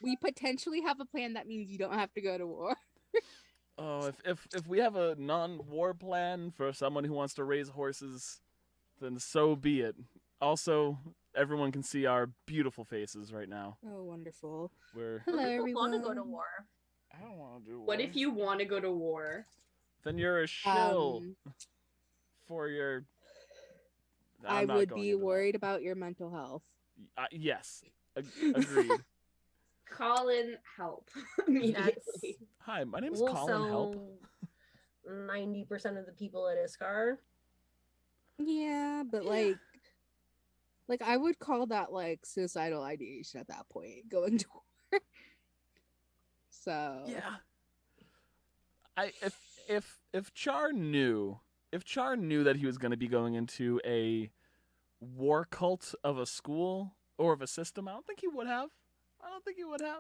we potentially have a plan that means you don't have to go to war. Oh, if we have a non-war plan for someone who wants to raise horses, then so be it. Also, everyone can see our beautiful faces right now. Oh, wonderful. We're Hello, What people want to go to everyone. war? I don't want to do war. What if you want to go to war? Then you're a shill for your. I not would going be into that. worried about your mental health. Yes, agreed. Colin, help immediately. That's Hi, my name's Colin. Help. 90% of the people at Iskar. Yeah, but like I would call that like suicidal ideation at that point, going to war. So Yeah. If Char knew that he was going to be going into a war cult of a school or of a system, I don't think he would have.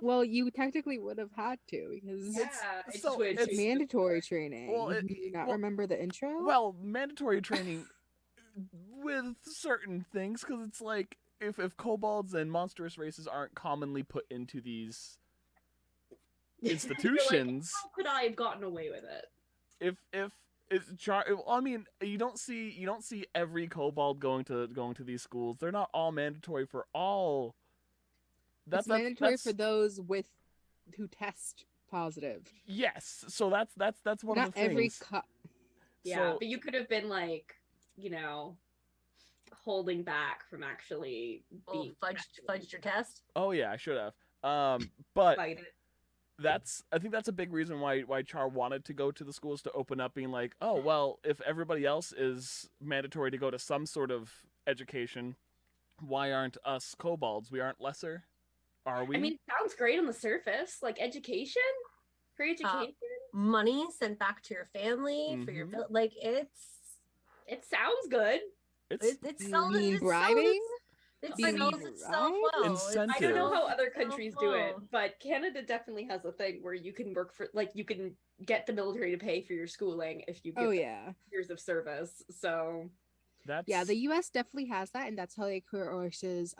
Well, you technically would have had to because it's mandatory training. Well, Do you not remember the intro? Well, mandatory training with certain things, because it's like if kobolds and monstrous races aren't commonly put into these institutions, like, how could I have gotten away with it? If it's I mean, you don't see every kobold going to these schools. They're not all mandatory for all. That's mandatory for those who test positive. Yes, so that's one not of the things. Yeah, so, but you could have been like, holding back from actually being fudged your test. Oh yeah, I should have. But I think that's a big reason why Char wanted to go to the schools, to open up, being like, oh well, if everybody else is mandatory to go to some sort of education, why aren't us kobolds? We aren't lesser. Are we? I mean, it sounds great on the surface. Like education? Free education? Money sent back to your family for your like it sounds good. It sells bribing? It sells itself well. Incentive. I don't know how other countries do it, but Canada definitely has a thing where you can work for, like, you can get the military to pay for your schooling if you get years of service. So the US definitely has that, and that's how they coerces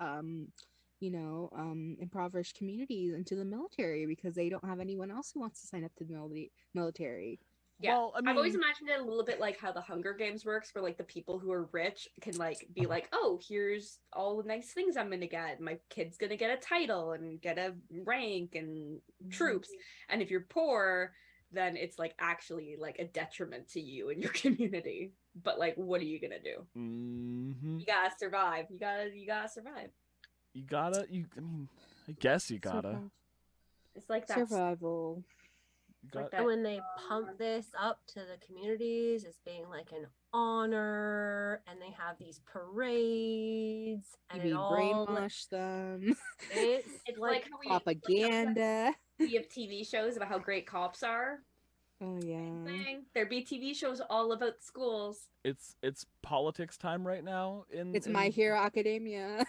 impoverished communities into the military, because they don't have anyone else who wants to sign up to the military. Yeah, well, I mean, I've always imagined it a little bit like how the Hunger Games works, where like the people who are rich can like be like, oh, here's all the nice things I'm gonna get. My kid's gonna get a title and get a rank and troops. And if you're poor, then it's like actually like a detriment to you and your community. But like, what are you gonna do? You gotta survive. You gotta survive. I mean, I guess you gotta. It's like that survival. And when they pump this up to the communities as being like an honor, and they have these parades, and it all brainwash them. It's like how propaganda. We have TV shows about how great cops are. Oh yeah. There'd be TV shows all about schools. It's politics time right now. It's My Hero Academia.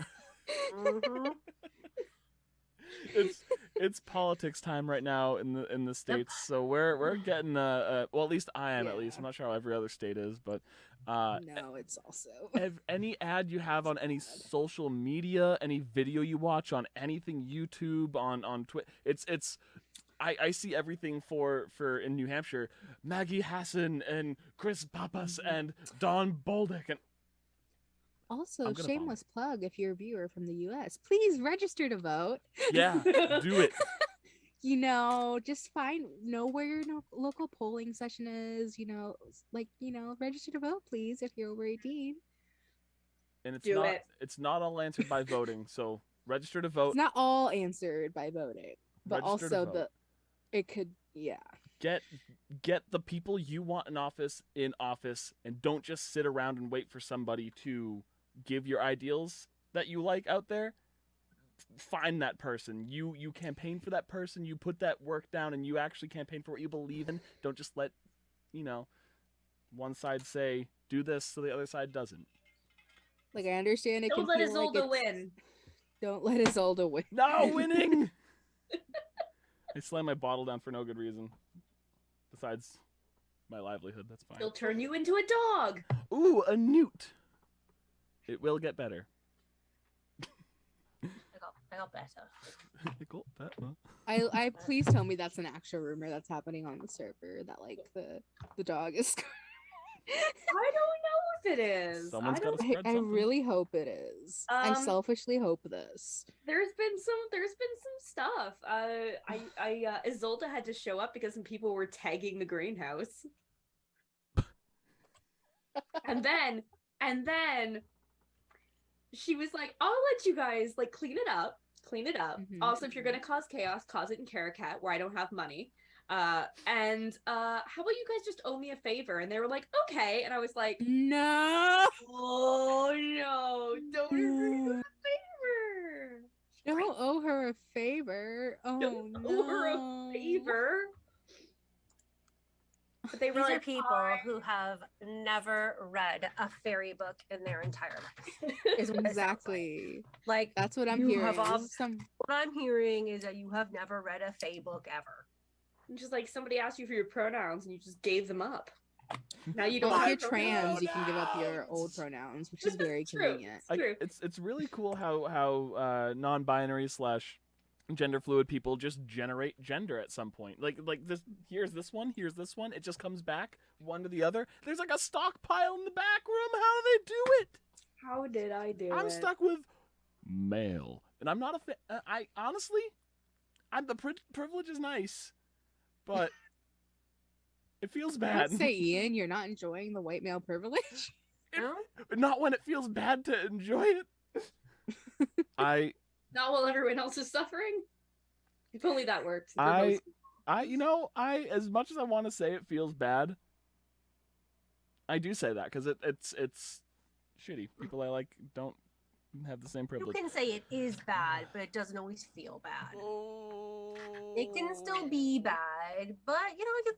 It's politics time right now in the States. So we're getting well, at least I am. At least I'm not sure how every other state is, but no, it's also any ad you have on any social media, any video you watch on anything, YouTube, on Twitter. It's I see everything for in New Hampshire, Maggie Hassan and Chris Pappas and Don Bolduc and. Also, shameless plug, if you're a viewer from the US, please register to vote. Yeah, do it. Just know where your local polling session is, register to vote, please, if you're over 18. And it's not all answered by voting, so register to vote. It's not all answered by voting, but also it could, Get the people you want in office, and don't just sit around and wait for somebody to give your ideals that you like out there. Find that person. You campaign for that person. You put that work down, and you actually campaign for what you believe in. Don't just let one side say do this so the other side doesn't. Like, I understand it. Don't let Isolde win. Don't let Isolde win. No winning. I slammed my bottle down for no good reason. Besides my livelihood, that's fine. He'll turn you into a dog. Ooh, a newt. It will get better. I got better. I please tell me that's an actual rumor that's happening on the server that like the dog is. I don't know if it is. Someone's I gotta don't. spread I something. really hope it is. I Um, selfishly hope this. There's been some stuff. Isolde had to show up because some people were tagging the greenhouse. and then she was like, I'll let you guys like clean it up. Mhm. Also, if you're gonna cause chaos, cause it in Caracat where I don't have money. How about you guys just owe me a favor? And they were like, okay. And I was like, No, oh no, don't agree with a favor. don't owe her a favor. Oh Don't no, owe her a favor. But they were These are like, people who have never read a fairy book in their entire life. Is what it sounds Exactly. like. That's what I'm You hearing. have This all- is some What I'm hearing is that you have never read a fae book ever. and just like somebody asked you for your pronouns and you just gave them up. Now you don't Well, if have you're trans, you can give up your old pronouns, which is very True. convenient. True. It's really cool how non-binary / gender fluid people just generate gender at some point. Like this. Here's this one. It just comes back one to the other. There's like a stockpile in the back room. How do they do it? How did I do I'm it? stuck with male, and I'm not a fan. I honestly, the privilege is nice, but it feels bad. Don't say, Ian, you're not enjoying the white male privilege. No? Not when it feels bad to enjoy it. Not while everyone else is suffering. If only that worked. for I most- as much as I want to say it feels bad, I do say that because it's shitty. People I like don't have the same You privilege. can say it is bad, but it doesn't always feel bad. Oh, It can still be bad, but you know, it can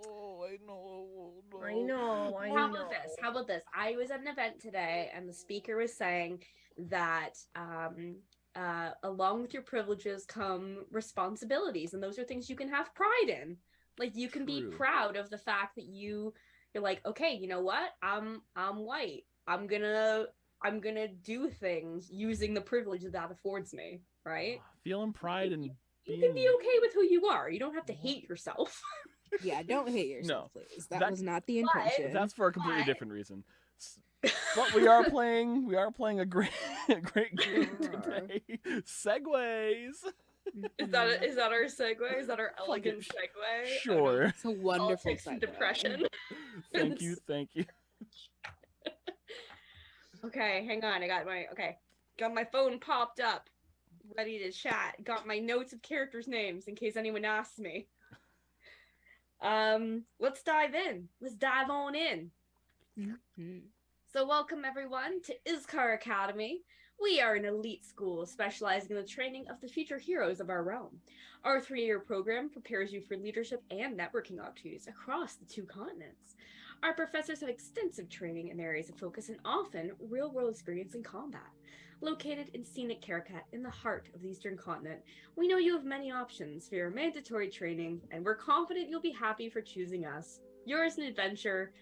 Oh, I know. I know. How about this? How about this? I was at an event today, and the speaker was saying that along with your privileges come responsibilities, and those are things you can have pride in. Like you can be True. proud of the fact that you're like, okay, you know what? I'm white. I'm gonna do things using the privilege that affords me, right? Feeling pride and You can be okay with who you are. You don't have to hate yourself. Yeah, don't hate yourself, No. please. That That- was not the But- intention. That's for a completely Why? different reason. But we are playing a great game today. Segways. Is that our segue? Is that our elegant Fucking segue? Sure. It's a wonderful Politics and segue. depression. Thank you. Okay, hang on. I got my phone popped up, ready to chat. Got my notes of characters' names in case anyone asks me. Let's dive in. Let's dive on in. Mhm. So welcome everyone to Iskar Academy. We are an elite school specializing in the training of the future heroes of our realm. Our 3-year program prepares you for leadership and networking opportunities across the 2 continents. Our professors have extensive training in areas of focus and often real-world experience in combat. Located in scenic Caracat in the heart of the Eastern Continent, we know you have many options for your mandatory training, and we're confident you'll be happy for choosing us. Yours in adventure,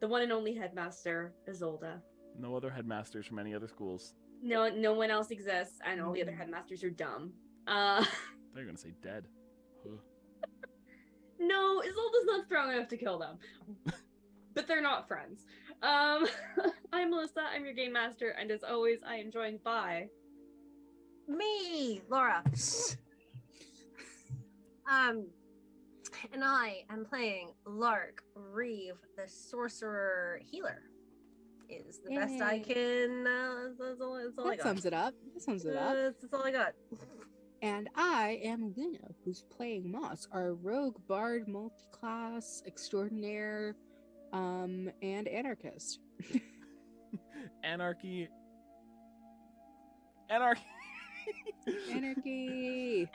the one and only headmaster, Isolde. No other headmasters from any other schools. No one else exists, and all the other headmasters are dumb. I thought you were gonna say dead. Huh. No, Isolde's not strong enough to kill them. But they're not friends. I'm Melissa, I'm your game master, and as always, I am joined by Me, Laura. And I am playing Lark Reeve, the sorcerer healer. Is the best I Yay. can. That's all I That got. sums it up. That's all I got. And I am Luna, who's playing Moss, our rogue bard, multi-class, extraordinaire, and anarchist. Anarchy. Anarchy. Anarchy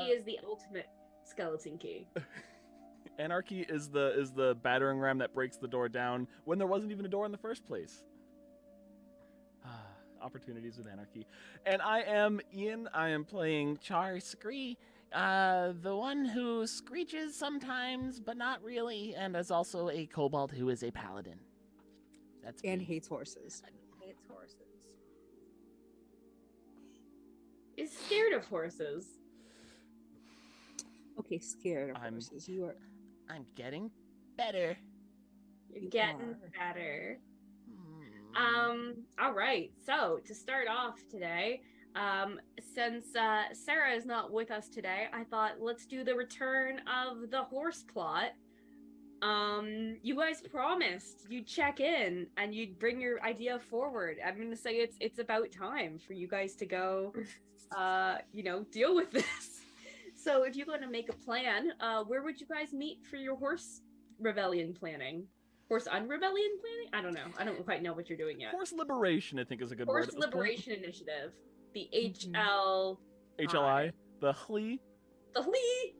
is the ultimate skeleton key. Anarchy is the battering ram that breaks the door down when there wasn't even a door in the first place. Opportunities with anarchy. And I am Ian. I am playing Char Scree, the one who screeches sometimes, but not really, and is also a kobold who is a paladin. That's And me. hates horses. Hates horses. is scared of horses. Okay, scared of I'm- horses. You are. I'm getting better. You're You getting are. better. Hmm. All right. So to start off today, since Sarah is not with us today, I thought let's do the return of the horse plot. You guys promised you'd check in and you'd bring your idea forward. I'm gonna say it's about time for you guys to go, deal with this. So if you're gonna make a plan, where would you guys meet for your horse rebellion planning? Horse unrebellion planning? I don't know. I don't quite know what you're doing yet. Horse liberation, I think, is a good word. Horse at this point. Liberation Initiative. The Mhm. HLI, the HLI. The HLI.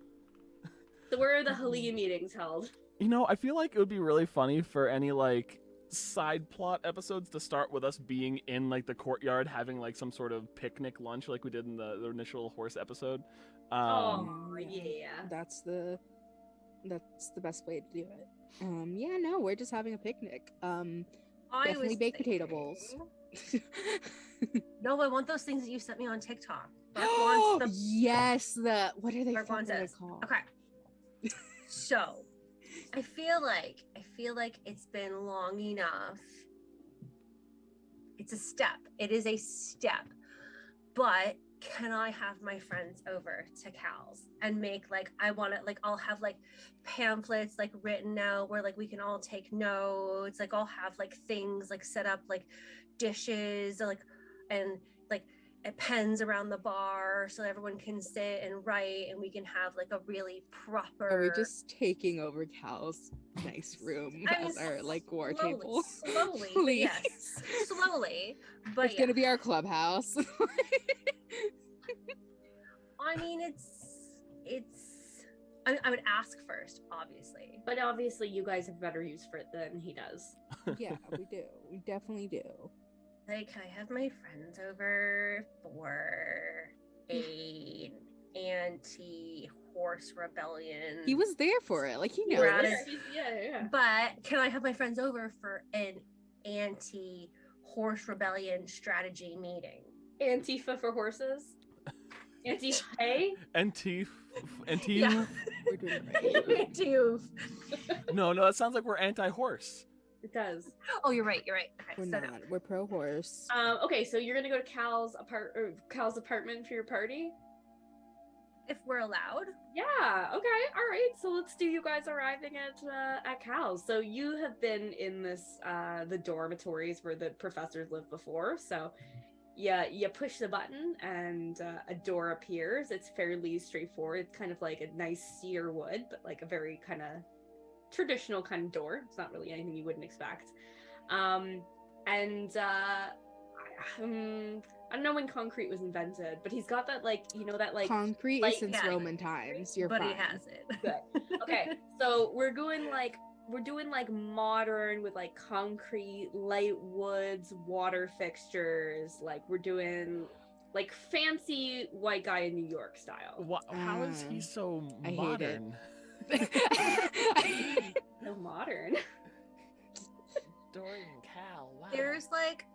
So where are the HLI meetings held? You know, I feel like it would be really funny for any like side plot episodes to start with us being in like the courtyard having like some sort of picnic lunch like we did in the initial horse episode. Oh yeah. That's the best way to do it. Yeah, no, we're just having a picnic. I Definitely was baked potato thinking- bowls. No, I want those things that you sent me on TikTok. Mark wants the Yes, what are they Mark wants fucking this. called? Okay. So, I feel like it's been long enough. It's a step. It is a step. But can I have my friends over to Cal's and make like I'll have like pamphlets like written out where like we can all take notes, like I'll have like things like set up like dishes like and like pens around the bar so everyone can sit and write and we can have like a really proper Are we just taking over Cal's nice room I mean, as our like war slowly, table? slowly, but Please. yes, slowly, but It's yeah. gonna be our clubhouse. I mean, I would ask first, obviously. But obviously you guys have better use for it than he does. Yeah, we do. We definitely do. Like, can I have my friends over for an anti-horse rebellion? He was there for it. Like he knows. Brad Yeah, is- yeah. But can I have my friends over for an anti-horse rebellion strategy meeting? Antifa for horses. Anti-hay. NT. Yeah. We're doing it right. Anti- No, that sounds like we're anti-horse. It does. Oh, you're right. Okay, We're so no. not. We're pro horse. Okay, so you're gonna go to Cal's apartment for your party? If we're allowed. Yeah. Okay. All right. So let's do you guys arriving at Cal's. So you have been in this the dormitories where the professors lived before. So yeah, you push the button and a door appears. It's fairly straightforward. It's kind of like a nice cedar wood, but like a very kind of traditional kind of door. It's not really anything you wouldn't expect. I don't know when concrete was invented, but he's got that Concrete like, is since yeah. Roman times. You're but fine. he has it. Good. Okay, so we're doing like modern with like concrete, light woods, water fixtures. Like we're doing like fancy white guy in New York style. How is he so I hate it. modern? So modern. Dorian Cal. Wow. There's like,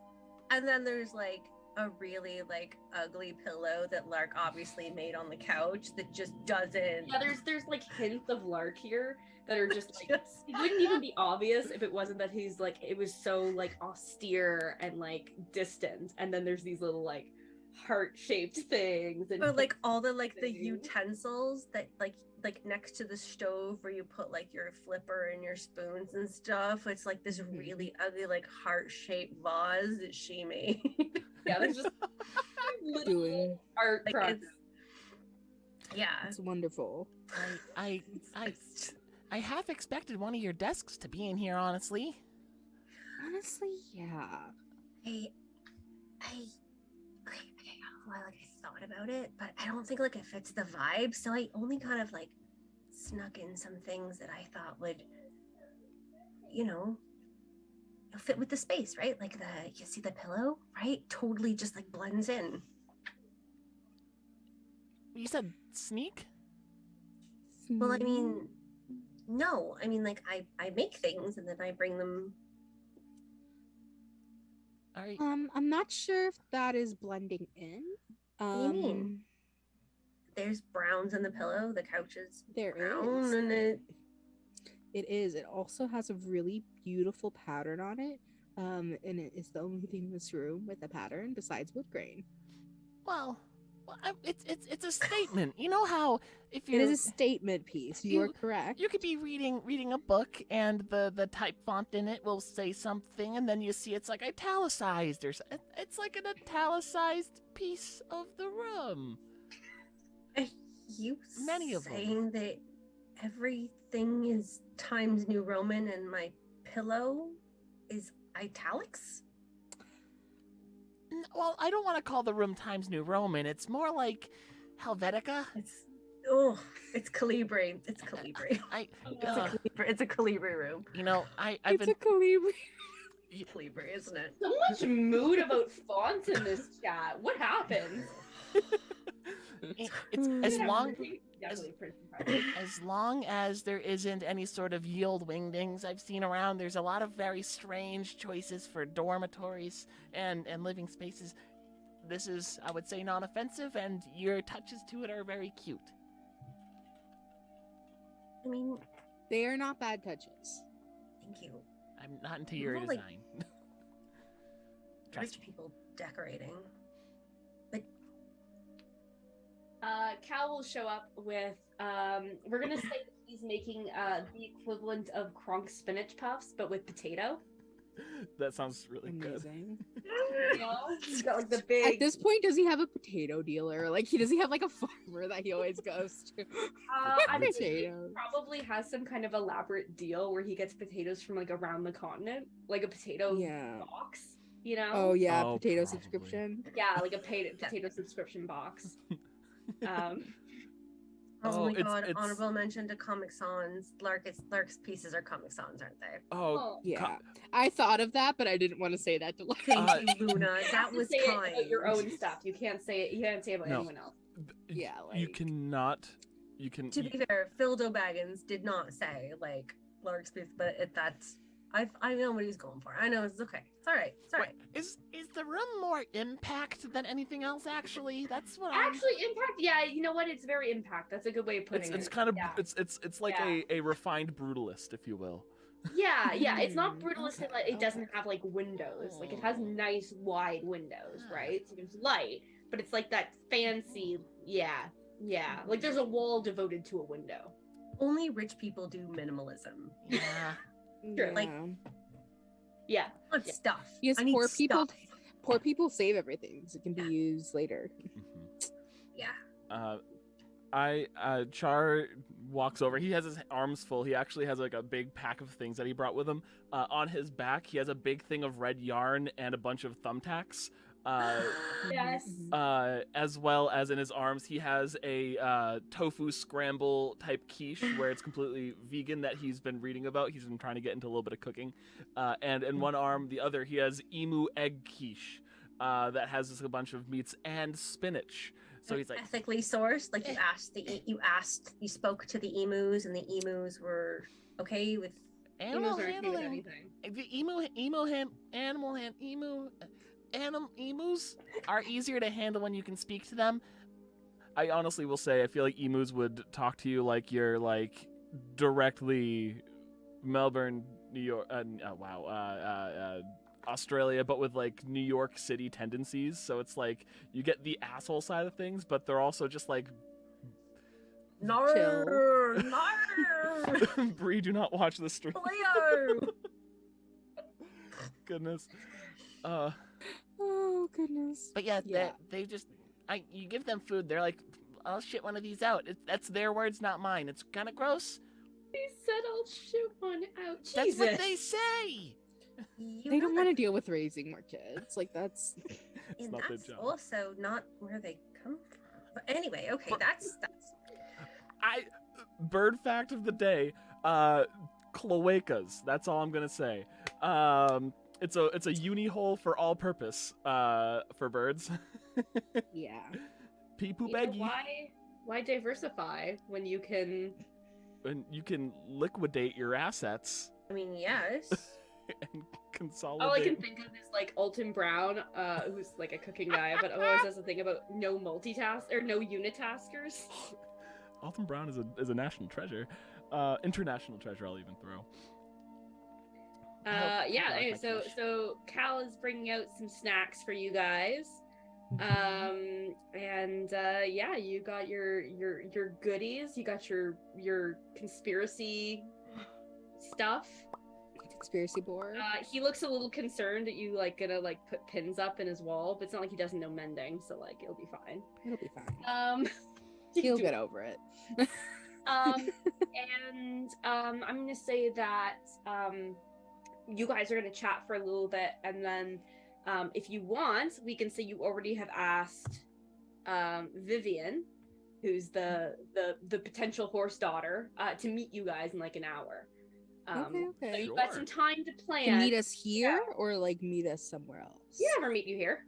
and then there's like a really like ugly pillow that Lark obviously made on the couch that just doesn't. Yeah, there's like hints of Lark here that are just like it wouldn't even be obvious if it wasn't that he's like it was so like austere and like distant, and then there's these little like heart-shaped things and Or like all the like the things. utensils that like next to the stove where you put like your flipper and your spoons and stuff. It's like this Mhm. really ugly like heart-shaped vase that she made. yeah, there's just little Doing. art Like, projects. Yeah. It's wonderful. I half expected one of your desks to be in here, honestly. Honestly, yeah. I thought about it, but I don't think like it fits the vibe. So I only kind of like snuck in some things that I thought would, fit with the space, right? Like you see the pillow, right? Totally just like blends in. You said sneak? Well, I mean, no, I mean like I make things and then I bring them. All right. I'm not sure if that is blending in. do you mean? There's browns in the pillow. The couch is There brown, is. and It is. It also has a really beautiful pattern on it. And it is the only thing in this room with a pattern besides wood grain. Well, it's a statement. You know how if It you is a statement piece. You are correct. you could be reading a book and the type font in it will say something and then you see it's like italicized or it's like an italicized piece of the room. are you Many of them. saying that everything is Times New Roman and my pillow is italics? Well, I don't want to call the room Times New Roman. It's more like Helvetica. It's Calibri. It's Calibri. It's a Calibri room. You know, I've It's been a Calibri. Calibri, isn't it? So much mood about fonts in this chat. What happened? it's as long Definitely Prince as long as there isn't any sort of yield wingdings I've seen around. There's a lot of very strange choices for dormitories and living spaces. This is, I would say, non-offensive, and your touches to it are very cute. I mean, They are not bad touches. thank you. I'm not into your Well, like- design. Trust Rich me. people decorating. Cal will show up with we're gonna say that he's making the equivalent of Kronk spinach puffs, but with potato. That sounds really good. Amazing. You know? He's got like the big At this point, does he have a potato dealer? Like, does he have like a farmer that he always goes to? I mean, he Potatoes. probably has some kind of elaborate deal where he gets potatoes from like around the continent, like a potato Yeah. box, you know? Oh yeah, Oh, potato probably. subscription. Yeah, like a potato subscription box. Oh, my it's- god! it's- Honorable mention to Comic Sans. Lark's pieces are Comic Sans, aren't they? Oh, Yeah, I thought of that, but I didn't want to say that to Lark. Thank you, Luna. You have That to was say it kind. about your own stuff. You can't say it. You can't say it about No. anyone else. Yeah, you like- cannot. You can. To be fair, Phil Baggins did not say like Lark's piece, but that's I know what he was going for. I know it's okay. It's all right. It's all right. Is the room more impact than anything else? Actually, that's what I'm. Actually, impact. Yeah, you know what? It's very impact. That's a good way of putting It's it. kind of Yeah. it's like Yeah. a refined brutalist, if you will. Yeah, yeah. It's not Mm, brutalist. okay, Like, it doesn't have like windows. Like it has nice wide windows, right? So there's light, but it's like that fancy. Yeah, yeah. Like there's a wall devoted to a window. Only rich people do minimalism. Yeah. Sure, like- Yeah. Yeah. I want Yeah. stuff. Yes, I need poor people. stuff. Poor people save everything so it can be used later. Yeah. Char walks over. He has his arms full. He actually has like a big pack of things that he brought with him. On his back, he has a big thing of red yarn and a bunch of thumbtacks. Yes. As well as in his arms, he has a tofu scramble type quiche where it's completely vegan that he's been reading about. He's been trying to get into a little bit of cooking. And in one arm, the other, he has emu egg quiche that has just a bunch of meats and spinach. So he's like, ethically sourced. Like you spoke to the emus, and the emus were okay with. Animal Emus aren't doing handling. anything. Emus are easier to handle when you can speak to them. I honestly will say, I feel like emus would talk to you like you're like directly Melbourne, New York, Australia, but with like New York City tendencies. So it's like you get the asshole side of things, but they're also just like, No, no, Bree, do not watch this stream. Leo. Goodness. Oh goodness. But yeah, Yeah. they just, you give them food, they're like, I'll shit one of these out. That's their words, not mine. It's kind of gross. He said I'll shoot one out. That's Jesus. what they say. You They know don't want to deal with raising more kids. Like that's. and not their that's job. also not where they come from. But anyway, okay, that's Bird fact of the day, cloacas. That's all I'm gonna say. It's a uni hole for all purpose for birds. Yeah. Pee poo You know, baggy. why diversify when you can? And you can liquidate your assets. I mean, yes. and consolidate. All I can think of is like Alton Brown, who's like a cooking guy, but always has a thing about no multitask or no unitaskers. Alton Brown is a national treasure, international treasure. I'll even throw. Yeah. I like Anyway, my so quiche. so Cal is bringing out some snacks for you guys. Yeah, you got your goodies. You got your conspiracy stuff. Conspiracy board. He looks a little concerned that you like gonna like put pins up in his wall, but it's not like he doesn't know mending, so like it'll be fine. It'll be fine. You He'll do get over it. I'm gonna say that you guys are gonna chat for a little bit, and then if you want, we can say you already have asked Vivian, who's the potential horse daughter, to meet you guys in like an hour. Okay. So you've got some time to plan. To meet us here or like meet us somewhere else? Yeah, never meet you here.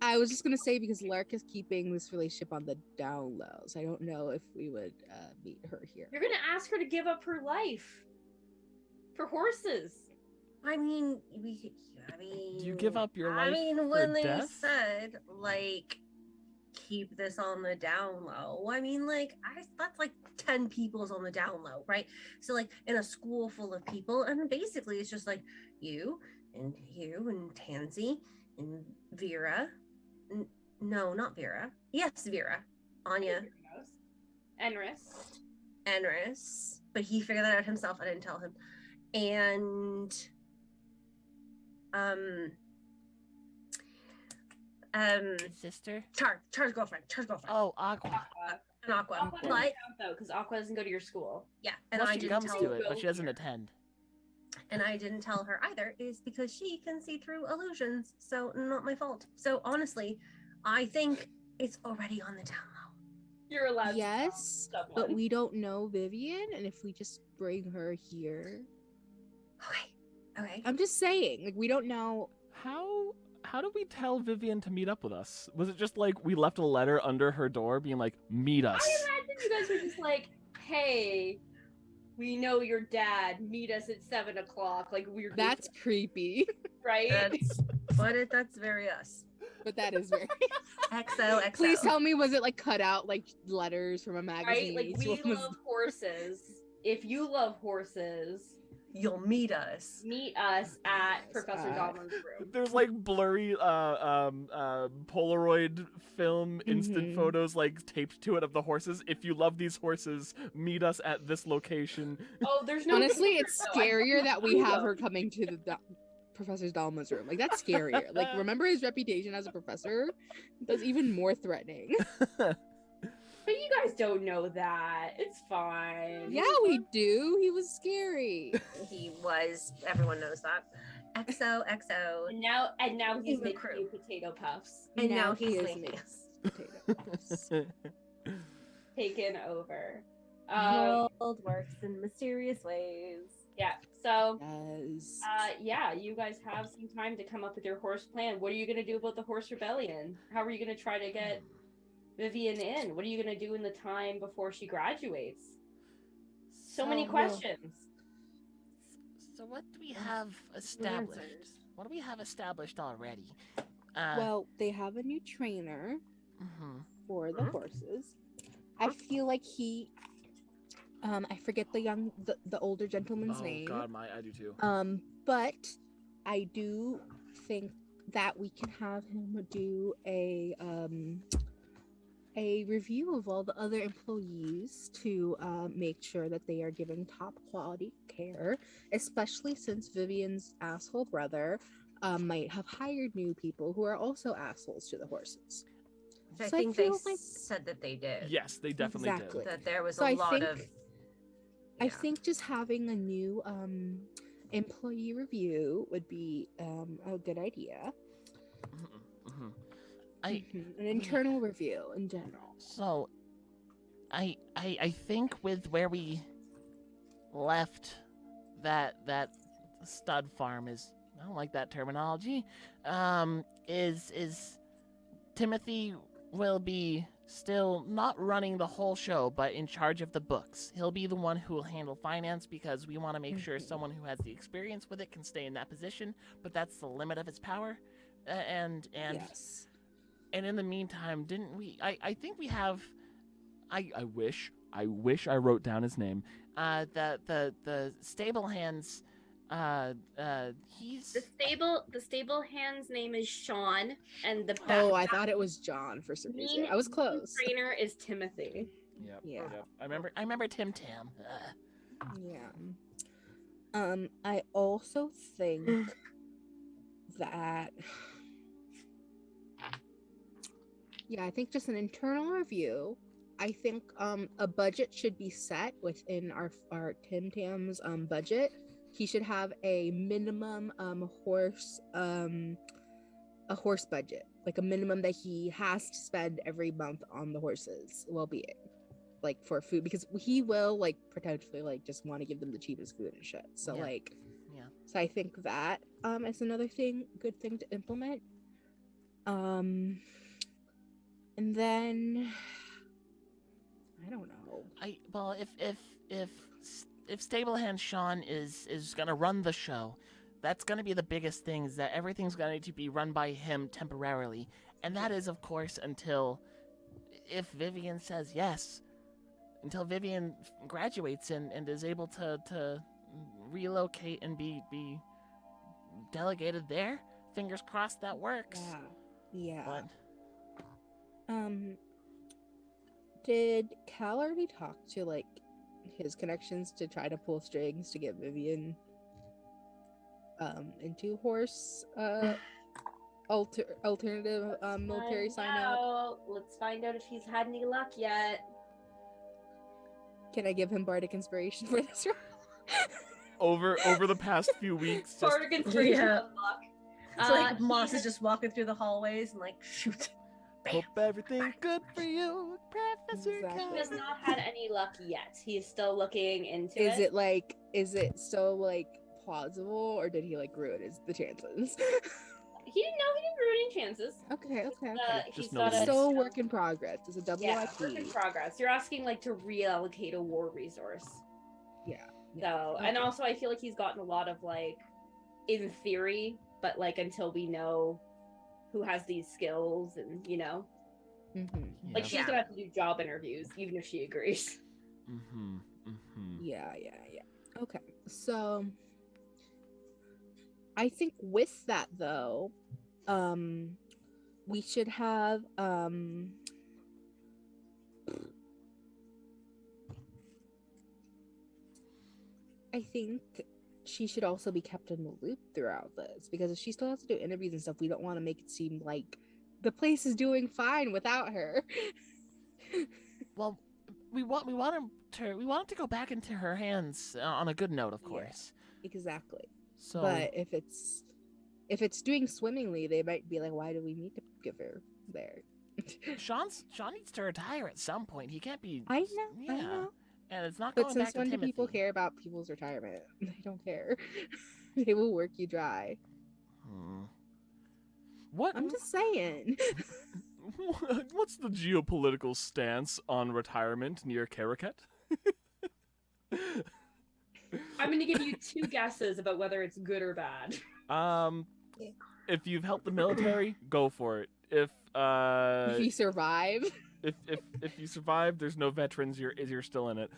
I was just gonna say because Lark is keeping this relationship on the down low, so I don't know if we would meet her here. You're gonna ask her to give up her life for horses. I mean, Do you give up your life I mean, for when they death? said like keep this on the down low, I mean, like that's like 10 people's on the down low, right? So like in a school full of people, and basically it's just like you and Tansy and Vera. No, not Vera. Yes, Vera. Anya. Enris. But he figured that out himself. I didn't tell him. And Sister? Char's girlfriend. Oh, Aqua. And Aqua. Aqua doesn't But count though, because Aqua doesn't go to your school. yeah, and Well, I she didn't comes tell to it, but she doesn't attend. and I didn't tell her either, is because she can see through illusions. So not my fault. So honestly, I think it's already on the down low. You're allowed Yes, to tell but someone. we don't know Vivian, and if we just bring her here, Okay. I'm just saying, like we don't know. How do we tell Vivian to meet up with us? Was it just like we left a letter under her door being like, meet us? I imagine you guys were just like, hey, we know your dad. Meet us at 7:00. Like we're That's creepy, right. That's very us. but that is very. XOXO. Please tell me, was it like cut out like letters from a Right? magazine? Like we What was- love horses. If you love horses, You'll meet us. meet us at Yes, Professor Donovan's room. There's like blurry Polaroid film instant Mhm. photos like taped to it of the horses. If you love these horses, meet us at this location. Oh, there's no. Honestly, it's though. I scarier that we have know. her coming to the Professor Dalma's room. Like that's scarier. Like remember his reputation as a professor? That's even more threatening. But you guys don't know that. It's fine. Yeah, we do. He was scary. He was. Everyone knows that. XOXO. And now he's Emu making Crew. you potato puffs. And now he he's is making making us. potato puffs. Taken over. World works in mysterious ways. Yeah. So Yes. yeah, you guys have some time to come up with your horse plan. What are you gonna do about the horse rebellion? How are you gonna try to get Vivian in? What are you gonna do in the time before she graduates? So many questions. So what do we have established? Answers. What do we have established already? Well, they have a new trainer Mhm. for the horses. I feel like he I forget the older gentleman's Oh name. god, I do too. But I do think that we can have him do a review of all the other employees to make sure that they are given top quality care, especially since Vivian's asshole brother might have hired new people who are also assholes to the horses. I So think they feel like- said that they did. Yes, they definitely Exactly. That there was So a I lot think- of. I Yeah. think just having a new employee review would be a good idea. Mhm. Mhm. An internal review in general. So, I think with where we left that stud farm is, I don't like that terminology. Is Timothy will be still not running the whole show, but in charge of the books. He'll be the one who will handle finance because we want to make sure someone who has the experience with it can stay in that position, but that's the limit of his power. And Yes. and in the meantime, didn't we I think we have I wish I wrote down his name. The stable hands he's The stable hand's name is Sean, and the Oh, I thought it was John for some reason. I was mean close. trainer is Timothy. Yep. Yeah. Yep. I remember Tim Tam. Yeah. I also think that yeah, I think just an internal review. I think a budget should be set within our Tim Tam's budget. He should have a minimum horse a horse budget, like a minimum that he has to spend every month on the horses well-being, like for food, because he will like potentially like just want to give them the cheapest food and shit. So Yeah. like Yeah. so I think that is another good thing to implement. And then I don't know. Well, if Stablehand Sean is gonna run the show, that's gonna be the biggest thing. Is that everything's going to be run by him temporarily, and that is of course until if Vivian says yes, until Vivian graduates and is able to relocate and be delegated there. Fingers crossed that works. Yeah. But Did Cal already talk to like his connections to try to pull strings to get Vivian into horse alternative military sign up? Let's find out if he's had any luck yet. Can I give him bardic inspiration for this round? Over the past few weeks, just Bardic inspiration Yeah. of luck. It's like he Moss has- is just walking through the hallways and like shoot. hope everything's good for you, Professor Exactly. Cal. He has not had any luck yet. He is still looking into Is it still like plausible, or did he like ruin the chances? He didn't ruin any chances. okay. Just He's no got leads. Still a work in progress. It's a WIP. Yeah, work in progress. You're asking like to reallocate a war resource. Yeah. So, and also I feel like he's gotten a lot of like, in theory, but like until we know who has these skills and Mm-hmm. like she's Yeah. gonna have to do job interviews even if she agrees. Yeah. Okay. So I think with that though, we should have I think she should also be kept in the loop throughout this, because if she still has to do interviews and stuff, we don't want to make it seem like the place is doing fine without her. well, we want it to go back into her hands on a good note, of course. Exactly. So, But if it's doing swimmingly, they might be like, why do we need to give her there? Sean needs to retire at some point. He can't be. I know. Yeah, and it's not But going since back to when do Timothy. people care about people's retirement? They don't care. They will work you dry. What? I'm just saying. What's the geopolitical stance on retirement near Karaket? I'm gonna give you two guesses about whether it's good or bad. If you've helped the military, go for it. If If you survive. if you survive, there's no veterans. You're still in it.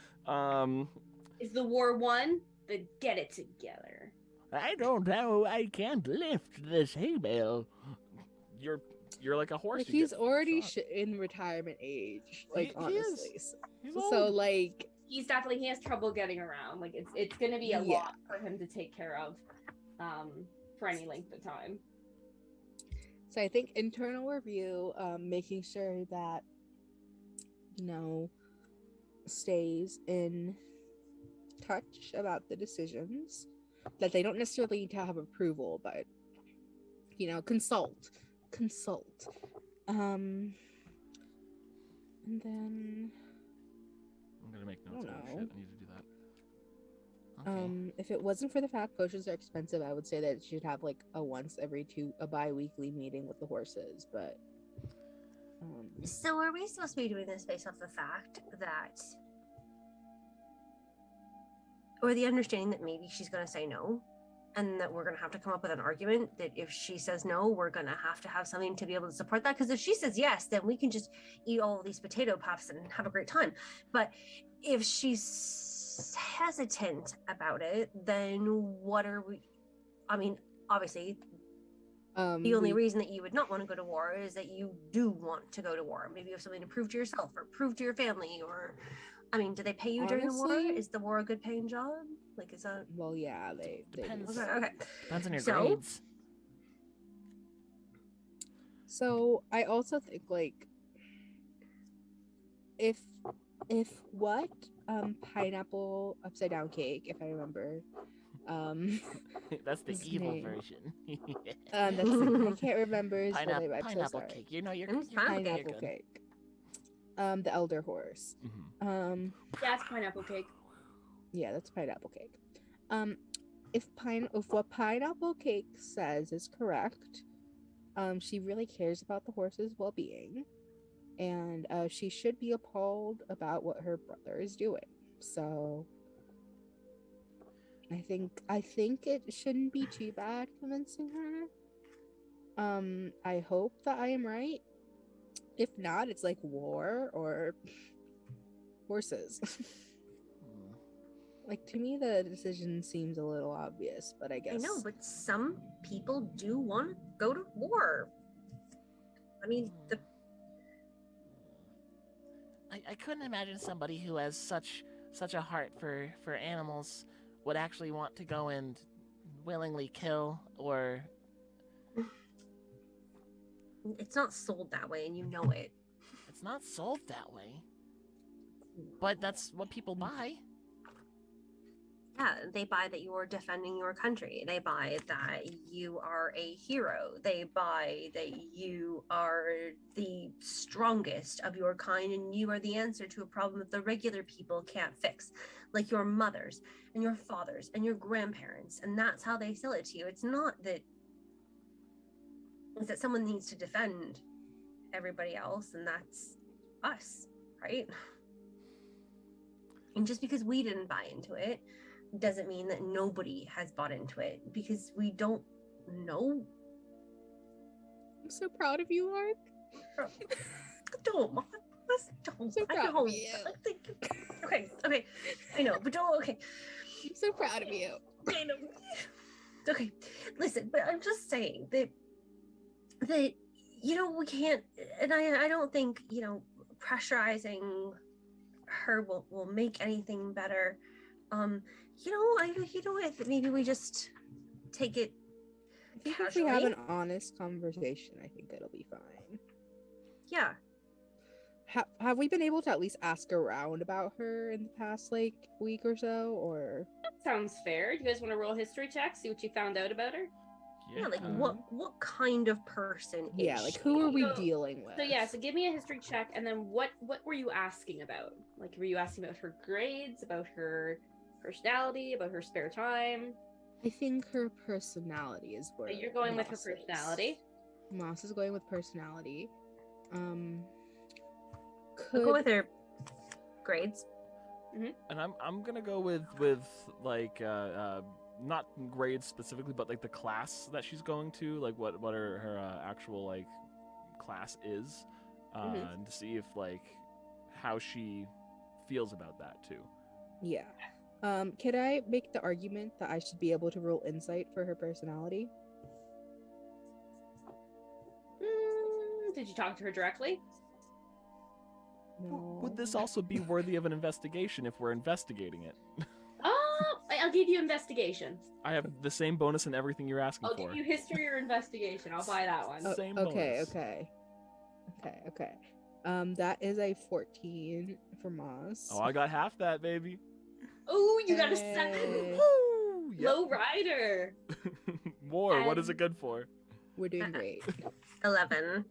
Is the war won? Then get it together. I don't know. I can't lift this hay bale. You're like a horse. Like, you he's get already shot. in retirement age. Like, He honestly. is. So, He's so, old. like, He has trouble getting around. Like it's gonna be a Yeah. lot for him to take care of, for any length of time. so I think internal review, making sure that, stays in touch about the decisions, that they don't necessarily need to have approval, but, consult. And then, I'm gonna make I notes. don't Oh shit! I know. need to do that. Okay. if it wasn't for the fact potions are expensive, I would say that it should have like a bi-weekly meeting with the horses, but So are we supposed to be doing this based off the fact that, or the understanding that maybe she's going to say no, and that we're going to have to come up with an argument that if she says no, we're going to have something to be able to support that? Because if she says yes, then we can just eat all of these potato puffs and have a great time. But if she's hesitant about it, then what are we? I mean, obviously, the only reason that you would not want to go to war is that you do want to go to war. Maybe you have something to prove to yourself or prove to your family, or, I mean, do they pay you during the war? Is the war a good paying job? Like, is that? Well, yeah, they Depends. do. Okay. Depends on your So- grades. So I also think like if what pineapple upside down cake, if I remember, That's the his evil name. version. that's I can't remember his full name. I'm so Pineapple sorry. cake. You know, you're It's good. You're Pineapple good. cake. The elder horse. Mhm. Yeah, it's pineapple cake. Yeah, that's pineapple cake. If what pineapple cake says is correct, she really cares about the horse's well-being, and she should be appalled about what her brother is doing. So I think it shouldn't be too bad convincing her. I hope that I am right. If not, it's like war or horses. Hmm. Like, to me, the decision seems a little obvious, but I guess I know, but some people do want to go to war. I mean, I couldn't imagine somebody who has such a heart for animals would actually want to go and willingly kill or it's not sold that way, and you know it. it's not sold that way. But that's what people buy. Yeah, they buy that you are defending your country. They buy that you are a hero. They buy that you are the strongest of your kind and you are the answer to a problem that the regular people can't fix, like your mothers and your fathers and your grandparents. And that's how they sell it to you. It's not that someone needs to defend everybody else, and that's us, right? And just because we didn't buy into it doesn't mean that nobody has bought into it, because we don't know. I'm so proud of you, Mark. Don't. Don't. So I proud of don't. you. Okay. I know, but don't. Okay. I'm so proud of you. I know. Okay. Listen, but I'm just saying that we can't, and I don't think pressurizing her will make anything better. Maybe we just take it I think casually. if we have an honest conversation, I think it'll be fine. Yeah. Have we been able to at least ask around about her in the past week or so, or? Sounds fair. Do you guys want to roll a history check? See what you found out about her? Yeah, like what kind of person is Yeah, like who are we So- dealing with? So yeah, so give me a history check, and then what were you asking about? Like, were you asking about her grades, about her personality, about her spare time? I think her personality is where You're going with her Moss is. personality. Moss is going with personality. I'll Could go with her grades. And I'm gonna go with like not grades specifically, but like the class that she's going to, like what her actual like class is, and to see if like how she feels about that too. Yeah. Could I make the argument that I should be able to roll insight for her personality? Did you talk to her directly? No. Would this also be worthy of an investigation if we're investigating it? Oh, I'll give you investigation. I have the same bonus in everything you're asking I'll for. give you history or investigation. I'll buy that one. Same Okay, bonus. okay. That is a 14 for Moss. Oh, I got half that, baby. Oh, you got a Hey. 7. Woo! Yep. Low rider. War. What is it good for? We're doing great. 11.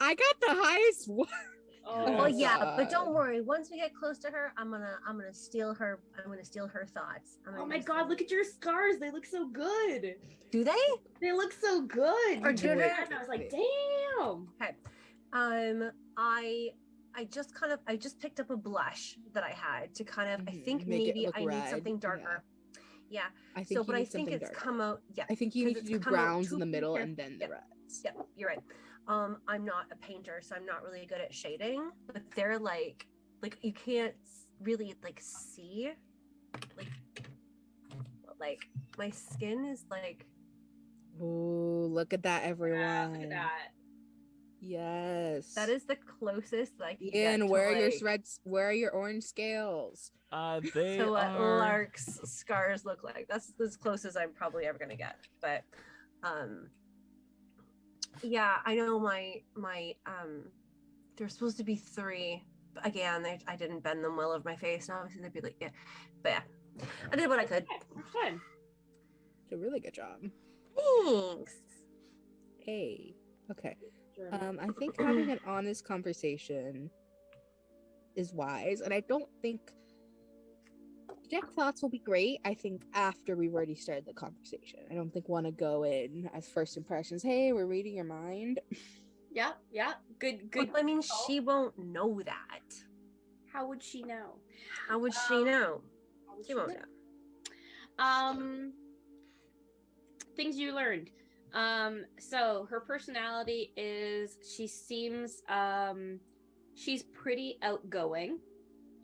I got the highest one. Oh, Well, Yes. yeah, but don't worry. Once we get close to her, I'm gonna steal her. I'm gonna steal her thoughts. Oh my god, look at your scars. They look so good. Do they? They look so good. Or You do did they? that, and I was like, damn. Okay. I just picked up a blush that I had to kind of I think Make it maybe look I need red. something darker. Yeah. I think So, but you I need think something it's darker. come out. Yeah. I think you 'cause need to it's do come out browns in the too middle pink and then the here. reds. Yeah, you're right. I'm not a painter, so I'm not really good at shading. But they're like you can't really like see, like my skin is like. Ooh, look at that, everyone. Yeah, look at that. Yes. That is the closest that I can Ian, get to, where are your like, threads? Where are your orange scales? They so what are. Lark's scars look like. That's as close as I'm probably ever gonna get. But yeah, I know my there's supposed to be 3. But again, I didn't bend them well over my face, and obviously they'd be like, yeah. But yeah, I did what I could. That's fun. Did a really good job. Thanks. Hey. Okay. I think having an honest conversation is wise, and I don't think Jack thoughts will be great. I think after we've already started the conversation. I don't think want to go in as first impressions. Hey, we're reading your mind. Yeah, good. Well, I mean, she won't know that. How would she know? How would she know? How would She won't know. Things you learned. So her personality is she's pretty outgoing.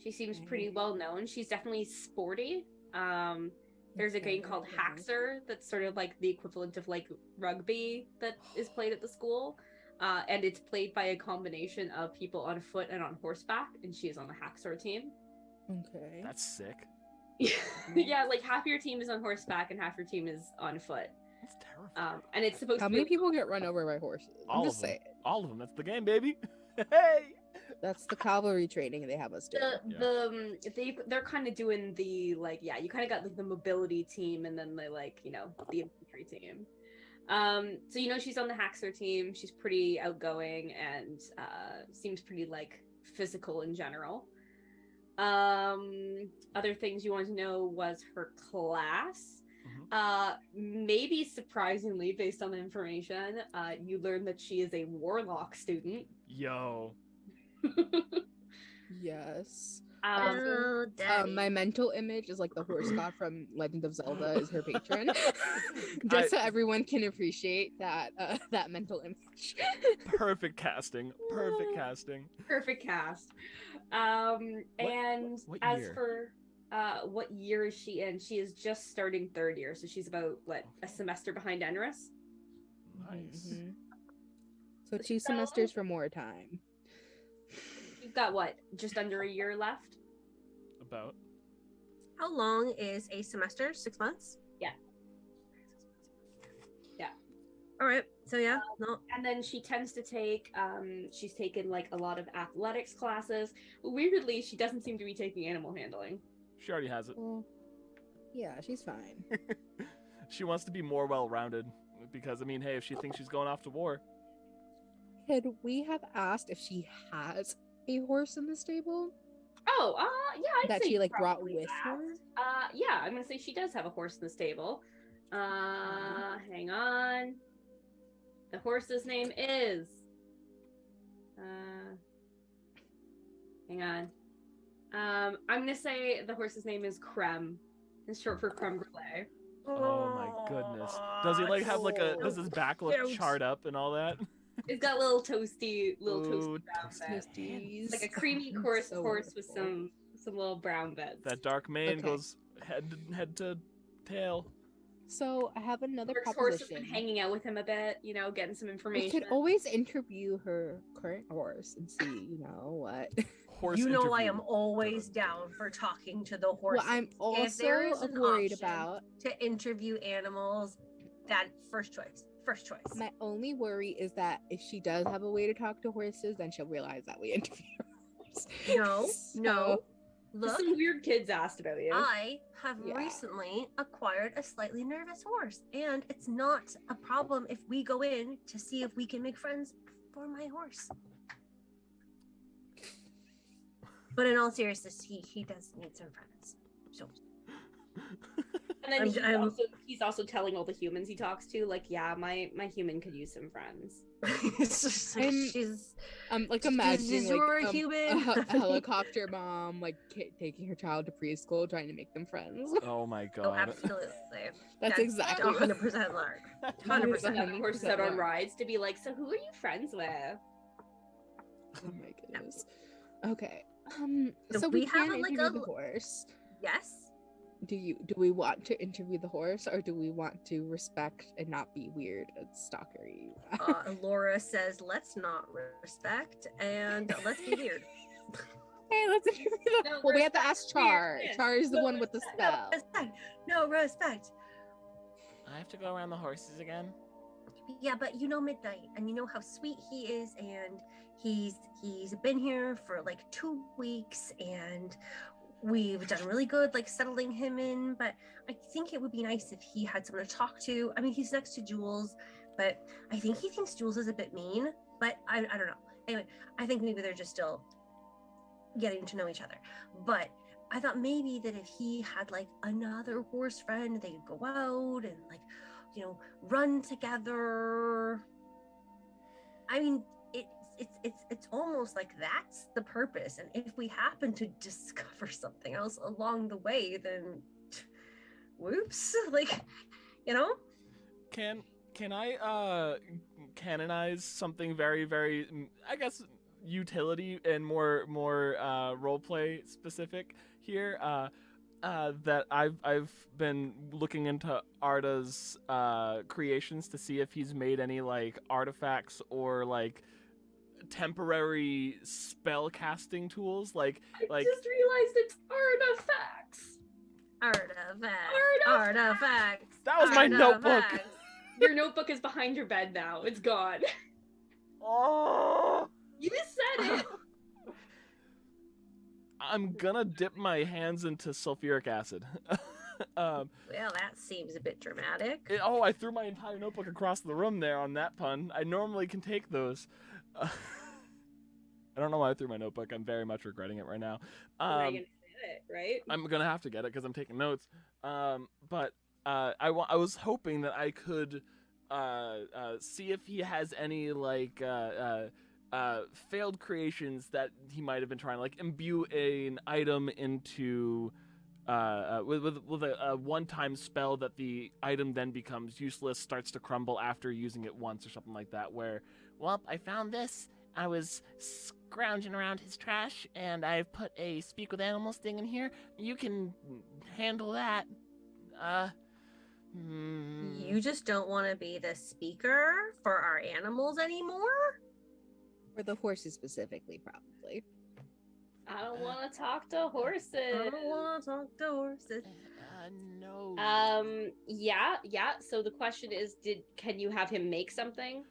She seems pretty well known. She's definitely sporty. There's a game called Haxer that's sort of like the equivalent of like rugby that is played at the school. And it's played by a combination of people on foot and on horseback, and she's on the Haxor team. Okay. That's sick. Yeah, like half your team is on horseback and half your team is on foot. That's terrifying. And it's supposed How to be many people get run over by horses? I'm All just of them. saying. All of them. That's the game, baby. Hey. That's the cavalry training they have us do. They're kind of doing the like, yeah, you kind of got like the mobility team and then the like, you know, the infantry team. So you know she's on the Haxor team. She's pretty outgoing and seems pretty like physical in general. Other things you want to know was her class. Maybe surprisingly, based on the information, you learned that she is a warlock student. Yo. Yes. Oh, My mental image is like the horse god from Legend of Zelda is her patron. Just so everyone can appreciate that that mental image. Perfect casting. Perfect casting. Perfect cast. And what as year? for what year is she in? She is just starting 3rd year, so she's about a semester behind Enris. Nice. Mm-hmm. So 2 semesters for more time. You've got what? Just under a year left? About. How long is a semester? 6 months? Yeah. Yeah. All right. So yeah, no. And then she tends to take she's taken like a lot of athletics classes. Weirdly, she doesn't seem to be taking animal handling. She already has it. Well, yeah, she's fine. She wants to be more well-rounded because, I mean, hey, if she thinks she's going off to war. Could we have asked if she has a horse in the stable? Oh, yeah, I'd That say she like brought probably with that. her? Yeah, I'm gonna say she does have a horse in the stable. Hang on. The horse's name is. Hang on. I'm gonna say the horse's name is Creme. It's short for creme brulee. Oh my goodness. Does he like have like a, does his back look charred up and all that? It's got little toasty Ooh, brown bits. Toasties. Like a creamy horse So with wonderful. some little brown bits. That dark mane Okay. goes head to tail. So I have another Rick's horse has been proposition. hanging out with him a bit, you know, getting some We information. could always interview her current horse and see, you know, what. Horse You know I interview. am always down for talking to the horse. What I'm If there also is an worried option about. to interview animals, that first choice. My only worry is that if she does have a way to talk to horses, then she'll realize that we interview horses. No, no. So, Look, Some weird kids asked about you. I have Yeah. recently acquired a slightly nervous horse, and it's not a problem if we go in to see if we can make friends for my horse. But in all seriousness, he does need some friends. So And then I'm- he's also telling all the humans he talks to, like, yeah, my human could use some friends. It's just like, she's like imagining like you're a human. a helicopter mom like taking her child to preschool, trying to make them friends. Oh my Oh, god. absolutely. That's exactly what- 100% Lark. That is 100%. 100% Horses out on Lark. rides to be like, so who are you friends with? Oh my goodness. Okay. So So we we have can a, like, interview a- the horse. Yes. Do we want to interview the horse, or do we want to respect and not be weird and stalkery? Laura says, let's not respect and let's be weird. Hey, let's interview the. No, Well, we have to respect, ask Char. weirdness. Char is the No one with the No spell. respect. No respect. I have to go around the horses again. Yeah, but you know Midnight, and you know how sweet he is, and he's been here for like 2 weeks, and we've done really good like settling him in. But I think it would be nice if he had someone to talk to. I mean, he's next to Jules, but I think he thinks Jules is a bit mean. But I don't know. Anyway, I think maybe they're just still getting to know each other. But I thought maybe that if he had like another horse friend, they could go out and like, you know, run together. I mean, it's almost like that's the purpose. And if we happen to discover something else along the way, then whoops, like, you know. Can I canonize something very, very, I guess, utility and more roleplay specific here? That I've been looking into Arda's creations to see if he's made any like artifacts or like temporary spell casting tools, like I just realized it's Artifacts. That was my notebook. Your notebook is behind your bed now. It's gone. Oh, You said it. I'm gonna dip my hands into sulfuric acid. Well, that seems a bit dramatic. I threw my entire notebook across the room there on that pun. I normally can take those. I don't know why I threw my notebook. I'm very much regretting it right now. Now you're gonna say it, right? I'm gonna have to get it because I'm taking notes. But I was hoping that I could see if he has any like failed creations that he might have been trying, like imbue an item into with a one-time spell that the item then becomes useless, starts to crumble after using it once or something like that. Where Well, I found this. I was scrounging around his trash, and I've put a speak with animals thing in here. You can handle that. You just don't want to be the speaker for our animals anymore? For the horses specifically, probably. I don't want to talk to horses. I don't want to talk to horses. No. Yeah. So the question is, can you have him make something?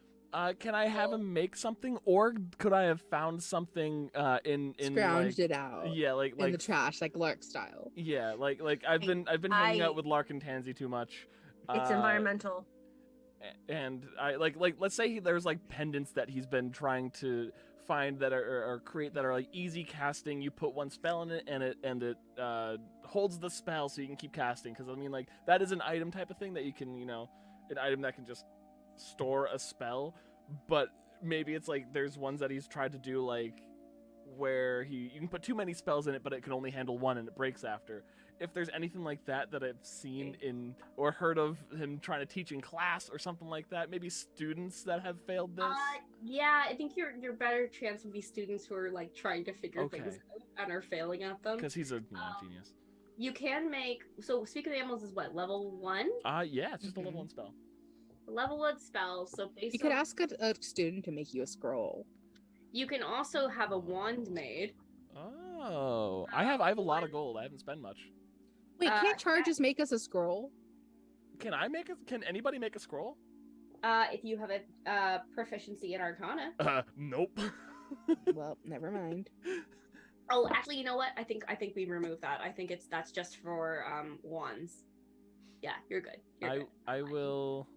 Can I have him make something, or could I have found something in Scrounged like, it out. yeah, like In the trash, like Lark style. yeah, like I've been hanging out with Lark and Tansy too much. It's environmental. And I like let's say there's like pendants that he's been trying to find that are or create that are like easy casting. You put one spell in it and it holds the spell so you can keep casting, because I mean like that is an item type of thing that you can, you know, an item that can just store a spell. But maybe it's like there's ones that he's tried to do like where you can put too many spells in it but it can only handle one and it breaks after. If there's anything like that that I've seen in or heard of him trying to teach in class or something like that, maybe students that have failed this. Yeah, I think your better chance would be students who are like trying to figure things out and are failing at them. Because he's a genius. You can make, so Speak of the Animals is what, level 1? Yeah, it's just a level 1 spell. Level 1 spell, so based You could on, ask a student to make you a scroll. you can also have a wand made. Oh, I have a lot of gold. I haven't spent much. Wait, can't Char just make us a scroll? Can anybody make a scroll? If you have a proficiency in Arcana. Nope. Well, never mind. Oh, actually, you know what? I think we remove that. I think that's just for wands. Yeah, you're good. I will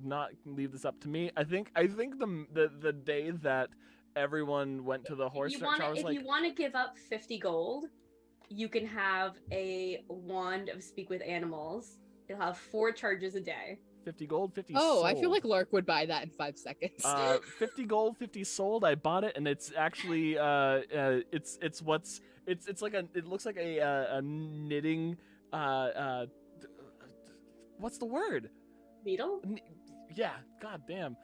not leave this up to me. I think the day that everyone went to the horse If shop, I was you like, want to give up 50 gold, you can have a wand of speak with animals. It'll have 4 charges a day. 50 gold, 50 Oh, sold. I feel like Lark would buy that in 5 seconds. 50 gold, 50 sold. I bought it, and it's actually it's like it looks like a knitting what's the word? Needle? Yeah, god damn.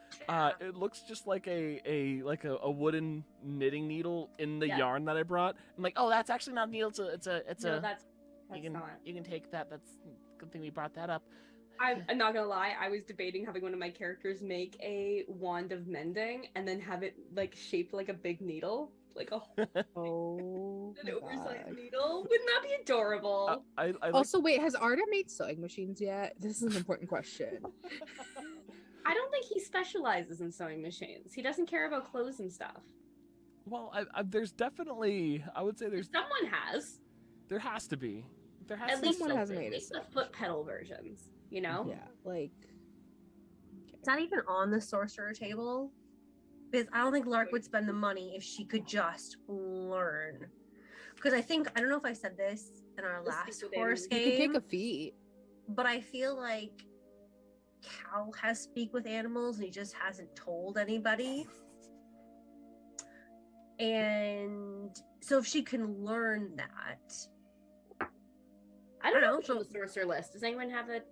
It looks just like a wooden knitting needle in the yarn that I brought. I'm like, oh, that's actually not a needle. It's No, a. that's You not. can take that. That's good thing we brought that up. I'm not gonna lie, I was debating having one of my characters make a wand of mending and then have it like shaped like a big needle, like a Oh an my oversized God. needle. Wouldn't that be adorable? I like, Also, wait, has Arda made sewing machines yet? This is an important question. I don't think he specializes in sewing machines. He doesn't care about clothes and stuff. well, there's definitely, I would say Someone has. there has to be. There has At to be least Someone has something. made At a least the sewing foot pedal versions, you know? Yeah, like It's not even on the sorcerer table. Because I don't think Lark would spend the money if she could just learn. Because I don't know if I said this in our Let's last speak with horse you game, can take a feat. but I feel like Cal has speak with animals and he just hasn't told anybody. And so if she can learn that, I don't know know, what's on so- the sorcerer list. Does anyone have it?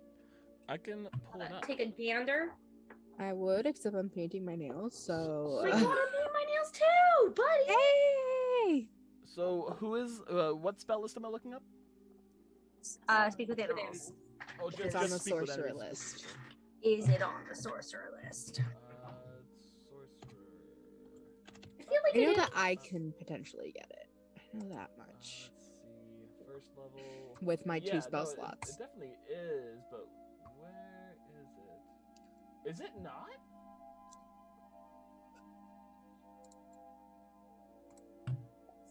I can pull it up. Take a gander? I would, except I'm painting my nails, so Oh my god, I'm doing my nails too, buddy! Hey! So who is what spell list am I looking up? speak with animals. Oh, It's on the speak with sorcerer animals. list. Is it on the sorcerer list? Sorcerer. I feel like I know it that is. I can potentially get it. I know that much. Let's see. First level. With my 2 Yeah, spell no, it slots. definitely is, but where is it? Is it not?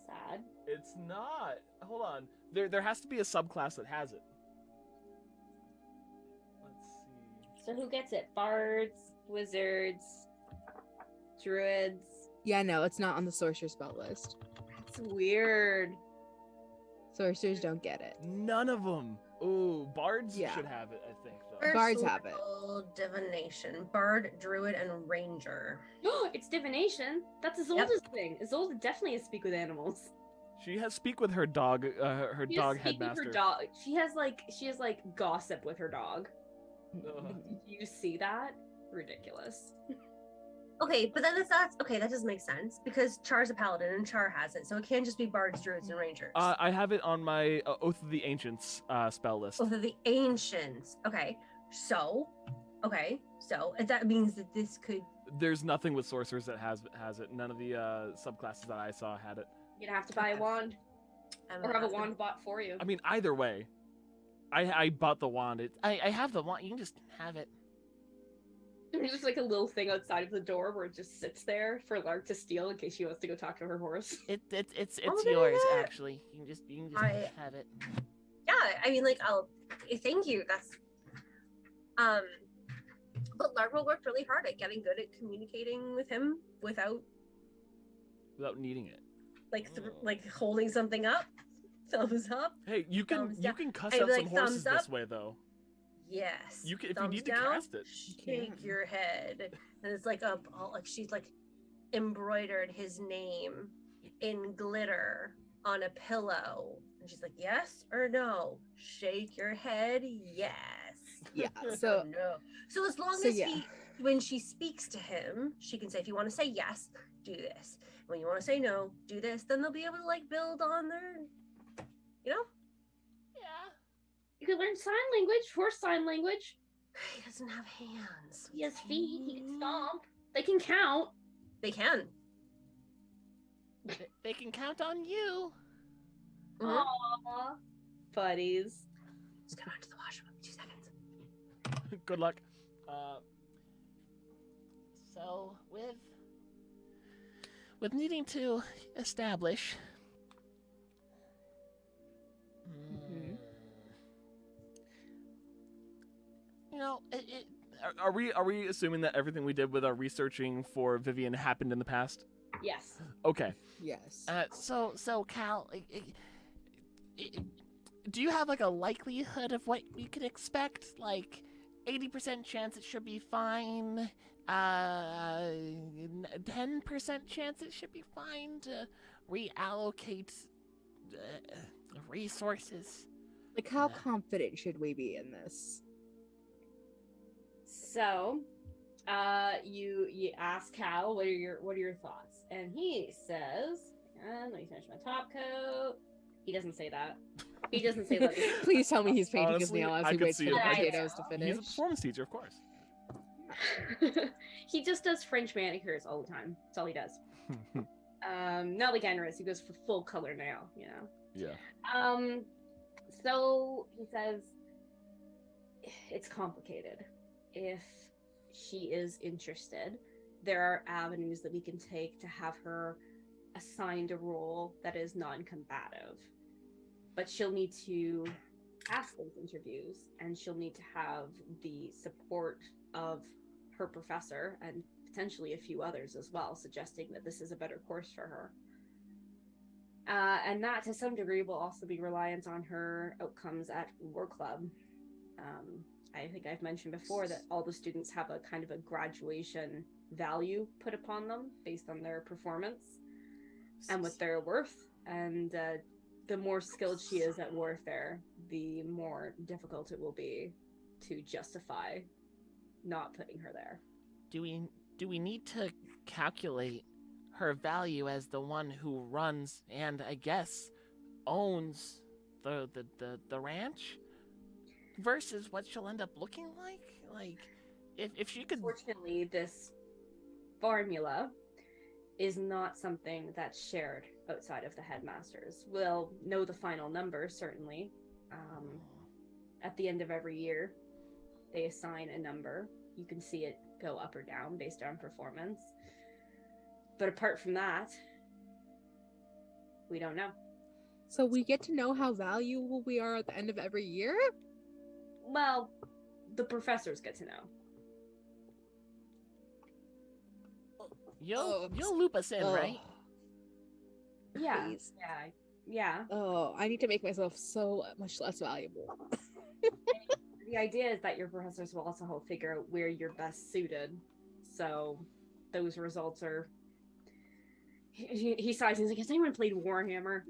Sad. It's not. Hold on. There has to be a subclass that has it. Let's see. So who gets it? Bards, wizards, druids. Yeah, no, it's not on the sorcerer spell list. That's weird. Sorcerers don't get it. None of them. Ooh, bards Yeah. should have it, I think, though. First Bards have it. level divination, bard, druid, and ranger. It's divination. That's Isolde's thing. Isolde definitely has speak with animals. She has speak with her dog, her She has dog speak with headmaster. her dog. She has like gossip with her dog. Ugh. Did you see that? Ridiculous. Okay, but then that's okay. That doesn't make sense because Char's a paladin and Char has it, so it can't just be bards, druids, and rangers. I have it on my Oath of the Ancients spell list. Both of the ancients. Okay, so that means that this could. There's nothing with sorcerers that has it. None of the subclasses that I saw had it. You're gonna have to buy a wand or have a wand bought for you. I mean, either way, I bought the wand. I have the one. You can just have it. There's just like a little thing outside of the door where it just sits there for Lark to steal in case she wants to go talk to her horse. It's Oh, yours yeah. actually. You can just I- have it. Yeah, I mean, like, thank you. That's but Larva worked really hard at getting good at communicating with him without without needing it. like holding something up. Thumbs up. Hey, you can Thumbs down. cuss I'd out be some like, horses thumbs this up. way though. Yes. You can if you Thumbs need to down, cast it. Shake your head, and it's like she's like embroidered his name in glitter on a pillow, and she's like, yes or no. Shake your head, yes. Yeah, so no. So as long so as yeah. when she speaks to him, she can say, if you want to say yes, do this. When you want to say no, do this. Then they'll be able to like build on their, Yeah. You could learn sign language, horse sign language. He doesn't have hands. He has feet. He can stomp. They can count. They can. They can count on you. Mhm. Aww. Buddies. Just go out to the washroom. 2 seconds. Good luck. So with needing to establish. Mhm. You know, Are we assuming that everything we did with our researching for Vivian happened in the past? Yes. Okay. Yes. so Cal, do you have like a likelihood of what we could expect? Like 80% chance it should be fine. 10% chance it should be fine to reallocate resources. Like, how confident should we be in this? So, you ask Cal, what are your thoughts? And he says, let me finish my top coat. He doesn't say that. He doesn't say that. Please tell me he's painting Honestly, his nail as I he could waits for see the it. I could- potatoes to finish. He's a performance teacher, of course. He just does French manicures all the time. That's all he does. Not like Enris, he goes for full color nail, you know. Yeah. So he says it's complicated. If she is interested, there are avenues that we can take to have her assigned a role that is non-combative. But she'll need to pass those interviews, and she'll need to have the support of her professor and potentially a few others as well, suggesting that this is a better course for her. And that, to some degree, will also be reliant on her outcomes at War Club. I think I've mentioned before that all the students have a kind of a graduation value put upon them based on their performance and what they're worth. And the more skilled she is at warfare, the more difficult it will be to justify not putting her there. Do we need to calculate her value as the one who runs and I guess owns the ranch versus what she'll end up looking like? Like if she could. Unfortunately, this formula is not something that's shared outside of the headmasters. We'll know the final number, certainly. At the end of every year, they assign a number. You can see it go up or down based on performance. But apart from that, we don't know. So we get to know how valuable we are at the end of every year? Well, the professors get to know. You'll loop us in, right? Yeah. Please. Yeah. Oh, I need to make myself so much less valuable. The idea is that your professors will also help figure out where you're best suited. So those results are. He sighs and he's like, "Has anyone played Warhammer?"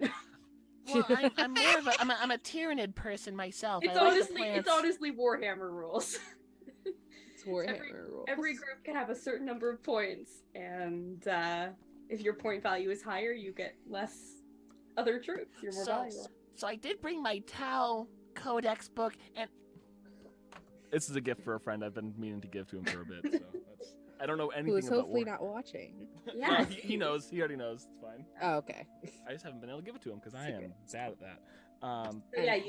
Well, I'm more of I'm a Tyranid person myself. It's I like the honestly plants. Warhammer rules. It's Warhammer rules. Every group can have a certain number of points, and if your point value is higher, you get less other troops. You're more valuable. So I did bring my Tau Codex book, and This is a gift for a friend I've been meaning to give to him for a bit. So that's, I don't know anything Who is about hopefully war. not watching. Yeah. He knows. He already knows. It's fine. Oh, okay. I just haven't been able to give it to him because I Secret. am bad at that. So yeah,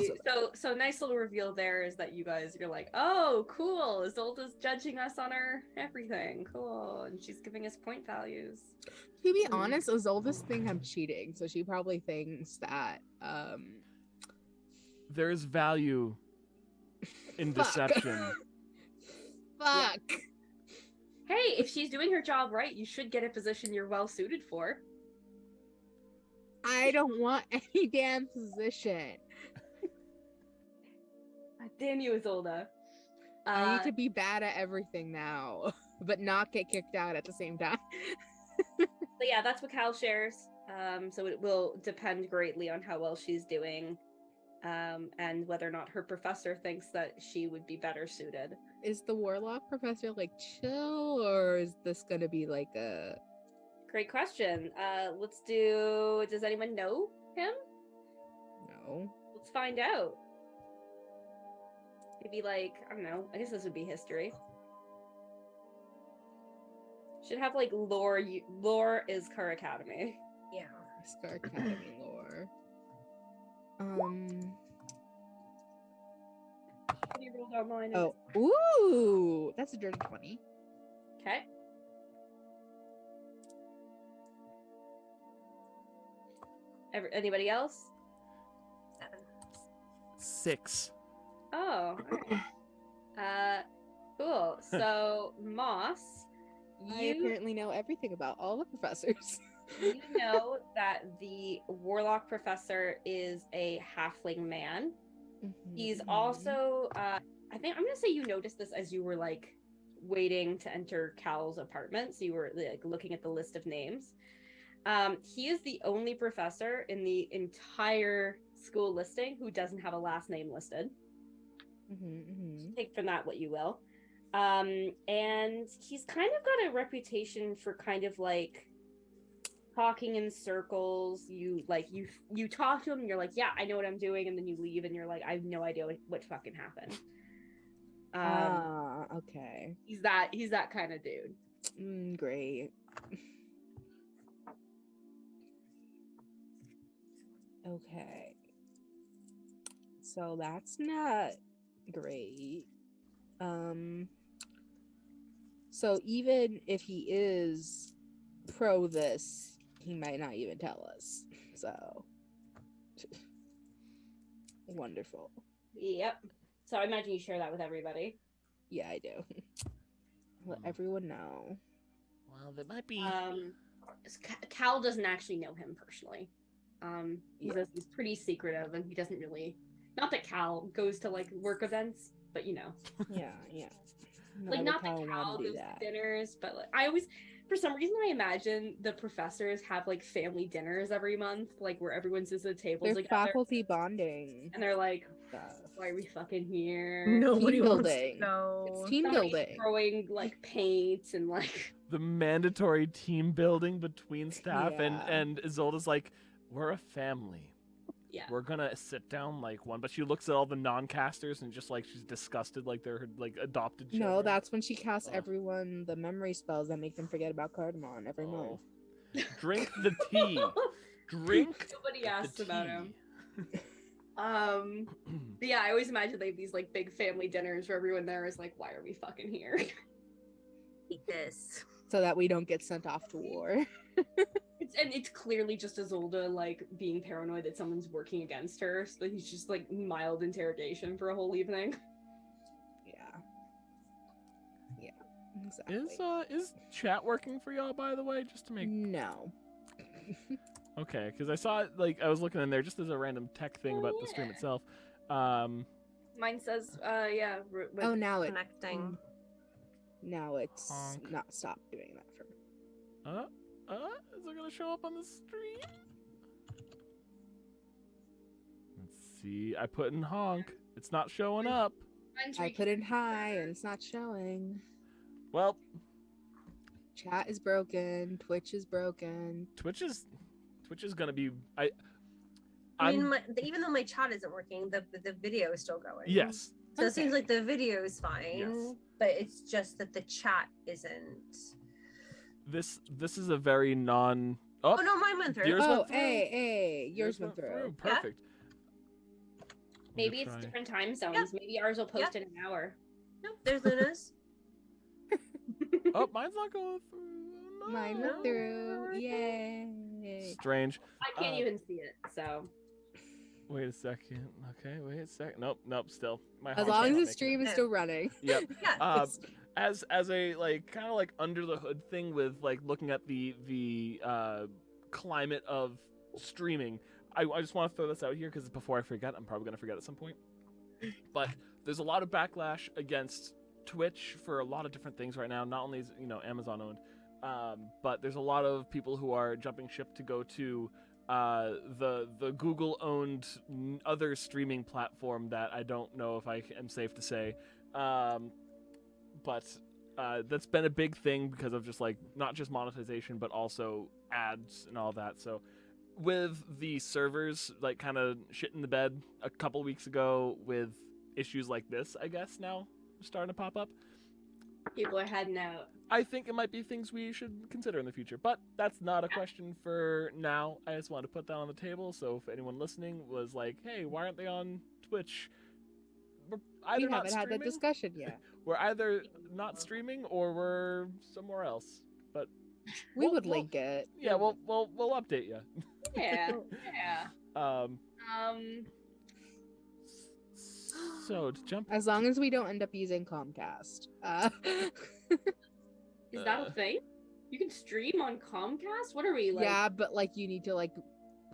so nice little reveal there is that you're like, oh, cool. Isolda's judging us on our everything. Cool. And she's giving us point values. To be honest, Izolda's think I'm cheating, so she probably thinks that There is value in Fuck. deception. fuck. Hey, if she's doing her job right, you should get a position you're well suited for. I don't want any damn position. Damn you, Isolda. I need to be bad at everything now, but not get kicked out at the same time. So yeah, that's what Cal shares. So it will depend greatly on how well she's doing, and whether or not her professor thinks that she would be better suited. Is the warlock professor like chill, or is this gonna be like a? Great question. Let's do. Does anyone know him? No. Let's find out. Maybe like, I don't know. I guess this would be history. Should have like lore. Lore is Iskar Academy. Yeah. Iskar Academy lore. What do you roll online? Oh. Ooh, that's a dirty 20. Okay. Anybody else? 7. 6. Oh. Alright. Cool. So Moss, I you apparently know everything about all the professors. You know that the warlock professor is a halfling man. He's also, I think I'm gonna say you noticed this as you were like waiting to enter Cal's apartment. So you were like looking at the list of names. He is the only professor in the entire school listing who doesn't have a last name listed. Take from that what you will. And he's kind of got a reputation for kind of like talking in circles. You talk to him and you're like, yeah, I know what I'm doing, and then you leave and you're like, I have no idea what fucking happened. Okay. He's that kind of dude. Great. Okay. So that's not great. So even if he is pro this, he might not even tell us. So wonderful. Yep. So I imagine you share that with everybody. Yeah, I do. Let everyone know. Well, there might be. Cal doesn't actually know him personally. He says he's pretty secretive, and he doesn't really. Not that Cal goes to like work events, but you know. Yeah. Like not that Cal goes to dinners, but like I always, for some reason, I imagine the professors have like family dinners every month, like where everyone sits at the tables They're together, faculty bonding. and they're like, "Why are we fucking here?" Nobody Team wants to building. know. It's team Somebody's building. throwing like paint and like The mandatory team building between staff, Yeah. and Isolde's like, we're a family. yeah. We're gonna sit down like one, but she looks at all the non-casters and just like she's disgusted, like they're her like adopted children. No, that's when she casts Oh. everyone the memory spells that make them forget about cardamom every month. Drink the tea. Drink. Nobody asked the about tea. him. But yeah, I always imagine they have these like big family dinners where everyone there is like, why are we fucking here? Eat this. So that we don't get sent off to war. It's clearly just Isolde like being paranoid that someone's working against her, so he's just like mild interrogation for a whole evening. Yeah, exactly. Is chat working for y'all, by the way, just to make No. okay, because I saw it, like I was looking in there just as a random tech thing about the stream itself. Mine says yeah. Oh, now it. Connecting. Now it's Honk. not stopped doing that for me. Is it gonna show up on the stream? Let's see. I put in honk. It's not showing up. I put in hi and it's not showing. Well, Chat is broken. Twitch is broken. Twitch is gonna be. I mean, even though my chat isn't working, the video is still going. Yes. So it seems like the video is fine, Yes. but it's just that the chat isn't. This is a very non. Oh no, mine went through. Yours Oh, went through? hey, yours went through. Perfect. Maybe it's different time zones. Yeah. Maybe ours will post in an hour. No, there's Luna's. Oh, mine's not going through. No. Mine went through. Yay. Strange. I can't even see it, so. Wait a second. Okay, wait a second. Nope. Still, my As honk long as ain't the making stream it. is still running. Yep. Yeah. As a like kind of like under the hood thing with like looking at the climate of streaming, I just want to throw this out here because before I forget, I'm probably gonna forget at some point. But there's a lot of backlash against Twitch for a lot of different things right now. Not only is Amazon owned, but there's a lot of people who are jumping ship to go to the Google owned other streaming platform that I don't know if I am safe to say. But that's been a big thing because of just like not just monetization but also ads and all that. So with the servers like kind of shit in the bed a couple weeks ago with issues like this, I guess now starting to pop up. People are heading out. I think it might be things we should consider in the future, but that's not a question for now. I just wanted to put that on the table. So if anyone listening was like, "Hey, why aren't they on Twitch?" We're either We not haven't had that streaming- discussion yet. We're either not streaming or we're somewhere else. But We We'll- would link it. yeah, we'll update you. Yeah. Yeah. So to jump. As long as we don't end up using Comcast. Is that a thing? You can stream on Comcast? What are we like? Yeah, but like you need to like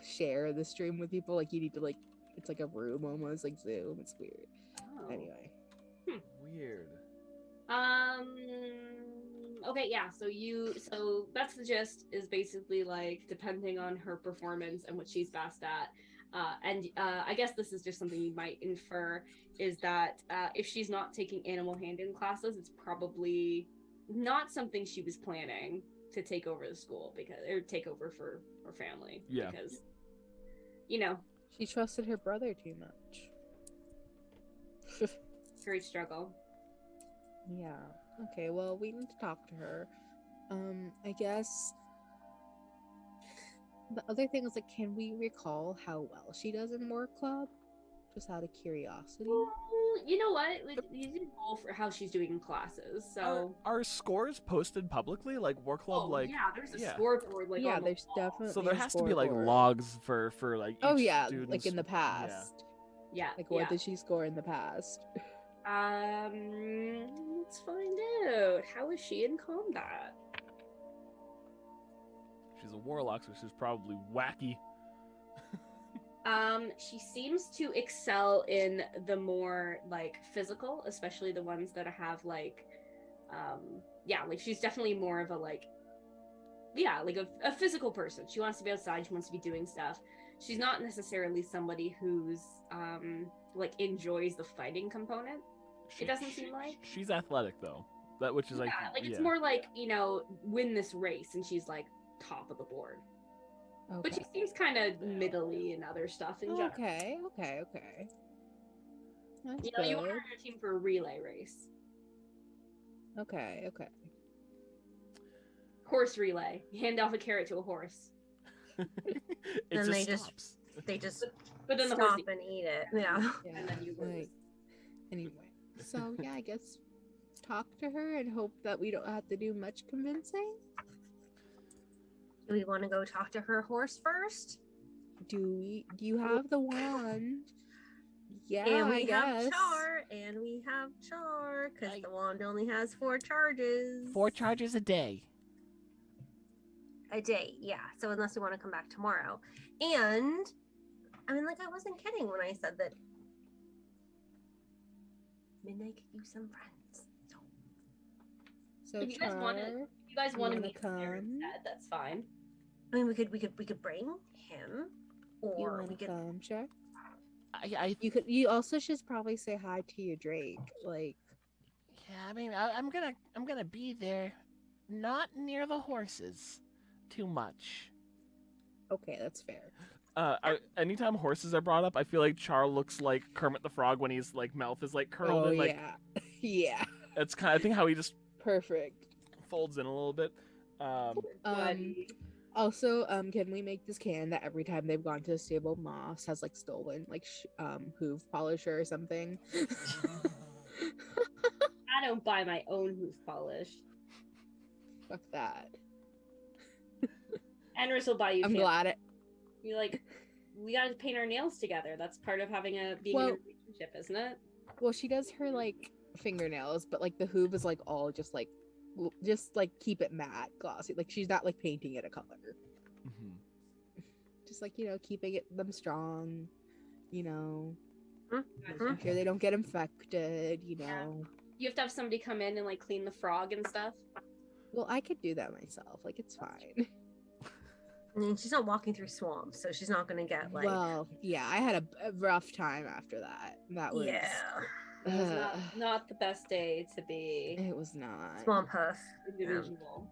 share the stream with people. Like you need to like it's like a room almost like Zoom. It's weird. Oh. Anyway. Weird. Okay, yeah, so that's the gist, is basically like depending on her performance and what she's best at. And I guess this is just something you might infer, is that if she's not taking animal handling classes, it's probably not something she was planning to take over the school or take over for her family. Yeah. Because, She trusted her brother too much. great struggle. Yeah. Okay, well, we need to talk to her. I guess the other thing is like, can we recall how well she does in War Club? Just out of curiosity. Well, you know what? You did roll for how she's doing in classes, so. Are scores posted publicly? Like War Club, Yeah, there's a yeah. scoreboard like Yeah, on the there's wall. definitely So there a has to be like scoreboard. logs for like. Oh each yeah, student's- like in the past. Yeah. Like what did she score in the past? Let's find out. How is she in combat? She's a warlock, so she's probably wacky. She seems to excel in the more like physical, especially the ones that have like, like she's definitely more of a like, like a physical person. She wants to be outside. She wants to be doing stuff. She's not necessarily somebody who's like enjoys the fighting component. It doesn't seem like she's athletic though. Which is like it's more like win this race, and she's like top of the board. Okay. But she seems kind of middly in other stuff in general. Okay. That's You want her good. on your team for a relay race. Okay. Horse relay. You hand off a carrot to a horse. it Then just they stops. They just But then the horse stop and eat it. Yeah. Yeah. and then you lose. Like, anyway, so yeah, I guess talk to her and hope that we don't have to do much convincing. Do we want to go talk to her horse first? Do you have the wand? Yeah, and I we guess. have Char, because the wand only has 4 charges. 4 charges a day. A day, yeah. So unless we want to come back tomorrow. And I mean, like, I wasn't kidding when I said that Midnight could use some friends. So If you guys want it- Char, You guys want to wanna meet there come? instead, that's fine. I mean, we could bring him, you or want we to could. come, Char? I You also should probably say hi to your Drake. Like, yeah, I mean, I'm gonna be there, not near the horses, too much. okay, that's fair. Anytime horses are brought up, I feel like Char looks like Kermit the Frog when he's like mouth is like curled Oh and like yeah, yeah, it's kind of I think how he just perfect. folds in a little bit. Also, can we make this canon that every time they've gone to the stable, Moss has like stolen like hoof polisher or something? I don't buy my own hoof polish. Fuck that. Enris will buy you. I'm fancy. glad it. You like, we gotta paint our nails together. That's part of having being in a relationship, isn't it? Well, she does her like fingernails, but like the hoof is like all just like keep it matte, glossy. Like she's not like painting it a color. Mhm. Just like keeping them strong. Mhm. Making sure they don't get infected. You have to have somebody come in and like clean the frog and stuff. Well, I could do that myself. Like it's fine. I mean, she's not walking through swamps, so she's not gonna get like. Well, yeah, I had a rough time after that. That was yeah, It was not the best day to be It was not. swamp hoof. individual.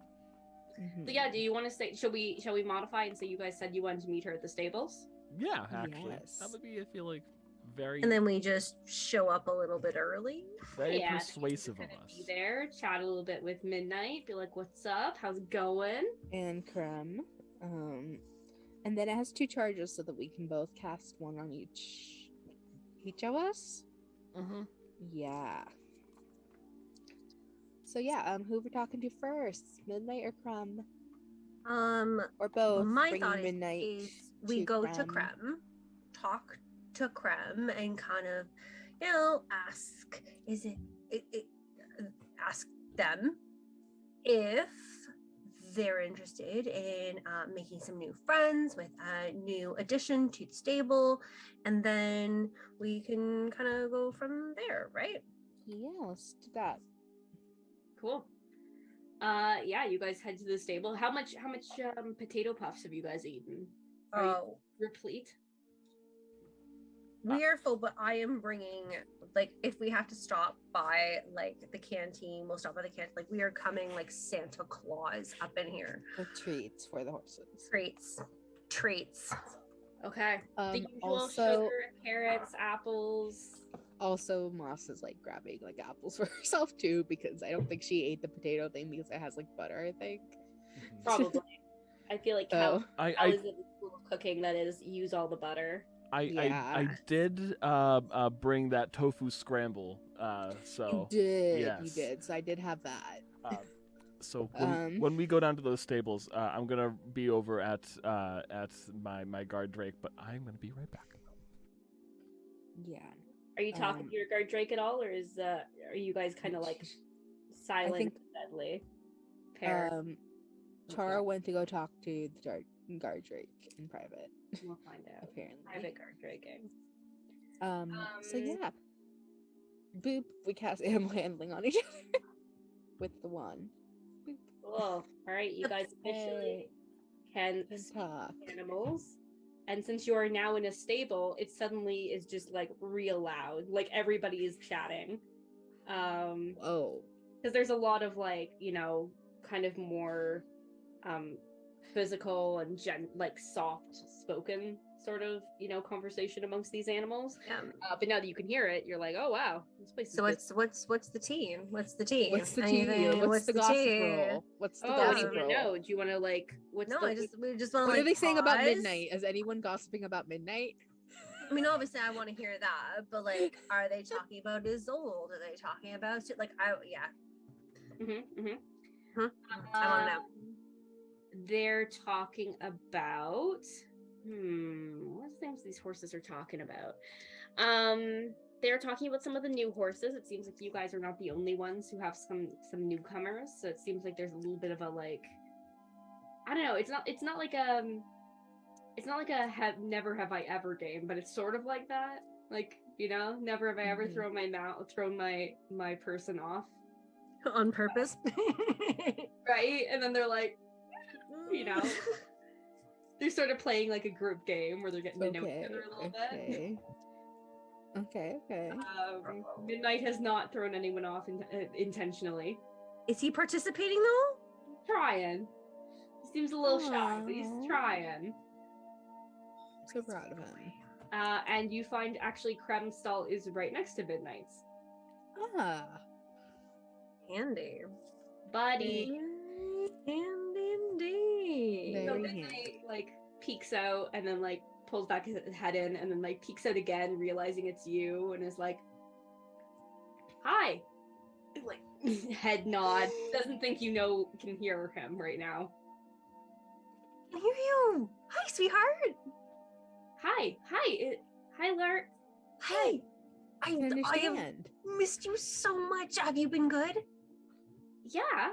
Mhm. So yeah, do you want to say? Shall we modify and say you guys said you wanted to meet her at the stables? Yeah, actually, Yes. that would be I feel like very And then we just show up a little bit early. very Yeah, persuasive of Kind of us. be there, chat a little bit with Midnight, be like, "What's up? How's it going?" And Creme. And then it has 2 charges so that we can both cast one on each of us. Mm-hmm. Yeah. So yeah, who we're talking to first? Midnight or Crumb? Or both? My Bringing thought Midnight is we to go to Creme. Creme, talk to Creme, and kind of, ask, ask them if they're interested in making some new friends with a new addition to the stable, and then we can kind of go from there, right? Yeah, let's do that. Cool. Yeah, you guys head to the stable. How much potato puffs have you guys eaten? Are you Oh, replete? we are full, but I am bringing, like, if we have to stop by like the canteen, we'll stop by the canteen. Like, we are coming like Santa Claus up in here. With treats for the horses. Treats. Okay. The usual also- sugar, carrots, apples. Also, Moss is like grabbing like apples for herself too, because I don't think she ate the potato thing because it has like butter, I think. Probably. I feel like So, Cal is in the school of cooking that is use all the butter. I did bring that tofu scramble. So you did. yes. You did. So I did have that. So when we go down to those stables, I'm gonna be over at my guard Drake, but I'm gonna be right back. Yeah. Are you talking to your guard Drake at all, or are you guys kind of like silent think- and deadly pair? Chara went to go talk to the guard Drake in private, We'll find out. apparently. Private guard Draking. So yeah. Boop, we cast animal handling on each other with the wand. Boop. Cool. All right, you guys officially can Can speak talk. to animals. And since you are now in a stable, it suddenly is just like real loud. Like everybody is chatting. Whoa. Because there's a lot of like, kind of more physical and like soft spoken sort of conversation amongst these animals. Yeah. But now that you can hear it, you're like, oh wow, this place is So good. what's the tea? What's the tea? What's the Anything? tea? What's the gossip tea? roll? What's the Oh, what do you gossip want to roll? know? Do you want to like what's No, the we just want to. What like, are they saying about pause. midnight? Is anyone gossiping about midnight? I mean, obviously, I want to hear that, but like, are they talking about Isolde? Are they talking about like? I want to know. They're talking about what things these horses are talking about. They're talking about some of the new horses. It seems like you guys are not the only ones who have some newcomers, so it seems like there's a little bit of a like, I don't know, it's not like a never have I ever game, but it's sort of like that, like, never have I ever thrown my person off On purpose. right, and then they're like, they're sort of playing like a group game where they're getting to know each other a little bit. Okay. Midnight has not thrown anyone off intentionally. Is he participating though? Trying. He seems a little shy, but he's Aw. trying. So proud of him. And you find actually Krem's stall is right next to Midnight's. Ah. Handy. Buddy. Handy indeed. Very So handy. Midnight like peeks out and then like pulls back his head in and then like peeks out again, realizing it's you, and is like, "Hi." Like head nod. Doesn't think can hear him right now. I hear you. Hi, sweetheart. Hi, Lart. Hi. I I have understand. missed you so much. Have you been good? Yeah.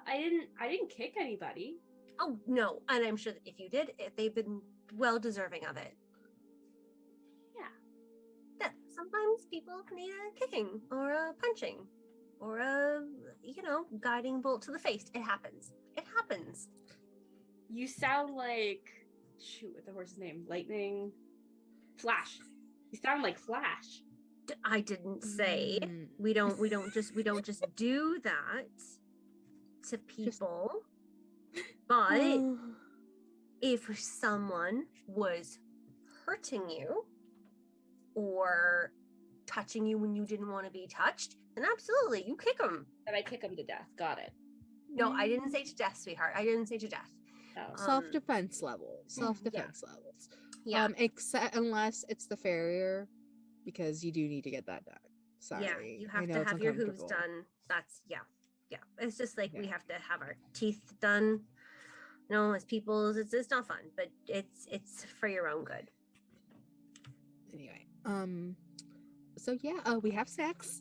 I didn't kick anybody. Oh no, and I'm sure that if you did, they've been well deserving of it. Yeah, sometimes people need a kicking or a punching or a guiding bolt to the face. It happens. You sound like what's the horse's name? Lightning, Flash. You sound like Flash. I didn't say Mm. we don't just do that to people. But if someone was hurting you or touching you when you didn't want to be touched, then absolutely you kick them. And I kick him to death. Got it. No, I didn't say to death, sweetheart. I didn't say to death. Oh. Self-defense level. Self-defense levels. Yeah. Except unless it's the farrier, because you do need to get that done. Sorry. Yeah, you I have know to it's have your hooves uncomfortable. done. That's yeah. It's just like we Yeah. have to have our teeth done. As people's, it's not fun, but it's for your own good. Anyway, so yeah, we have snacks.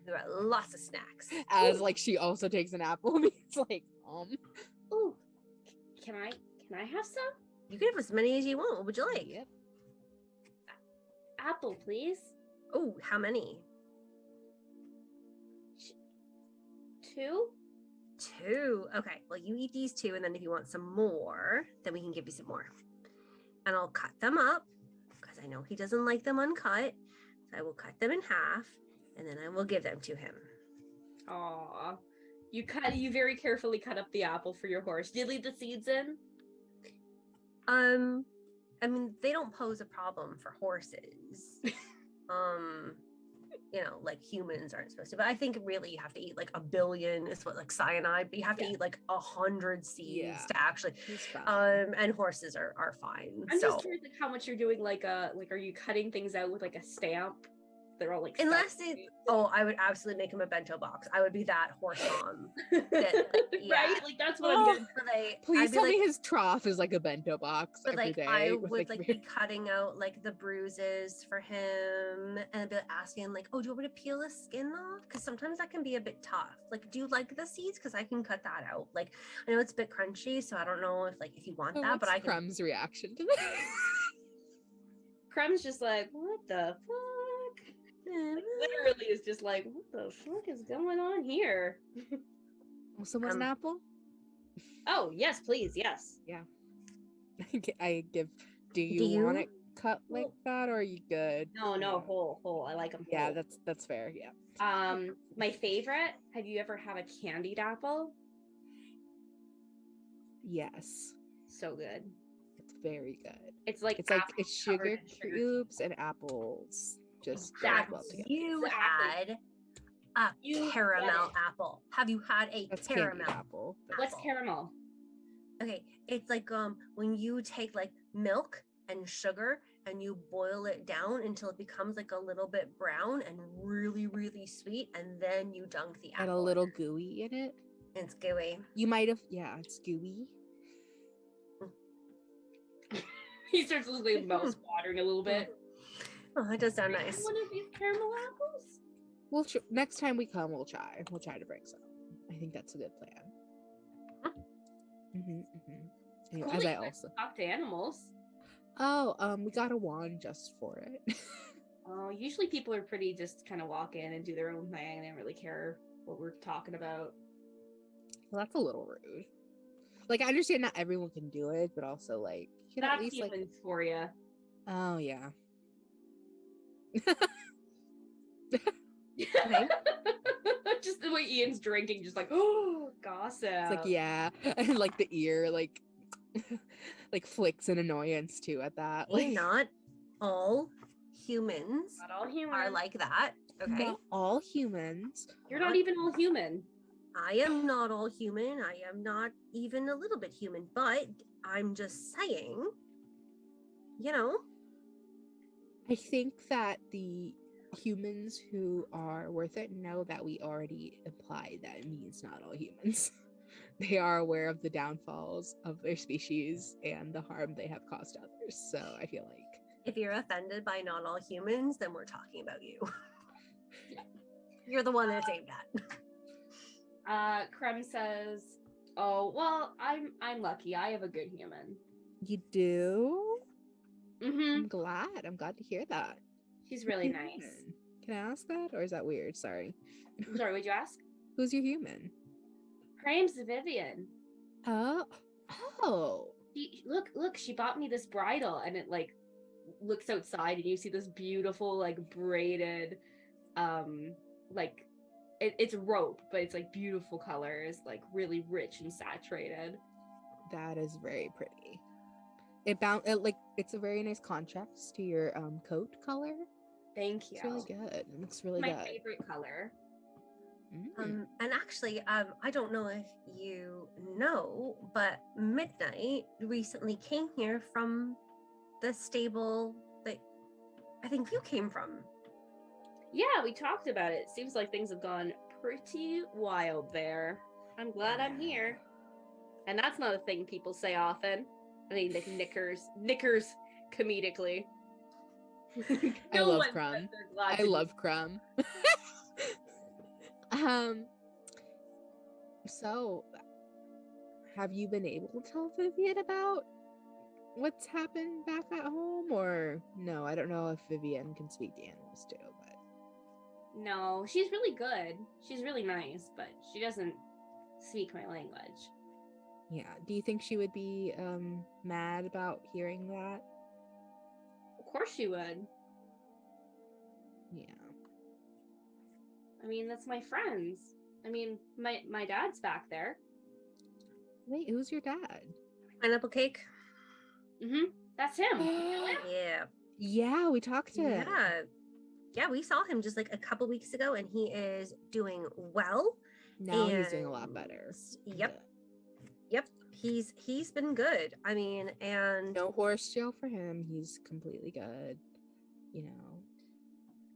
There are lots of snacks. As like she also takes an apple. And it's like, Mom. Ooh, can I have some? You can have as many as you want. What would you like? Yep. Apple, please. Oh, how many? 2? 2. Okay. Well, you eat these 2, and then if you want some more, then we can give you some more. And I'll cut them up because I know he doesn't like them uncut. So I will cut them in half, and then I will give them to him. Aw. You very carefully cut up the apple for your horse. Did you leave the seeds in? I mean, they don't pose a problem for horses. Like humans aren't supposed to, but I think really you have to eat like 1 billion is what like cyanide, but you have to eat like 100 seeds to actually and horses are fine. I'm just curious like how much you're doing like are you cutting things out with like a stamp? They're all like unless I would absolutely make him a bento box. I would be that horse mom. Right? Like that's what I'm getting. Please tell me his trough is like a bento box But every like day. I with, would like be cutting out like the bruises for him and be asking like, oh, do you want me to peel the skin off? Because sometimes that can be a bit tough. Like, do you like the seeds? Because I can cut that out. Like, I know it's a bit crunchy, so I don't know if you want that, but I can. Crumb's reaction to that? Crumb's just like, what the fuck? Like, literally is just like, what the fuck is going on here? Someone's an apple? Oh, yes, please, yes. Yeah. Do you want it cut like that, or are you good? No, whole. I like them whole. Yeah, that's fair, yeah. My favorite, have you ever had a candied apple? Yes. So good. It's very good. It's sugar cubes and apples just well together. You had a caramel apple. Have you had a caramel apple? What's caramel? Okay, it's like when you take like milk and sugar and you boil it down until it becomes like a little bit brown and really, really sweet, and then you dunk the apple. And a little gooey in it. It's gooey. You might have, it's gooey. He starts losing mouth watering a little bit. Oh, it does sound nice. One of these caramel apples? Well, next time we come, we'll try. We'll try to bring some. I think that's a good plan. Anyway, Cool, as I also talk to animals. Oh, we got a wand just for it. Oh, usually people are pretty just kind of walk in and do their own thing. They don't really care what we're talking about. Well, that's a little rude. Like, I understand not everyone can do it, but also like you can That's at least humans for you. Oh yeah. Just the way Ian's drinking, just like, oh, gossip. It's like, yeah, and like the ear, like, like flicks an annoyance too at that. Like, not all humans. Not all humans are like that. Okay. Not all humans. You're not even all human. I am not all human. I am not even a little bit human, but I'm just saying, I think that the humans who are worth it know that we already implied that it means not all humans. They are aware of the downfalls of their species and the harm they have caused others. So I feel like if you're offended by not all humans, then we're talking about you. You're the one that's aimed at. Krem says, oh, well, I'm lucky. I have a good human. You do? Mm-hmm. I'm glad to hear that. She's really nice. Can I ask that, or is that weird? Sorry. I'm sorry, would you ask? Who's your human? Krem's Vivian. Oh. Look, she bought me this bridle, and it like looks outside and you see this beautiful like braided like it's rope, but it's like beautiful colors, like really rich and saturated. That is very pretty. It's a very nice contrast to your coat color. Thank you. It's really good. It looks really my good. favorite color. And actually, I don't know if you know, but Midnight recently came here from the stable that I think you came from. Yeah, we talked about it. Seems like things have gone pretty wild there. I'm glad I'm here. And that's not a thing people say often. I mean, like knickers comedically. I love Crumb. I love Crumb. So have you been able to tell Vivian about what's happened back at home, or no? I don't know if Vivian can speak to animals too, but No, she's really good. She's really nice, but she doesn't speak my language. yeah. Do you think she would be mad about hearing that? Of course she would. Yeah. I mean, that's my friends. I mean, my dad's back there. Wait, who's your dad? Pineapple cake. That's him. Yeah. Yeah, we talked to him. Yeah, we saw him just like a couple weeks ago, and he is doing well. Now he's doing a lot better. Yep. He's been good. I mean, and No horse jail for him. He's completely good. You know.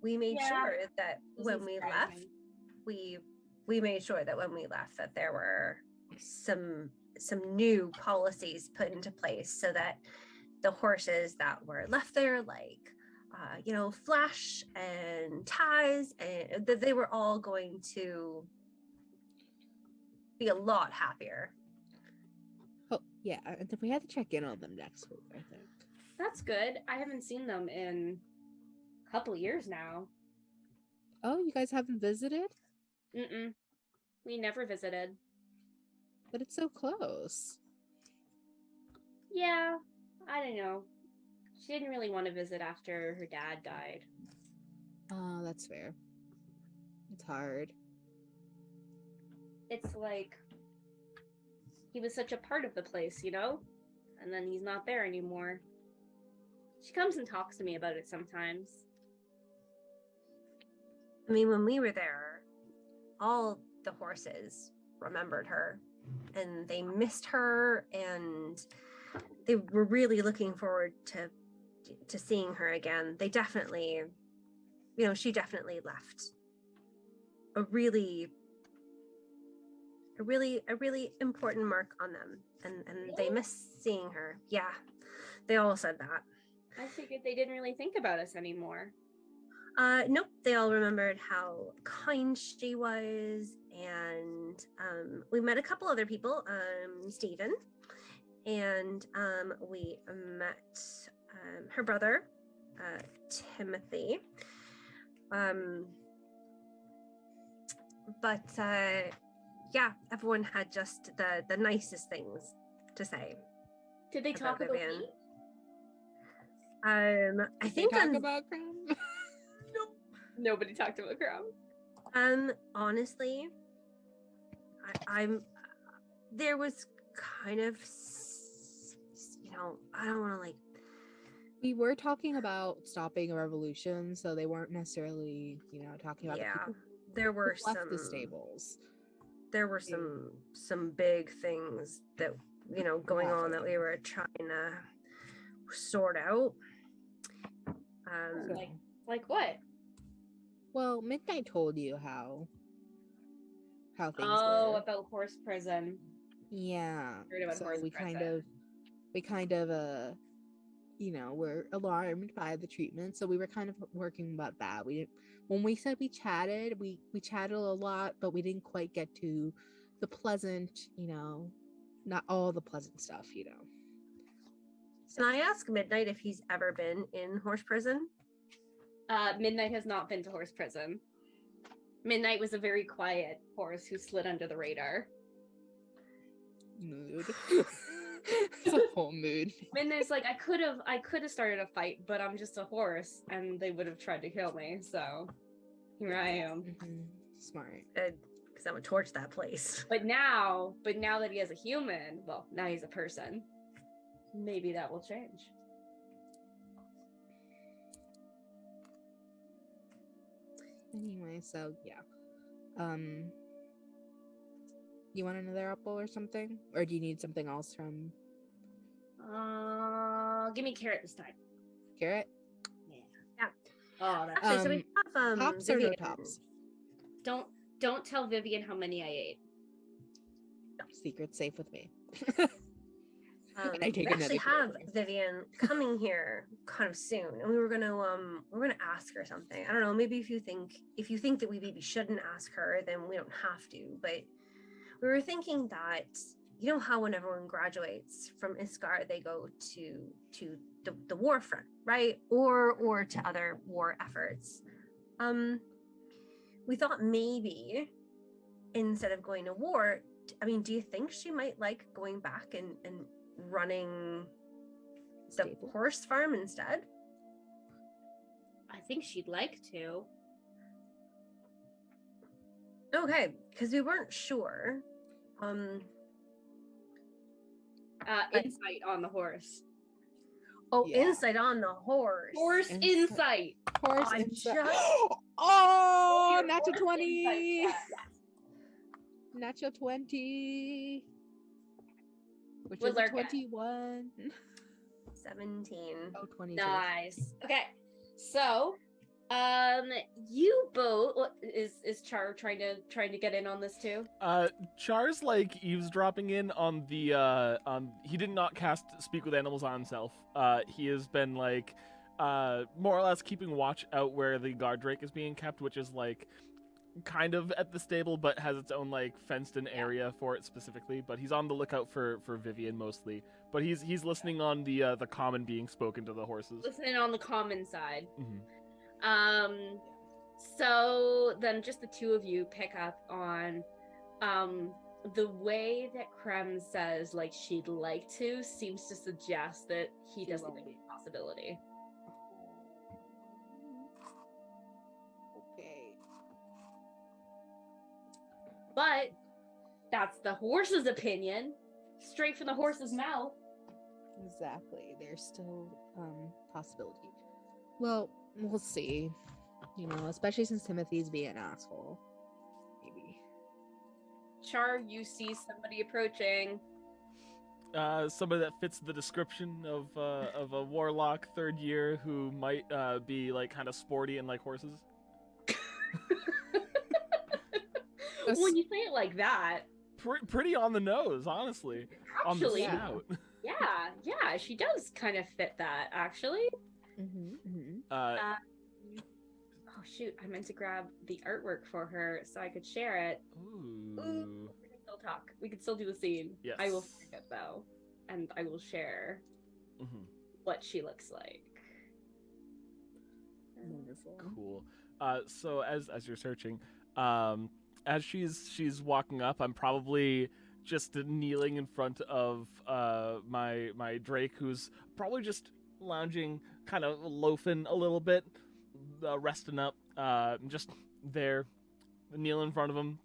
we made Yeah. sure that when Doesn't we surprise left, me. we made sure that when we left that there were some new policies put into place so that the horses that were left there, like Flash and Ties, and that they were all going to be a lot happier. Oh yeah, and then we had to check in on them next week, I think. That's good. I haven't seen them in a couple years now. Oh, you guys haven't visited? We never visited. But it's so close. Yeah, I don't know. She didn't really want to visit after her dad died. Oh, that's fair. It's hard. It's like he was such a part of the place, you know? And then he's not there anymore. She comes and talks to me about it sometimes. I mean, when we were there, all the horses remembered her and they missed her, and they were really looking forward to seeing her again. They definitely, she definitely left a really important mark on them, and they miss seeing her. Yeah, they all said that. I figured they didn't really think about us anymore. Nope, they all remembered how kind she was, and we met a couple other people, Stephen, and we met her brother, Timothy. But yeah, everyone had just the nicest things to say. Did they talk about Vivian. me? I think Talk about Crown? Nobody talked about Crown. Honestly, I'm there was kind of, I don't want to like. We were talking about stopping a revolution, so they weren't necessarily, talking about the people there were who left some the stables. There were some big things that going on that we were trying to sort out. Like what? Well, Midnight told you how things Oh, were. about horse prison. Yeah. Heard about So horse we prison. kind of were alarmed by the treatment, so we were kind of working about that. We didn't, when we said we chatted a lot, but we didn't quite get to the pleasant, not all the pleasant stuff, Can I ask Midnight if he's ever been in horse prison? Midnight has not been to horse prison. Midnight was a very quiet horse who slid under the radar. Mood. It's a whole mood. Midnight's like, I could have started a fight, but I'm just a horse, and they would have tried to kill me. So here I am. Mm-hmm. Smart. Because I would torch that place. But now that he has a human, well, now he's a person. Maybe that will change. Anyway, so yeah. You want another apple or something? Or do you need something else from Give me carrot this time. Carrot? Yeah. Oh, that's Actually, so we have Tops or no Vivian. tops? Don't tell Vivian how many I ate. Secret safe with me. We I take actually another have carrot. Vivian coming here kind of soon, and we're gonna ask her something. I don't know, maybe if you think that we maybe shouldn't ask her, then we don't have to. But we were thinking that you know how when everyone graduates from Iskar, they go to the war front, right? Or to other war efforts. We thought maybe instead of going to war, I mean, do you think she might like going back and running the Stable. horse farm instead? I think she'd like to. Okay, because we weren't sure. Insight on the horse. Oh, Yeah. insight on the horse. Horse insight. Horse I insight. just- Oh, Your natural horse 20. insight check. Natural 20. Which Was is a our guess. 21. 17. Oh, 22. Nice. Okay. So, you both is Char trying to get in on this too? Char's like eavesdropping in on the on. He did not cast Speak with Animals on himself. He has been like more or less keeping watch out where the guard drake is being kept, which is like kind of at the stable, but has its own like fenced-in area for it specifically. But he's on the lookout for Vivian mostly. But he's listening on the common being spoken to the horses. Listening on the common side. Mhm. So then just the two of you pick up on the way that Krem says like she'd like to seems to suggest that he She doesn't won't think be. it's a possibility. Okay. But that's the horse's opinion, straight from the horse's mouth. Exactly. There's still possibility. Well, we'll see. You know, especially since Timothy's being an asshole. Maybe. Char, you see somebody approaching. Somebody that fits the description of a warlock third year who might be like kind of sporty and like horses. When you say it like that, Pretty on the nose, honestly. actually, On the snout. yeah, she does kind of fit that, actually. Uh, Oh shoot, I meant to grab the artwork for her so I could share it. ooh. We can still talk. We can still do the scene. Yes. I will find it though, and I will share Mhm. what she looks like. Wonderful. Cool. So as you're searching, as she's walking up, I'm probably just kneeling in front of my Drake, who's probably just lounging, kind of loafing a little bit, resting up, just there, kneel in front of him,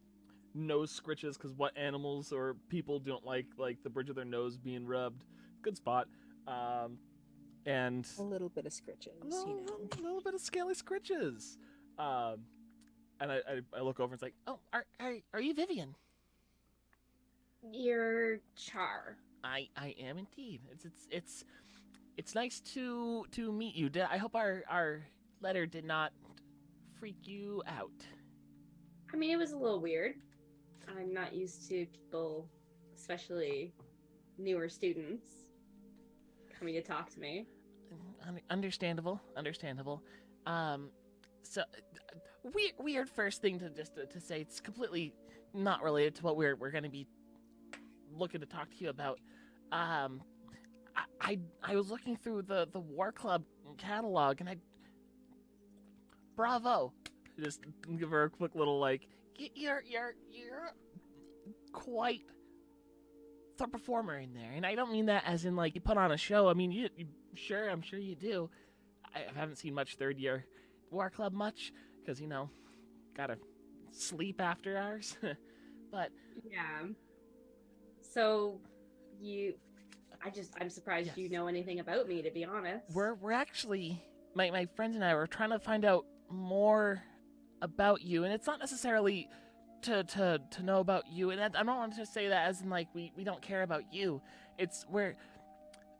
nose scritches, because what animals or people don't like the bridge of their nose being rubbed. Good spot. And A little bit of scritches, a you know. little bit of scaly scritches. And I look over and it's like, Oh, are you Vivian? You're Char. I am indeed. It's nice to meet you. I hope our letter did not freak you out. I mean, it was a little weird. I'm not used to people, especially newer students, coming to talk to me. Understandable. So weird first thing to say. It's completely not related to what we're going to be looking to talk to you about. I was looking through the War Club catalog and bravo. just give her a quick little like, You're quite the performer in there, and I don't mean that as in like you put on a show. I mean, I'm sure you do. I haven't seen much third year War Club much because gotta sleep after hours. But Yeah. So I'm surprised Yes. you know anything about me, to be honest. we're actually my friends and I were trying to find out more about you, and it's not necessarily to know about you, and I don't want to say that as in like we don't care about you. It's where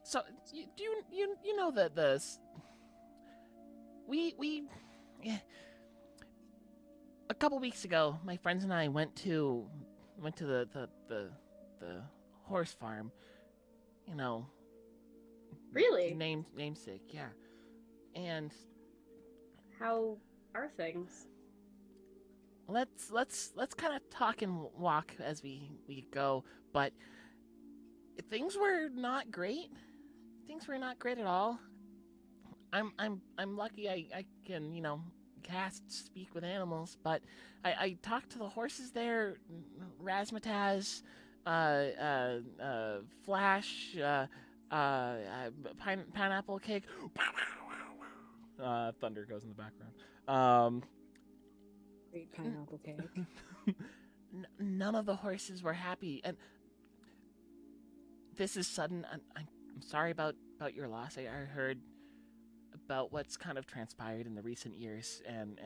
so do you know that we yeah. A couple weeks ago, my friends and I went to the horse farm. Really? Namesake, yeah. And How are things? let's kind of talk and walk as we go. But things were not great. Things were not great at all. I'm lucky I can, cast speak with animals, but I talked to the horses there, Razzmatazz, Flash, pineapple cake. Thunder goes in the background. Great pineapple cake. None of the horses were happy, and this is sudden. I'm sorry about your loss. I heard about what's kind of transpired in the recent years, and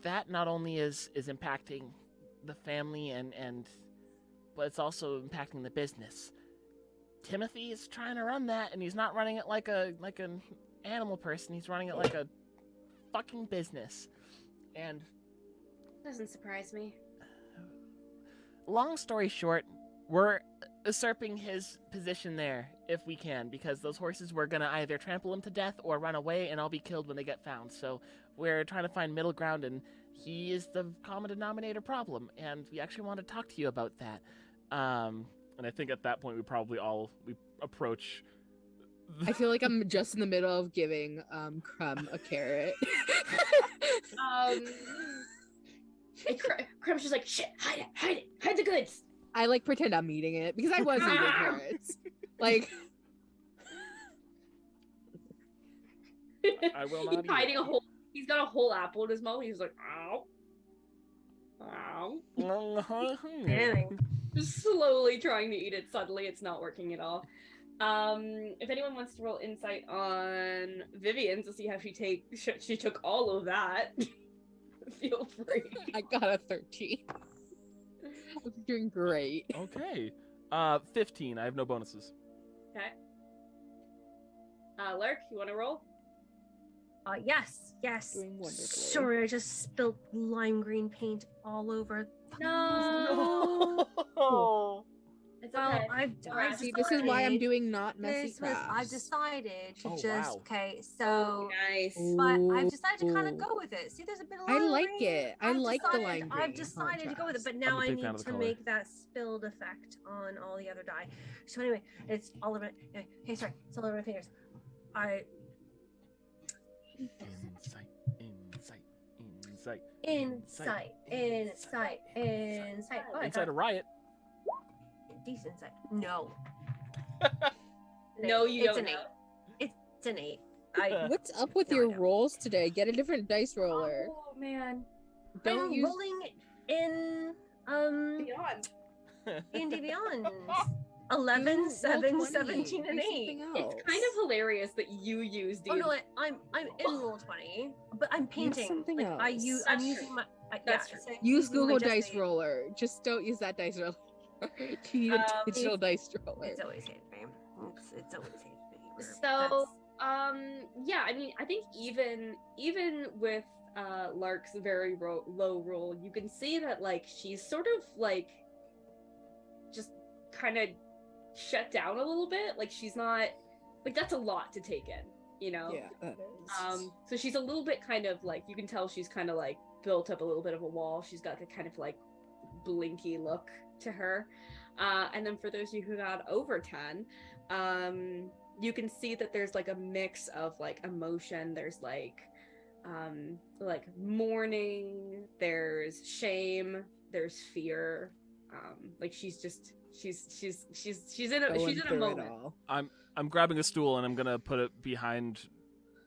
that not only is impacting the family and but it's also impacting the business. Timothy is trying to run that, and he's not running it like an animal person. He's running it like a fucking business. And Doesn't surprise me. long story short, we're usurping his position there if we can, because those horses were gonna either trample him to death or run away, and I'll be killed when they get found. So we're trying to find middle ground, and he is the common denominator problem, and we actually want to talk to you about that. And I think at that point we approach. I feel like I'm just in the middle of giving Crumb a carrot. And Crumb's just like, shit, hide the goods. I like pretend I'm eating it because I was eating carrots. Like, I will He's not eat hiding it. he's got a whole apple in his mouth. He's like, ow. Ow. Damn. Just slowly trying to eat it. Suddenly it's not working at all. If anyone wants to roll insight on Vivian to see how she took all of that, feel free. I got a 13. I'm doing great. Okay. 15. I have no bonuses. Okay. Lurk, you want to roll? Yes. Doing wonderfully. Sorry, I just spilled lime green paint all over. No. It's Well, okay. I've See, this is why I'm decided doing not messy this was, I've crafts. decided to Oh, just wow. okay. So, Nice. but I've decided to kind of go with it. See, there's a bit of I lime like green. it. I I've like the decided- lime green I've decided to go with it, but contrast. now I'm a I big need fan of the to color. make that spilled effect on all the other die. So anyway, it's all over. Hey, sorry, it's all over my fingers. Insight. Oh, I Inside got a riot. decent insight. No. No, you it's don't an know. 8. It's an 8. What's up with No, I your don't. rolls today? Get a different dice roller. Oh man. Don't I'm use. rolling in Beyond. D&D Beyond. 11, roll 7, 20. 17, and Do 8. something else. It's kind of hilarious that you use Oh D&D. no, I'm in roll 20, but I'm painting. something Like I else. use, That's I'm true. using my. That's yeah, true. so I'm Use using my Google Just Dice Eight. Roller. Just don't use that dice roller. You need a digital dice roller. It's always hated me. It's always hated me. So, yeah, I mean, I think even with Lark's very low roll, you can see that like she's sort of like just kind of shut down a little bit. Like she's not like that's a lot to take in, you know. Yeah, that is. So she's a little bit kind of like you can tell she's kind of like built up a little bit of a wall. She's got the kind of like blinky look to her. And then for those of you who got over 10, you can see that there's like a mix of like emotion. There's like mourning, there's shame, there's fear. Like she's in a Going she's in a through it moment. all. I'm grabbing a stool and I'm gonna put it behind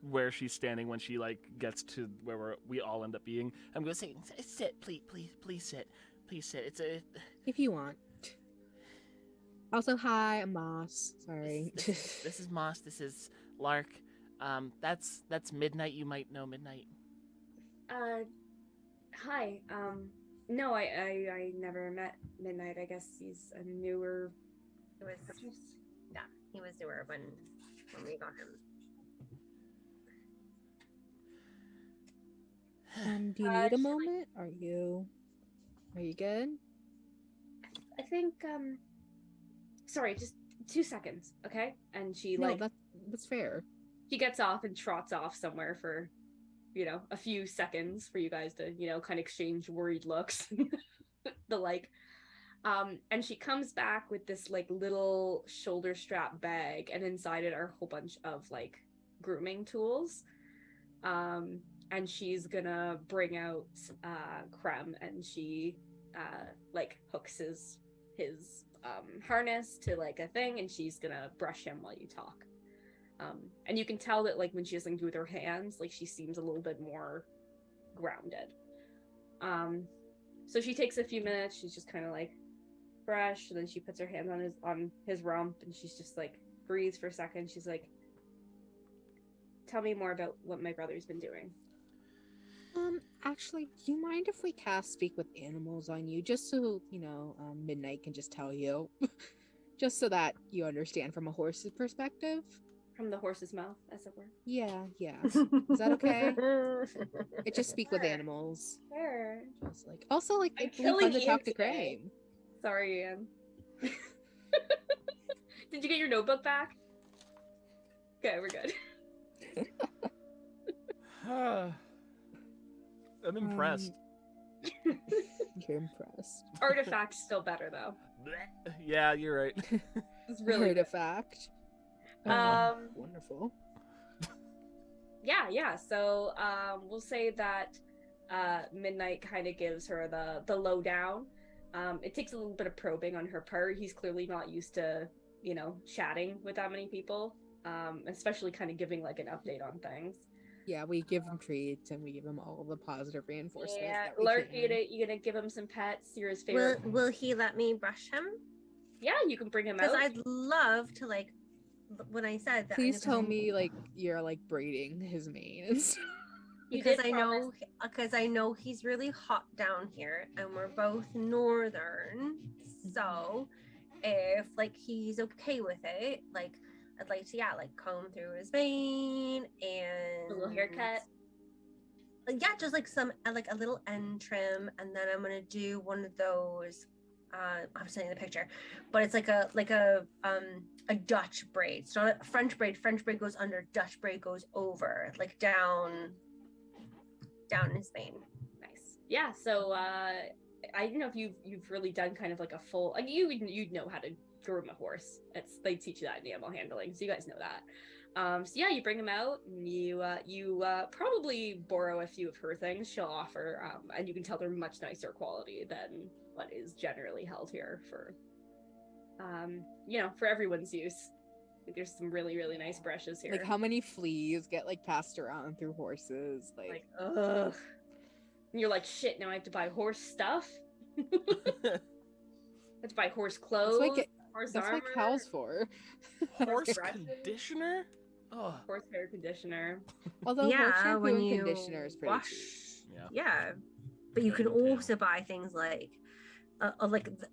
where she's standing when she like gets to where we all end up being. I'm going to say, sit, please sit. Please sit. It's a. If you want. Also, hi, I'm Moss. Sorry. This is Moss. This is Lark. That's Midnight. You might know Midnight. Hi. No, I never met Midnight. I guess he's a newer. It was, yeah, he was newer when we got him. Do you need a moment? Are you good? I think sorry, just 2 seconds, okay? And she No, like that's fair. she gets off and trots off somewhere for a few seconds for you guys to kind of exchange worried looks. The like And she comes back with this like little shoulder strap bag, and inside it are a whole bunch of like grooming tools. And she's gonna bring out Krem, and she like hooks his harness to like a thing, and she's gonna brush him while you talk. And you can tell that like when she has something to do with her hands, like she seems a little bit more grounded. So she takes a few minutes, she's just kind of like brush, and then she puts her hand on his rump, and she's just like breathes for a second. She's like, tell me more about what my brother's been doing. Actually, do you mind if we cast Speak with Animals on you, just so, Midnight can just tell you? Just so that you understand from a horse's perspective? From the horse's mouth, as it were. Yeah. Is that okay? It just Speak with Sure. Animals. Sure. Just like, also, like, I'm it'd be fun killing to you talk to today. Graham. Sorry, Ian. Did you get your notebook back? Okay, we're good. I'm impressed. You're impressed. Artifact's still better though. Yeah, you're right. It's really good. Artifact. Wonderful. Yeah. So we'll say that Midnight kind of gives her the lowdown. It takes a little bit of probing on her part. He's clearly not used to, chatting with that many people, especially kind of giving like an update on things. Yeah, we give him treats and we give him all the positive reinforcements. Yeah, that we Lark, can. you gonna give him some pets? You're his favorite. Will he let me brush him? Yeah, you can bring him Because out. I'd love to, like, when I said that. Please tell me, like, you're like braiding his mane and stuff. You Because did I know he's really hot down here, and we're both northern. So, if like he's okay with it, like I'd like to comb through his mane and a little haircut. Yeah, just like a little end trim, and then I'm gonna do one of those. I'm sending the picture, but it's like a Dutch braid. It's not a French braid. French braid goes under. Dutch braid goes over, like down his mane. Nice. Yeah. So I don't know if you've really done kind of like a full. Like you'd know how to groom a horse. They teach you that in animal handling, so you guys know that. So yeah, you bring him out, and you probably borrow a few of her things she'll offer, and you can tell they're much nicer quality than what is generally held here for for everyone's use. Like, there's some really, really nice brushes here. Like, how many fleas get like passed around through horses? Like ugh. And you're like, shit, now I have to buy horse stuff. I have to buy horse clothes. Horse that's armor. what cow's for. Horse brushes. conditioner? Oh. Horse hair conditioner. Although Yeah, horse shampoo when and you conditioner is pretty wash. cheap. Yeah, but you can also buy things like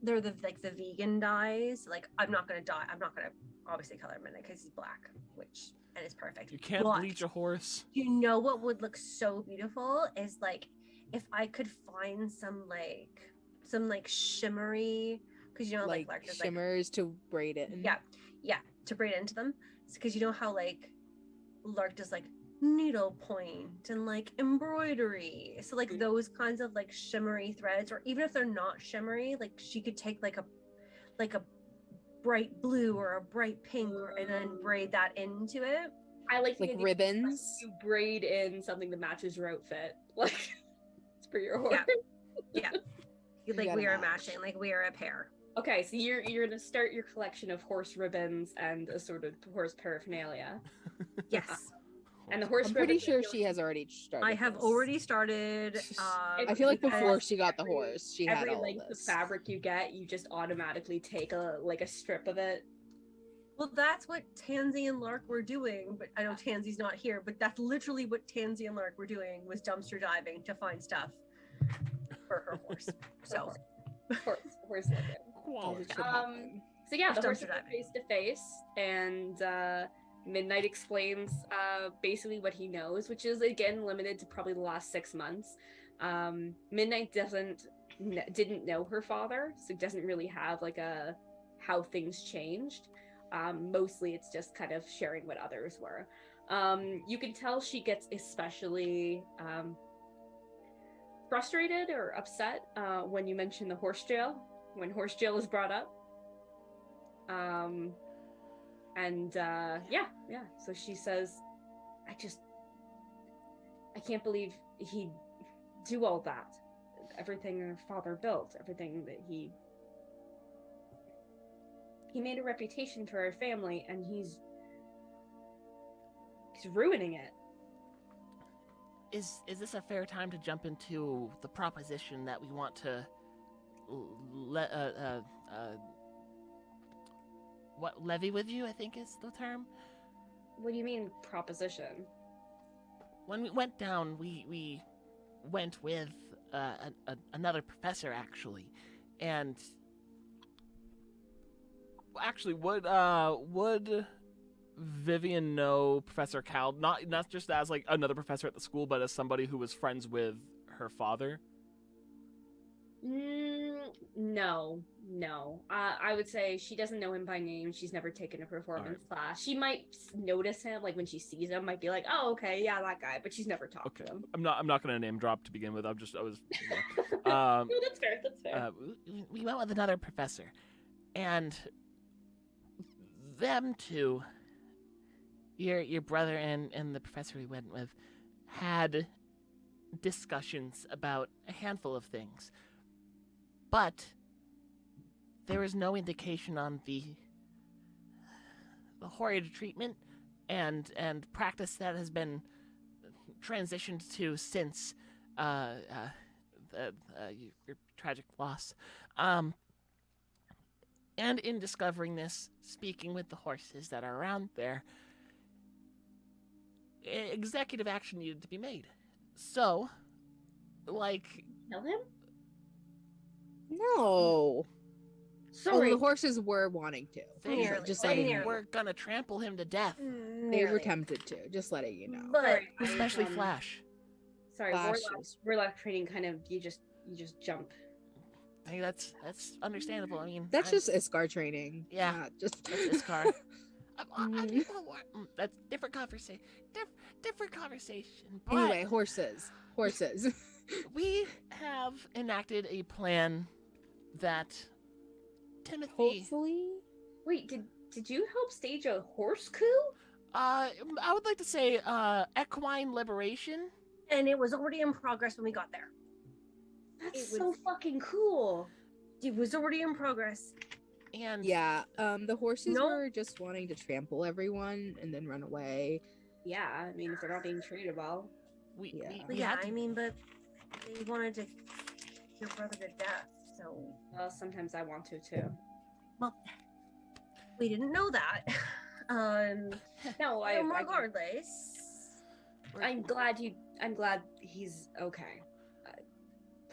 they're the vegan dyes. Like, I'm not gonna obviously color him in it because he's black, and it's perfect. You can't But bleach a horse. you know what would look so beautiful is like if I could find some shimmery, because Like Lark does, shimmers to braid it. yeah, to braid into them, because you know how like Lark does like needlepoint and like embroidery, so like those kinds of like shimmery threads, or even if they're not shimmery, like she could take like a bright blue or a bright pink and then braid that into it. I like ribbons. You braid in something that matches your outfit, like it's for your horse. Yeah. You Like gotta we are match. matching, like we are a pair. Okay, so you're gonna start your collection of horse ribbons and assorted horse paraphernalia. Yes. And the horse I'm pretty ribbons, sure she has already started. I have this. already started. I feel like before she got the horse, she had every all length of this. fabric you get, you just automatically take a strip of it. Well, that's what Tansy and Lark were doing, but I know Tansy's not here. But that's literally what Tansy and Lark were doing, was dumpster diving to find stuff for her horse. So, horse living. As it should happen. So yeah, the Dumpster horse is diving. face to face, and Midnight explains basically what he knows, which is again limited to probably the last 6 months. Midnight didn't know her father, so doesn't really have like a how things changed. Mostly it's just kind of sharing what others were. You can tell she gets especially frustrated or upset when you mention the horse jail. when horse jail is brought up. So she says, I can't believe he'd do all that. Everything her father built, everything that he made a reputation for our family, and he's ruining it. Is this a fair time to jump into the proposition that we want to levy with you, I think is the term? What do you mean, proposition? When we went down, we went with another professor, actually, and Actually, would Vivian know Professor Cal? Not just as like another professor at the school, but as somebody who was friends with her father. No. I would say she doesn't know him by name. She's never taken a performance class. She might notice him, like when she sees him, might be like, "Oh, okay, yeah, that guy," but she's never talked to him. I'm not gonna name drop to begin with. I was. No, that's fair. That's fair. we went with another professor, and them two, your brother and the professor we went with, had discussions about a handful of things, but there was no indication on the horrid treatment and practice that has been transitioned to since your tragic loss. And in discovering this, speaking with the horses that are around there, executive action needed to be made. So, like... Kill him? No. Sorry. Oh, the horses were wanting to. They were gonna trample him to death. They were tempted to. Just letting you know. But Especially Flash. Sorry, Flash warlock training kind of you just jump. I think that's understandable. I mean, that's just Iskar training. Yeah, just that's Iskar. That's different conversation. Different conversation. But anyway, horses. we have enacted a plan that Timothy. Hopefully. Wait, did you help stage a horse coup? I would like to say equine liberation. And it was already in progress when we got there. That's so fucking cool. It was already in progress. And yeah, the horses were just wanting to trample everyone and then run away. Yeah, I mean, if they're not being treated well. I mean, but they wanted to kill your brother to death, so... Well, sometimes I want to, too. Well, we didn't know that. No, regardless... I'm glad he's okay.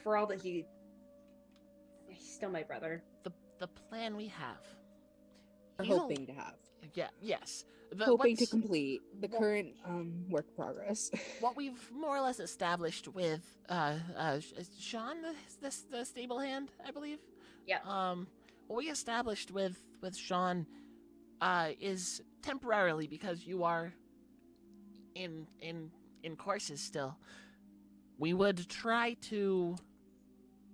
For all that he's still my brother. The plan we have. Hoping to have. Yeah, yes. Hoping to complete the current work progress. What we've more or less established with Sean, the stable hand, I believe. Yeah. What we established with Sean is temporarily, because you are in courses still. We would try to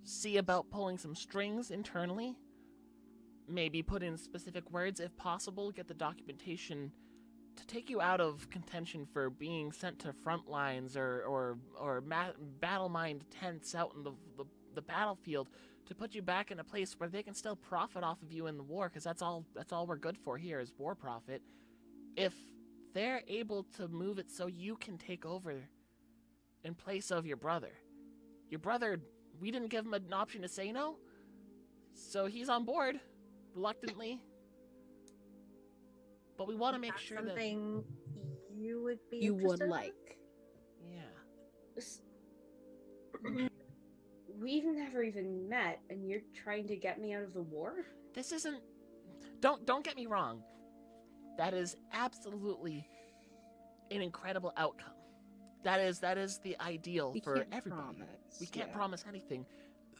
see about pulling some strings internally. Maybe put in specific words if possible, get the documentation to take you out of contention for being sent to front lines or battle mined tents out in the battlefield, to put you back in a place where they can still profit off of you in the war, because that's all we're good for here is war profit. If they're able to move it so you can take over in place of your brother, we didn't give him an option to say no, so he's on board. Reluctantly, but we want to make sure something you would be you would in? like. Yeah. We've never even met, and you're trying to get me out of the war? This isn't. Don't get me wrong. That is absolutely an incredible outcome. That is the ideal for everybody. We can't promise anything.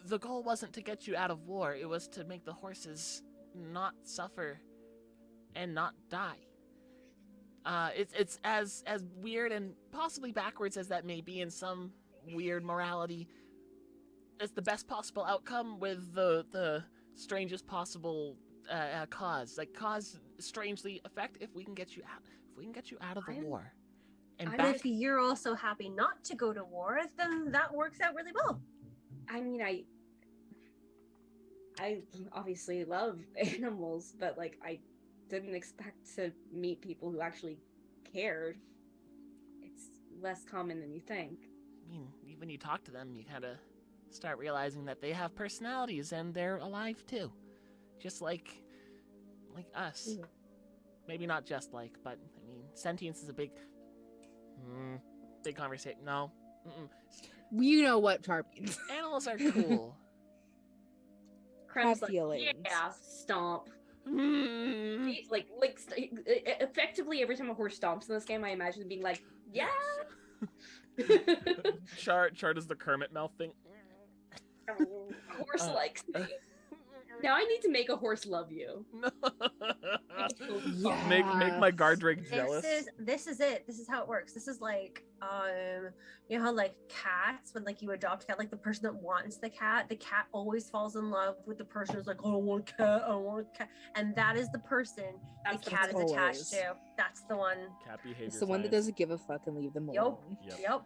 The goal wasn't to get you out of war. It was to make the horses not suffer and not die. It's as weird and possibly backwards as that may be in some weird morality. It's the best possible outcome with the strangest possible cause. Like cause strangely effect if we can get you out. If we can get you out of the war and And back. if you're also happy not to go to war, then that works out really well. I mean, I obviously love animals, but like I didn't expect to meet people who actually cared. It's less common than you think. I mean, when you talk to them, you kind of start realizing that they have personalities and they're alive too, just like us. Yeah. Maybe not just like, but I mean, sentience is a big conversation. No, You know what Char means. animals are cool. Krem's like, feelings. yeah, stomp. Mm. Effectively, every time a horse stomps in this game, I imagine it being like, yeah. Char does the Kermit mouth thing. Horse likes me. Now I need to make a horse love you. Make my guard drake jealous. This is it. This is how it works. This is like you know how like cats, when like you adopt a cat, like the person that wants the cat always falls in love with the person who's like, oh, I don't want a cat, I don't want a cat. And that is the person That's the cat is always. attached to. That's the one. Cat behavior. It's the one that science. doesn't give a fuck and leave them Yup. alone. Yep.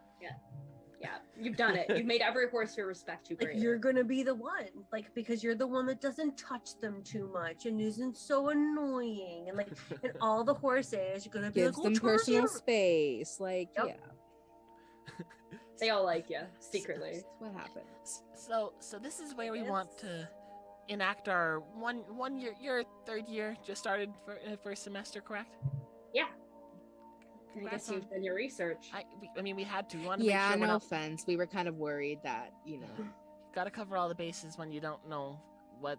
Yeah, you've done it. You've made every horse here respect you Like greatly. you're gonna be the one, like because you're the one that doesn't touch them too much and isn't so annoying, and like and all the horses you're gonna be Gives like, them "Oh, Charlie, personal you're-" space. Like, Yup. yeah. They all like you secretly. That's what happens. So this is where we It's- want to enact our one year. Your third year just started for first semester, correct? Yeah. I Congrats guess you've done your research. I mean, we had to. We wanted to Yeah, make sure no we're not. offense. We were kind of worried that, you know. Got to cover all the bases when you don't know what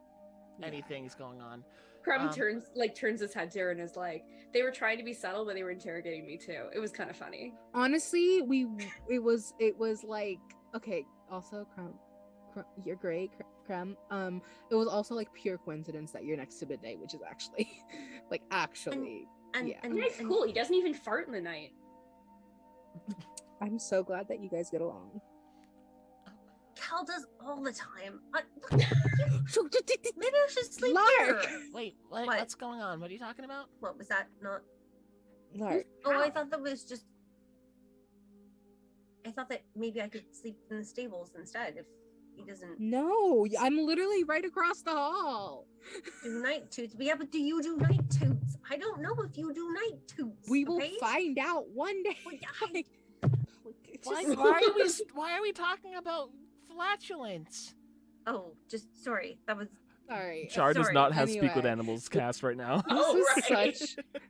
Yeah. anything's going on. Crumb turns his head to her and is like, they were trying to be subtle, but they were interrogating me too. It was kind of funny. Honestly, it was like, okay, also Crumb, you're great, Crumb. It was also like pure coincidence that you're next to midnight, which is actually like actually And, Yeah. and, That's and cool. He doesn't even fart in the night. I'm so glad that you guys get along. Cal does all the time. Maybe I should sleep Lark! there. Wait, What? what's going on? What are you talking about? What was that? Not. Lark. Oh, I thought that was just. I thought that maybe I could sleep in the stables instead if he doesn't No, I'm literally right across the hall. do night toots. But yeah, but do you do night toots? I don't know if you do night toots. We will okay? find out one day. Well, yeah, Like, it's Why, just- why are we talking about flatulence? Oh, just sorry. That was. Sorry. Char does Sorry, not have Speak with anyway. Animals cast right now.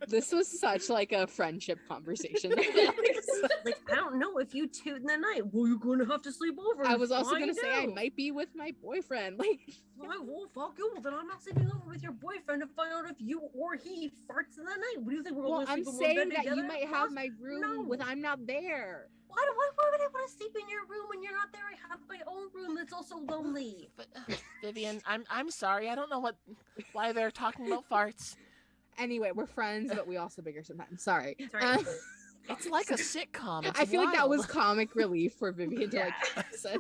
This was such like a friendship conversation. Like, I don't know if you toot in the night. Well, you're going to have to sleep over. I and was also gonna find say I out. might be with my boyfriend. Like, Well, fuck you. Well, then I'm not sleeping over with your boyfriend to find out if you or he farts in the night. What do you think? We're all well, gonna I'm sleep in one saying bed that you together? might have What? my room No. when I'm not there. Why would I want to sleep in your room when you're not there? I have my own room that's also lonely. But, Vivian, I'm sorry. I don't know why they're talking about farts. Anyway, we're friends, but we also bigger sometimes. Sorry. Sorry. It's like a sitcom. It's I feel like that was wild. comic relief for Vivian to like Yeah. access.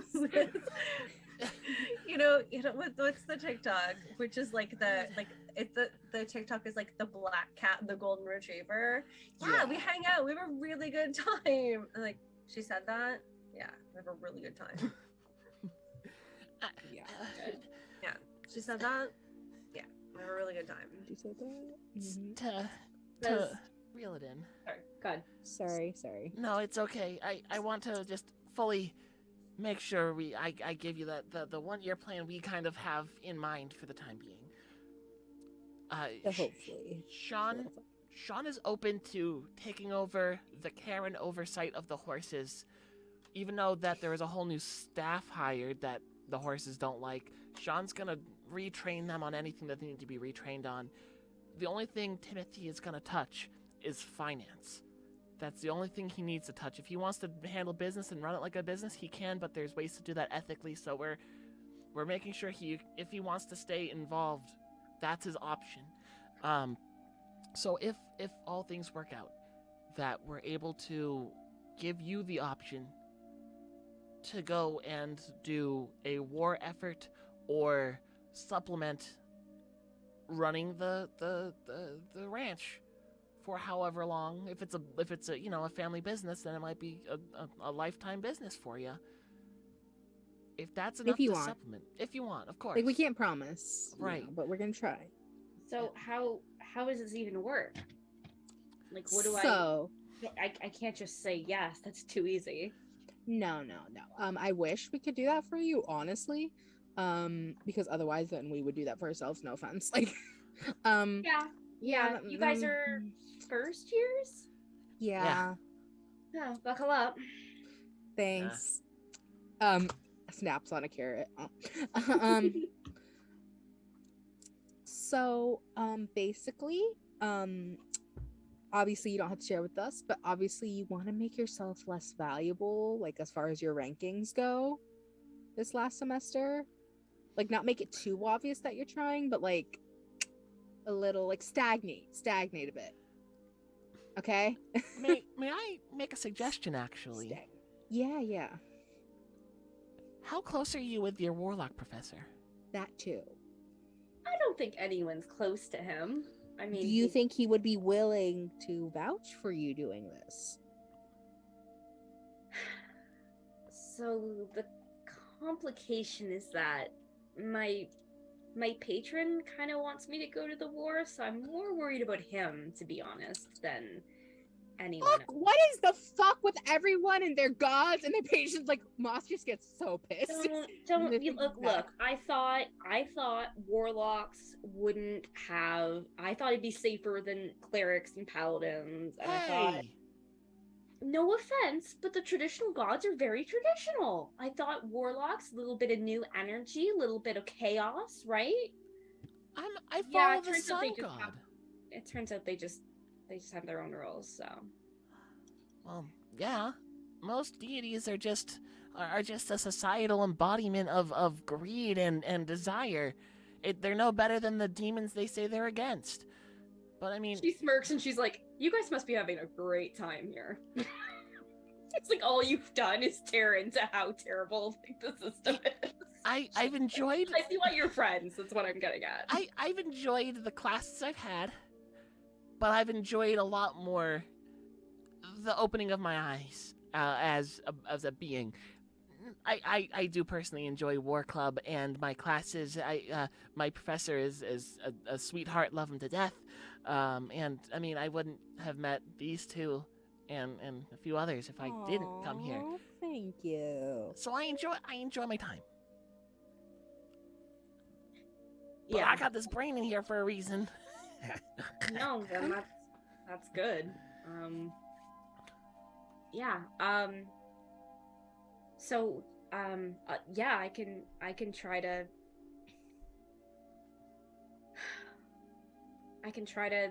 you know what's the TikTok, which is like the TikTok is like the black cat and the golden retriever. Yeah, we Yeah. hang out. We have a really good time. And like she said that. Yeah, we have a really good time. Yeah. She said that. Yeah, we have a really good time. You said that? Mhm. To Does- reel it in. Sorry, God. Sorry. No, it's okay. I want to just fully make sure I give you the 1 year plan we kind of have in mind for the time being. Hopefully. Sean is open to taking over the care and oversight of the horses, even though that there is a whole new staff hired that the horses don't like. Sean's gonna retrain them on anything that they need to be retrained on. The only thing Timothy is gonna touch is finance. That's the only thing he needs to touch. If he wants to handle business and run it like a business, he can, but there's ways to do that ethically, so we're making sure if he wants to stay involved, that's his option. So if all things work out, that we're able to give you the option to go and do a war effort or supplement running the ranch for however long. If it's a a family business, then it might be a lifetime business for you. If that's enough you to want. supplement, if you want, of course. Like, we can't promise, Right. but we're gonna try. So how does this even work? Like, what do I can't just say yes. That's too easy. No. I wish we could do that for you, honestly. Because otherwise then we would do that for ourselves, no offense. Like, Yeah. You guys are first years? Yeah. Oh, buckle up. Thanks. Snaps on a carrot. So, basically, obviously you don't have to share with us, but obviously you want to make yourself less valuable, like as far as your rankings go this last semester. Like, not make it too obvious that you're trying, but like a little, like, stagnate a bit. Okay? may I make a suggestion, actually? Yeah. How close are you with your warlock professor? That too. I don't think anyone's close to him. I mean, Do you think he would be willing to vouch for you doing this? So the complication is that my patron kind of wants me to go to the war, so I'm more worried about him, to be honest, than anyone else. What is the fuck with everyone and their gods and their patients? Like, Moss just gets so pissed. Don't you look. I thought warlocks wouldn't have. I thought it'd be safer than clerics and paladins. And I thought, no offense, but the traditional gods are very traditional. I thought warlocks, a little bit of new energy, a little bit of chaos, right? I follow the sun god. It turns out they just have their own rules. So, well, yeah, most deities are just a societal embodiment of greed and desire. They're no better than the demons they say they're against. But I mean, she smirks and she's like, "You guys must be having a great time here." It's like all you've done is tear into how terrible the system is. I've enjoyed. I see why you're friends. That's what I'm getting at. I've enjoyed the classes I've had, but I've enjoyed a lot more the opening of my eyes as a being. I do personally enjoy War Club and my classes. My professor is a sweetheart, love him to death. And I mean, I wouldn't have met these two and a few others if I didn't come here. Thank you. So I enjoy my time. But Yeah, I got this brain in here for a reason. no, then that's good. Yeah. So, yeah, I can try to. I can try to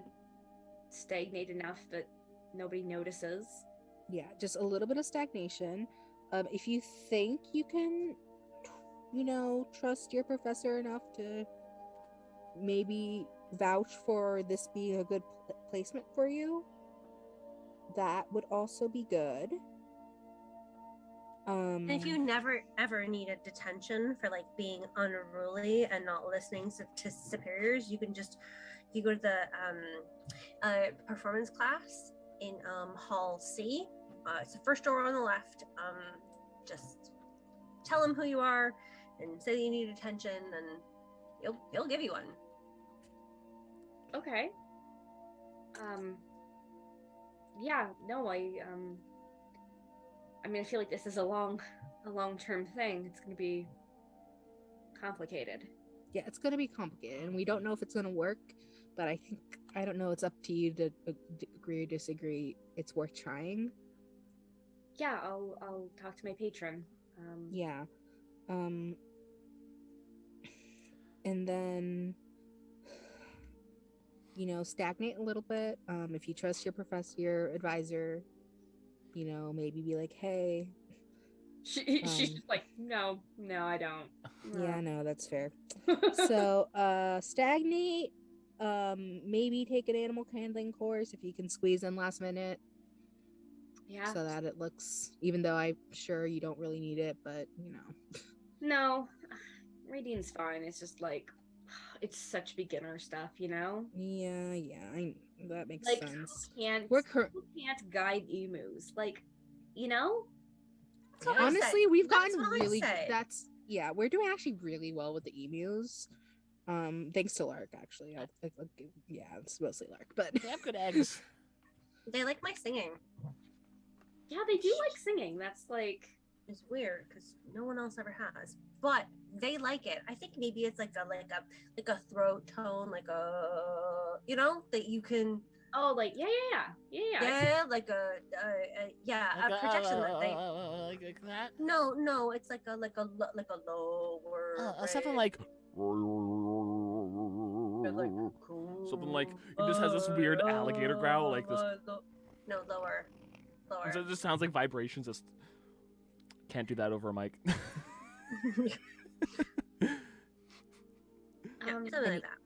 stagnate enough that nobody notices. Yeah, just a little bit of stagnation. If you think you can, trust your professor enough to maybe vouch for this being a good placement for you, that would also be good. And if you never ever need a detention for like being unruly and not listening to superiors, you go to the performance class in Hall C. It's the first door on the left. Just tell them who you are and say that you need attention, and he'll give you one. Okay. Yeah, no, I mean, I feel like this is a long-term thing. It's going to be complicated. Yeah, it's going to be complicated, and we don't know if it's going to work, but I don't know, it's up to you to agree or disagree. It's worth trying. Yeah, I'll talk to my patron. Yeah. And then, stagnate a little bit. If you trust your professor, your advisor, maybe be like, hey. She's just like, no, I don't. No. Yeah, no, that's fair. So, stagnate. Maybe take an animal handling course if you can squeeze in last minute. Yeah. So that it looks, even though I'm sure you don't really need it, but No, Radiant's fine. It's just like it's such beginner stuff, you know? Yeah, that makes Like sense. who can't We're who can't guide emus? Like, you know? That's what I honestly, said. we've That's gotten what I really. said. We're doing actually really well with the emus. Thanks to Lark, actually. Yeah, it's mostly Lark, but They have good eggs. They like my singing. Yeah, they do like singing. That's like It's weird because no one else ever has, but they like it. I think maybe it's like a throat tone, like a that you can like like a projection that they like that. no it's like a lower Something range. like Something like it just has this weird alligator growl, like this. No, lower. It just sounds like vibrations. Just can't do that over a mic. Something like that.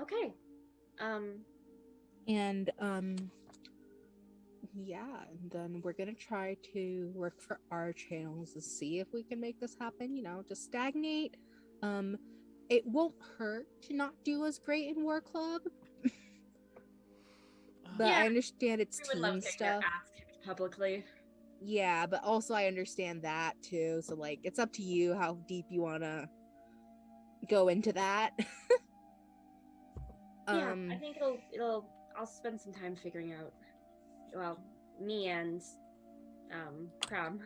okay. and and then we're gonna try to work for our channels to see if we can make this happen. To stagnate. It won't hurt to not do as great in War Club. But Yeah, I understand it's We would love team getting their stuff. ass kicked publicly. Yeah, but also I understand that too. So like, it's up to you how deep you want to go into that. Yeah, I think I'll spend some time figuring out. Well, me and Cram.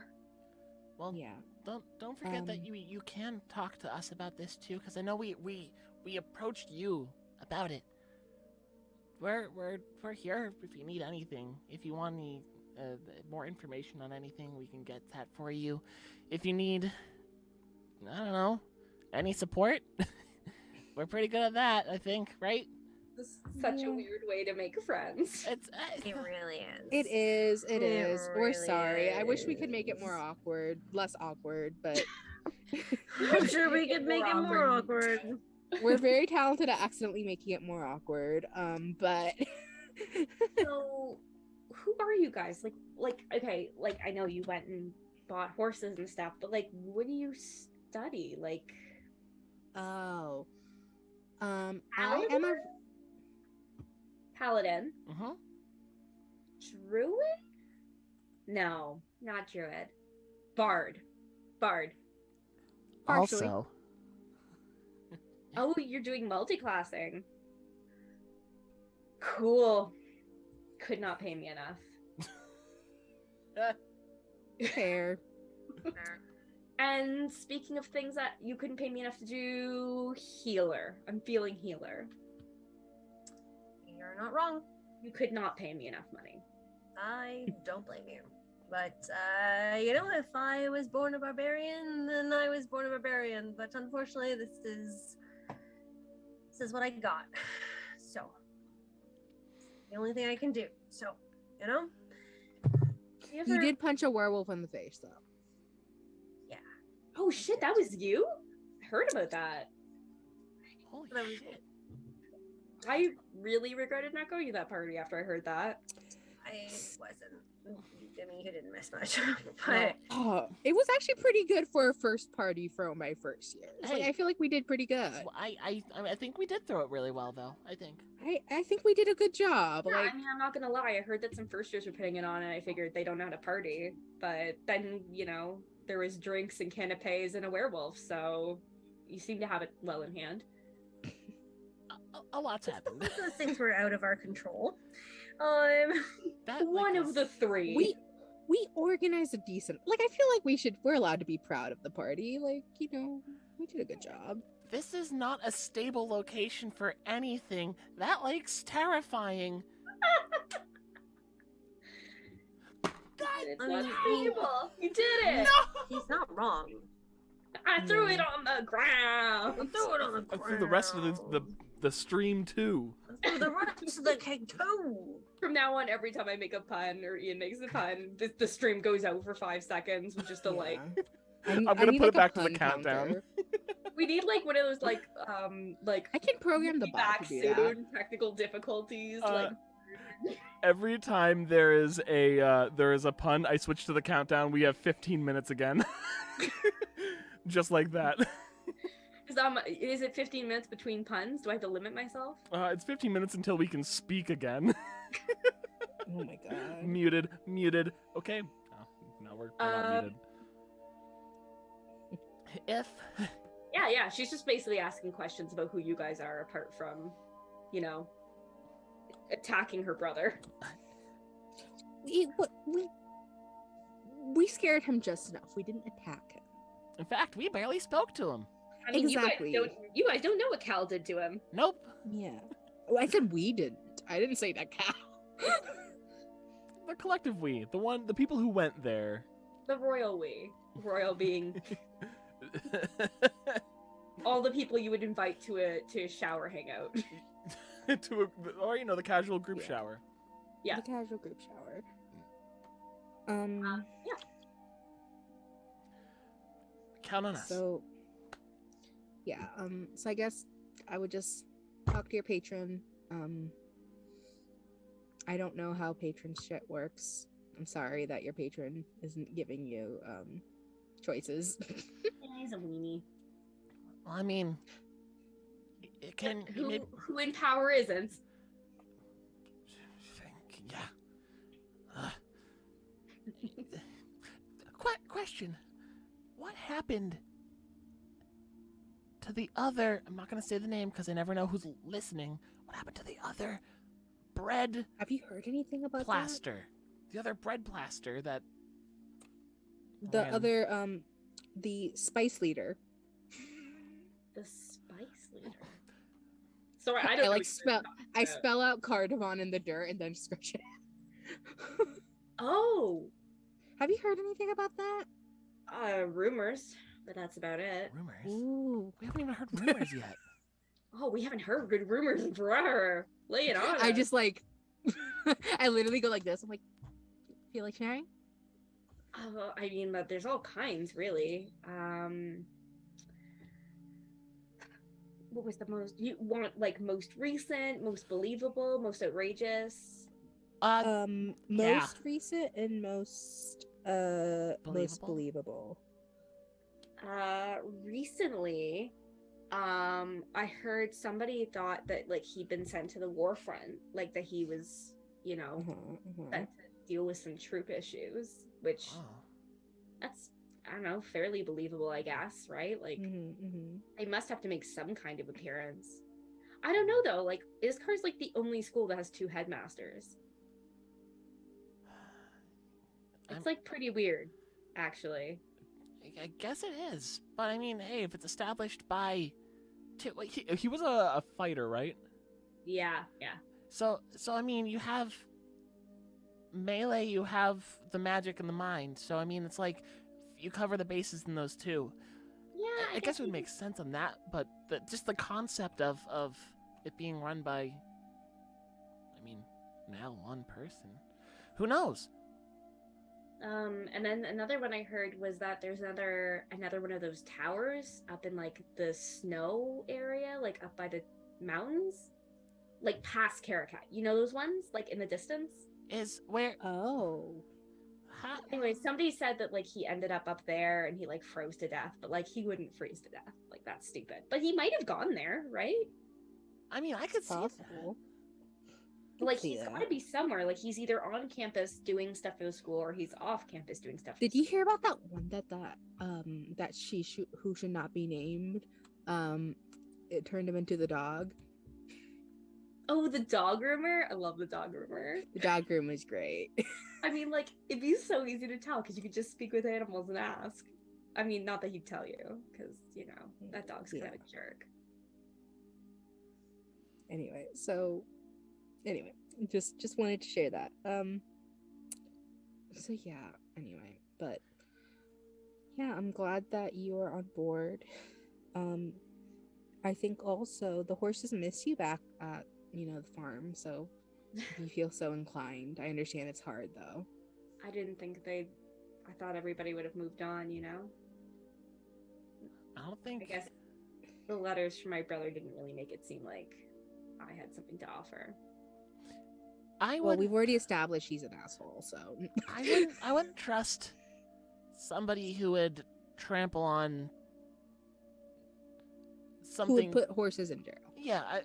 well, Yeah. don't forget that you can talk to us about this too, because I know we approached you about it. We're here if you need anything. If you want any more information on anything, we can get that for you. If you need, I don't know, any support, we're pretty good at that, I think, right? This is such a weird way to make friends. It's It really is. It is. It is. We're really sorry. I wish we could make it is. more awkward, less awkward, but I'm sure we could make it more awkward. we're very talented at accidentally making it more awkward. But So, who are you guys? Like, okay, like I know you went and bought horses and stuff, but like, what do you study? Like, I am a Paladin, Mm-hmm. Druid? No, not Druid. Bard. partially. Also, Oh, you're doing multi-classing. Cool. Could not pay me enough. Fair. And speaking of things that you couldn't pay me enough to do, healer. I'm feeling healer. You're not wrong. You could not pay me enough money. I don't blame you. But, if I was born a barbarian, then I was born a barbarian. But unfortunately, this is what I got. So, the only thing I can do. So, You did punch a werewolf in the face, though. Oh shit, that was you? I heard about that. holy That was- shit. I really regretted not going to that party after I heard that. I wasn't. I mean, you didn't miss much. But It was actually pretty good for a first party from my first year. Like, Hey. I feel like we did pretty good. Well, I think we did throw it really well, though. I think. I think we did a good job. Yeah, Like, I mean, I'm not gonna lie. I heard that some first years were putting it on, and I figured they don't know how to party. But then, there was drinks and canapes and a werewolf, so you seem to have it well in hand. A lot's happened. those things were out of our control. That, One of the three. we organized a decent. Like, I feel like we're allowed to be proud of the party. Like, we did a good job. This is not a stable location for anything. That lake's terrifying. It's I not mean, stable. You did it. He's not wrong. I threw it on the ground. Throw it on the And through the rest of the stream too. Throw the rest of the cake too. From now on, every time I make a pun or Ian makes a pun, the stream goes out for 5 seconds with just a like. I'm gonna need, put it like, a back to the pun countdown. counter. We need like one of those like I can program the bot back to do that. soon technical difficulties like. Every time there is a pun, I switch to the countdown. We have 15 minutes again. Just like that. Is it 15 minutes between puns? Do I have to limit myself? It's 15 minutes until we can speak again. Oh my god. Muted. Okay. Oh, no, we're not muted. If Yeah. She's just basically asking questions about who you guys are, apart from, attacking her brother. We scared him just enough. We didn't attack him. in fact, we barely spoke to him. I mean, Exactly. You guys don't know what Cal did to him. Nope. Yeah. Oh, I said we didn't. I didn't say that cow. The collective we. The people who went there. The royal we. Royal being all the people you would invite to a shower hangout. Or the casual group Yeah. shower. Yeah. The casual group shower. Yeah. Count on us. So yeah, so I guess I would just talk to your patron. I don't know how patron shit works. I'm sorry that your patron isn't giving you choices. Yeah, he's a weenie. Well, I mean, it can. Who in power isn't? Yeah. Question: what happened to the other? I'm not gonna say the name because I never know who's listening. What happened to the other bread Have you heard anything about plaster? The other bread plaster that. that? The ran- other the spice leader. The spice leader. Sorry, I don't know what you're talking I about. spell out cardamom in the dirt and then scratch it. Oh, Have you heard anything about that? rumors, but that's about it. Rumors. Ooh. We haven't even heard rumors yet. Oh, we haven't heard good rumors in forever. Lay it on. I us. just like I literally go like this. I'm like, feel like sharing? I mean, but there's all kinds, really. What was the most you want? Like most recent, most believable, most outrageous? Most yeah. recent and most believable. Recently, I heard somebody thought that like he'd been sent to the war front, like that he was, sent to deal with some troop issues, which Oh. that's, I don't know, fairly believable, I guess, right? Like they must have to make some kind of appearance. I don't know though, like Iskar's like the only school that has 2 headmasters. It's like pretty weird, actually. I guess it is, but I mean, hey, if it's established by, He was a fighter, right? Yeah. so I mean, you have melee, you have the magic and the mind. So I mean, it's like you cover the bases in those two. Yeah, I guess it would make sense on that, but just the concept of it being run by, I mean, now one person. Who knows? And then another one I heard was that there's another one of those towers up in like the snow area, like up by the mountains, like past Caracat. You know those ones, like in the distance. Is where? Oh. How, Anyway, somebody said that like he ended up there and he like froze to death, but like he wouldn't freeze to death. Like that's stupid. But he might have gone there, right? I mean, I could see that. Possible. Like see he's that. got to be somewhere. Like he's either on campus doing stuff for the school or he's off campus doing stuff. Did you hear about that one that who should not be named? It turned him into the dog. Oh, the dog rumor? I love the dog rumor. The dog room was great. I mean, like, it'd be so easy to tell because you could just speak with animals and ask. I mean, not that he'd tell you, because, that dog's kind of a jerk. Anyway, just wanted to share that. So yeah, anyway, but yeah, I'm glad that you are on board. I think also the horses miss you back at, the farm, so if you feel so inclined. I understand it's hard though. I didn't think I thought everybody would have moved on, I don't think. I guess the letters from my brother didn't really make it seem like I had something to offer. Well, we've already established he's an asshole, so I wouldn't trust somebody who would trample on Who would something. put horses in jail? Yeah, I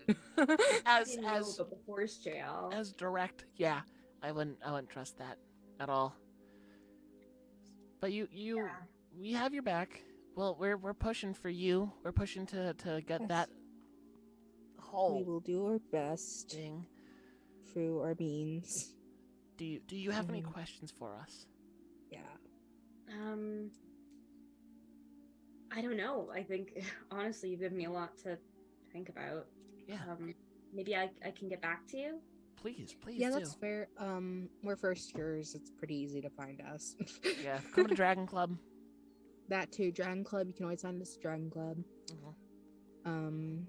as didn't know about the horse jail. as direct. Yeah, I wouldn't trust that at all. But we have your back. Well, we're pushing for you. We're pushing to get Yes. that We whole will do our best thing. through our means. Do you have any Mhm. questions for us? Yeah. I don't know. I think honestly, you've given me a lot to think about. Yeah, Maybe I can get back to you. please Yeah, do. that's fair. We're first years. It's pretty easy to find us. Yeah, come to Dragon Club. That too. Dragon Club. You can always find us at Dragon Club. Mhm.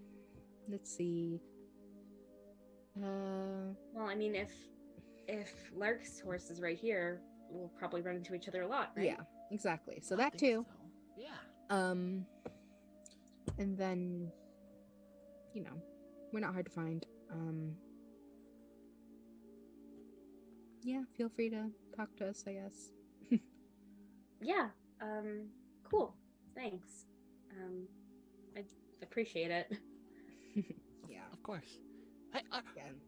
Let's see. Well, I mean, if Lark's horse is right here, we'll probably run into each other a lot, right? Yeah, exactly. So I that think too. so. Yeah. And then, we're not hard to find. Yeah, feel free to talk to us, I guess. Yeah. Cool. Thanks. I appreciate it. Yeah. Of course. Hey, Again.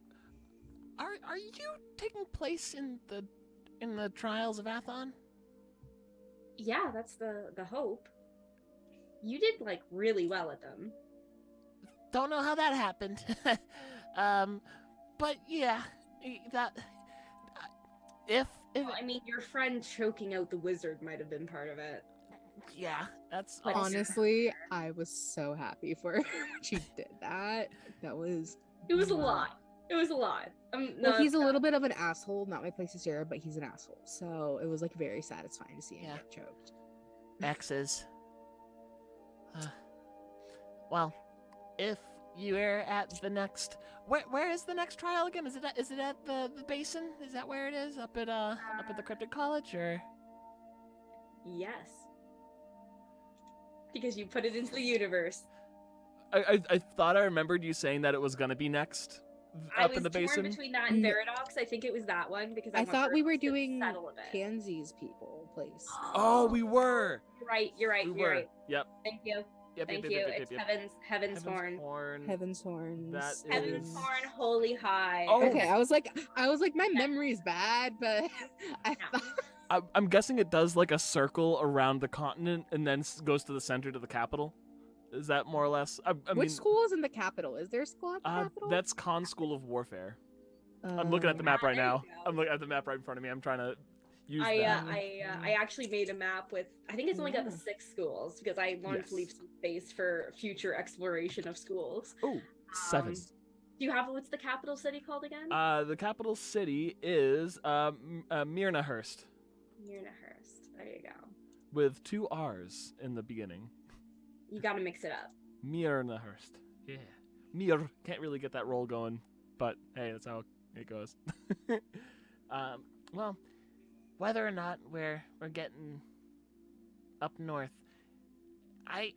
are you taking place in the trials of Athon? Yeah, that's the hope. You did like really well at them. Don't know how that happened. But yeah, that if Well, I mean, your friend choking out the wizard might have been part of it. yeah, that's But awesome. Honestly, I was so happy for her when she did that. That was. It was a lot. It was a lot. Well, he's a little bit of an asshole. Not my place to share, but he's an asshole. So it was like very satisfying to see him Yeah. get choked. X's. Well, if you're at the next, where is the next trial again? Is it at the basin? Is that where it is? Up at the Cryptic College, or? Yes. Because you put it into the universe. I thought I remembered you saying that it was gonna be next up in the I was torn basin. between that and No. Veradox. I think it was that one because I want thought we were Veradox to doing settle a bit. Pansy's people place. Oh, we were. You're right. You're right. We You're were. right. Yep. Thank you. Yep. Thank yep, you. yep, yep, It's yep, yep. Heaven's Horn. Horn. Heaven's Horns. That Heaven's is- Horn, Holy High. Oh. Okay, I was like, my memory's bad, but I No. thought. I'm guessing it does like a circle around the continent and then goes to the center to the capital. Is that more or less? I Which mean, school is in the capital? Is there a school at the capital? that's Con School of Warfare. I'm looking at the map right there you now. go. I'm looking at the map right in front of me. I'm trying to use I that. I actually made a map with. I think it's only got the Yeah. 6 schools because I wanted to leave Yes. some space for future exploration of schools. Oh, 7. Do you have what's the capital city called again? The capital city is Mirnahurst Mirnahurst. There you go. with 2 R's in the beginning. You got to mix it up. Mirnahurst. Yeah. Mir. Can't really get that roll going, but hey, that's how it goes. Well, whether or not we're getting up north, I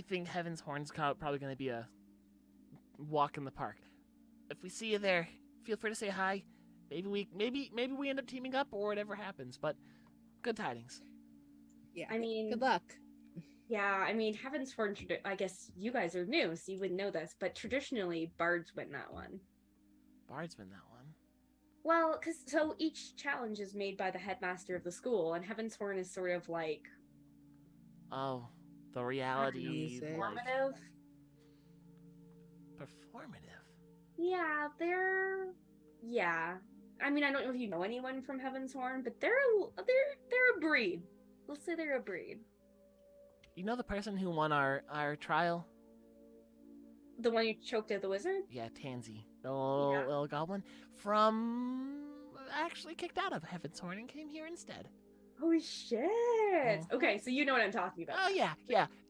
think Heaven's Horn's probably going to be a walk in the park. If we see you there, feel free to say hi. Maybe we end up teaming up or whatever happens. But good tidings. Yeah. I mean, Good luck. yeah, I mean, Heaven's Horn, I guess you guys are new, so you wouldn't know this, but traditionally, bards win that one. Bard's win that one. Well, so each challenge is made by the headmaster of the school, and Heaven's Horn is sort of like Oh, the reality Music. like, performative. performative. Yeah, yeah. I mean, I don't know if you know anyone from Heaven's Horn, but they're a breed. Let's say they're a breed. You know the person who won our trial? The one who choked out the wizard? Yeah, Tansy, the little goblin actually kicked out of Heaven's Horn and came here instead. Oh shit! Okay, so you know what I'm talking about. Oh yeah.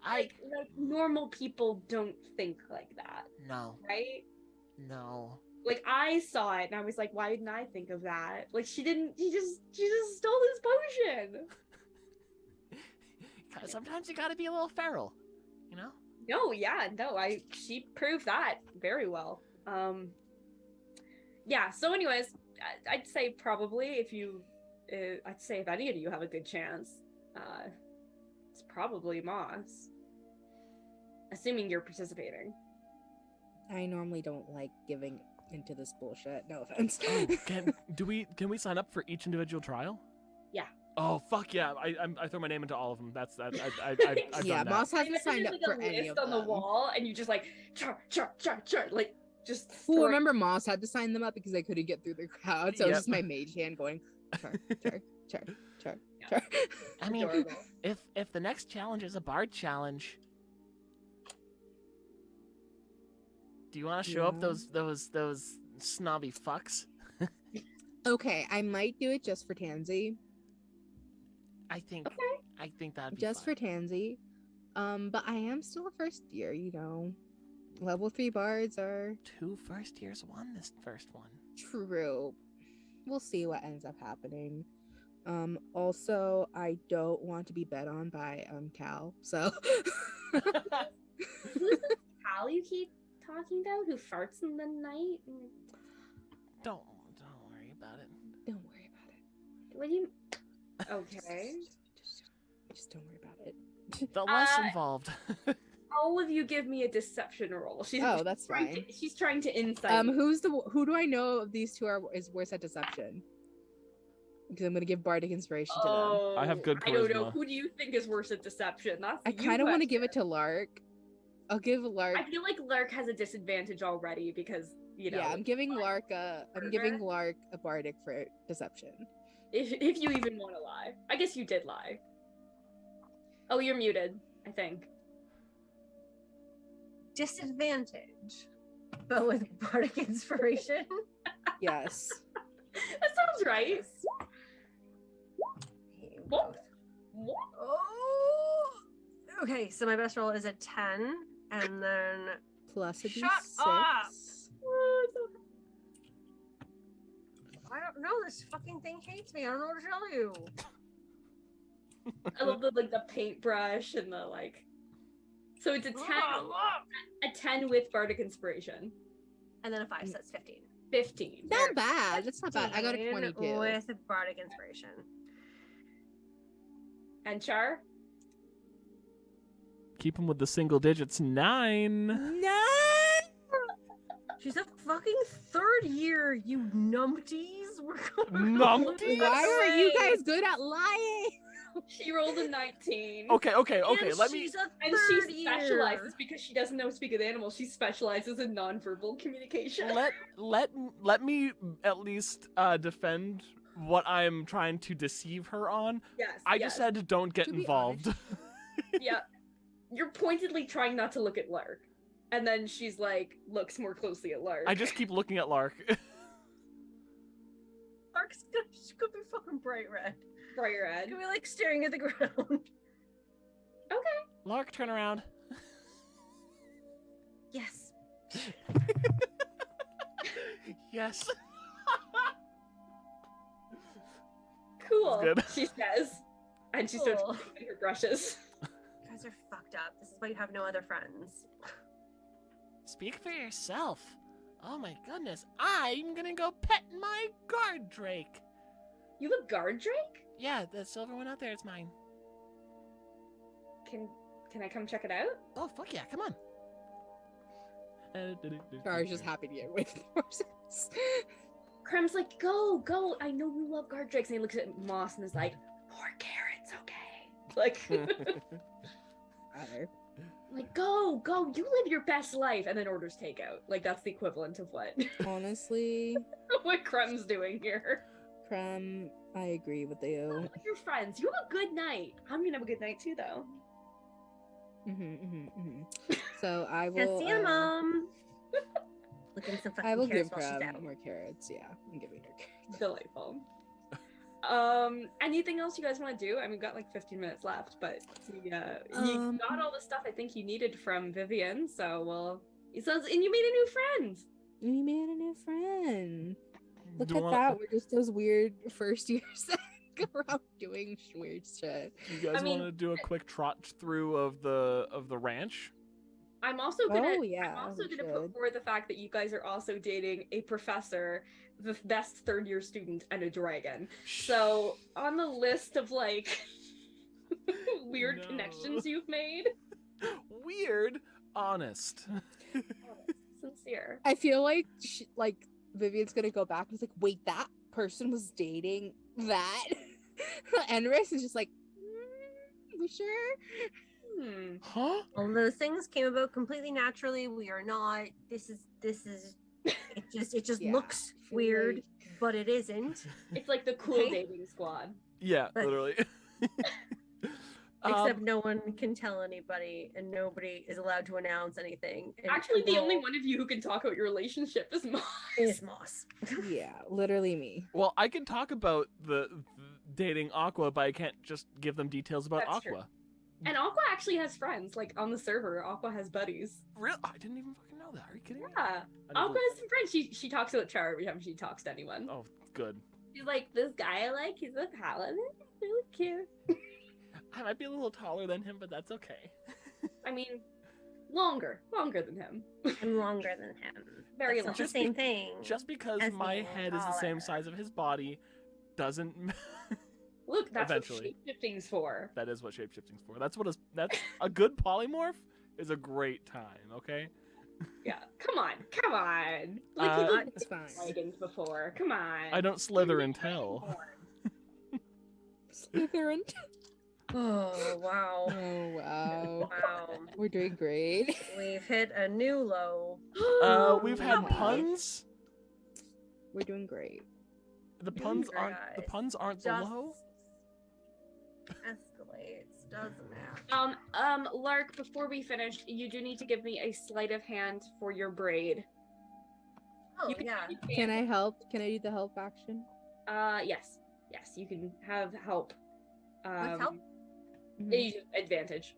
Like normal people don't think like that, No. Like I saw it and I was like, why didn't I think of that? Like she just stole his potion. Sometimes you gotta be a little feral, you know? No, yeah, no, she proved that very well. Yeah, so anyways, I'd say probably I'd say if any of you have a good chance, it's probably Moss. Assuming you're participating. I normally don't like giving into this bullshit. No offense. Oh, can we sign up for each individual trial? Yeah. Oh fuck yeah! I throw my name into all of them. That's I've Yeah, done that. Boss hasn't Imagine signed up there's, like, for a any list of on them. the wall, and you just like char, like just. Well, throw- remember Moss had to sign them up because I couldn't get through the crowd, so it was Yep. just my mage hand going char, char, char, char, Yeah. char. I mean, Adorable. if the next challenge is a bard challenge, do you want to show up Yeah. those snobby fucks? Okay, I might do it just for Tansy. I think that'd be Just fun. for Tansy. But I am still a first year, you know. Level 3 bards are 2 first years won this first one. true. We'll see what ends up happening. Also, I don't want to be bet on by Cal, so Who's this pal you keep talking about who farts in the night? Don't worry about it. don't worry about it. What do you? Okay. Just don't worry about it. The less Uh, involved. All of you give me a deception roll. She's That's trying fine. she's trying to insight. Who do I know of these two is worse at deception? Because I'm gonna give bardic inspiration to them. Oh, I have good I don't know. charisma. Who do you think is worse at deception? That's I the you kind of want to question. give it to Lark. I'll give Lark. I feel like Lark has a disadvantage already because you know. Yeah, I'm giving Lark a bardic for deception. If you even want to lie, I guess you did lie. Oh, you're muted. I think. Disadvantage, but with bardic inspiration. Yes. That sounds right. What? What? Oh. Okay, so my best roll is a 10, and then Plus a Shut d6. up! I don't know. This fucking thing hates me. I don't know what to tell you. I love the paintbrush and the like. So it's a 10, a 10 with bardic inspiration. And then a 5, so that's 15. 15. Not bad. That's not bad. I got a 15 22. with bardic inspiration. And Char? Keep him with the single digits. 9. No. She's a fucking third year, you numpties. We're going Numpties? Why are you guys good at lying? She rolled a 19. Okay. And Let me. she's a And third she year. specializes because she doesn't know speak of the animal. She specializes in nonverbal communication. Let me at least defend what I'm trying to deceive her on. Yes. I just said don't get To be involved. Yeah. You're pointedly trying not to look at Lark. And then she's like, looks more closely at Lark. I just keep looking at Lark. Mark's gonna be fucking bright red. Bright red. It's gonna be like staring at the ground. Lark, turn around. Yes. Yes. Cool. Good. She says. And she starts Cool. cleaning her brushes. You guys are fucked up. This is why you have no other friends. Speak for yourself. Oh my goodness. I'm gonna go pet my guard drake. You have a guard drake? Yeah, the silver one out there is mine. Can I come check it out? Oh, fuck yeah, come on. Char's just happy to get away from the horses. Krem's like, go. I know you love guard drakes. And he looks at Moss and is like, more carrots, okay? Like, Rather. like go. You live your best life. And then orders takeout. Like, that's the equivalent of what Honestly, what Krem's doing here. Creme, I agree with you. With your friends. You have a good night. I'm gonna have a good night too, though. So I Yeah, will. see ya, Mom. Looking some fucking I will carrots give while she's Creme out. more carrots. Yeah, I'm giving her carrots. Delightful. Anything else you guys want to do? I mean, we've got like 15 minutes left, but you got all the stuff I think you needed from Vivian, so and you made a new friend. We made a new friend. Look Do you at wanna- that. We're just those weird first years that go around doing weird shit. You guys I mean- want to do a quick trot through of the ranch? I'm also gonna Oh, yeah, I'm also we gonna put should. forward the fact that you guys are also dating a professor, the best third year student, and a dragon. So on the list of like weird No. connections you've made. Weird. honest. Sincere. I feel like Vivian's gonna go back and it's like, wait, that person was dating that. And Riss is just like, we sure? Huh? All those things came about completely naturally. We are not. This is. It just Yeah, looks I feel weird, like- but it isn't. It's like the cool Okay. dating squad. Yeah, But- literally. Except no one can tell anybody, and nobody is allowed to announce anything. And Actually, the only Will one of you who can talk about your relationship is Moss. is Moss. Yeah, literally me. Well, I can talk about the dating Aqua, but I can't just give them details about That's true. Aqua. And Aqua actually has friends. Like on the server, Aqua has buddies. Real? I didn't even fucking know that. Are you kidding me? Yeah, I didn't Aqua believe- has some friends. She talks about Char every time she talks to anyone. Oh, good. She's like, this guy I like, he's a paladin. Really cute. I might be a little taller than him, but that's okay. I mean, longer than him. I'm longer than him. Very That's not long. the Just same thing. Just because As my being head is the same taller. size of his body doesn't. Look, that's Eventually. what shapeshifting's for. That is what shapeshifting's for. That's that's a good polymorph is a great time. Okay. Yeah, come on. Like Uh, you It's fine. dragons before. Come on. I don't slither and tell. Slytherin. Oh wow. Oh wow. Wow. We're doing great. We've hit a new low. We've had Wow. puns. We're doing great. The puns aren't. The Guys, puns aren't the Just low. escalates, doesn't it? Lark, before we finish, you do need to give me a sleight of hand for your braid. Oh You can yeah. Can I help? Can I do the help action? Yes, you can have help. What's help? You just advantage.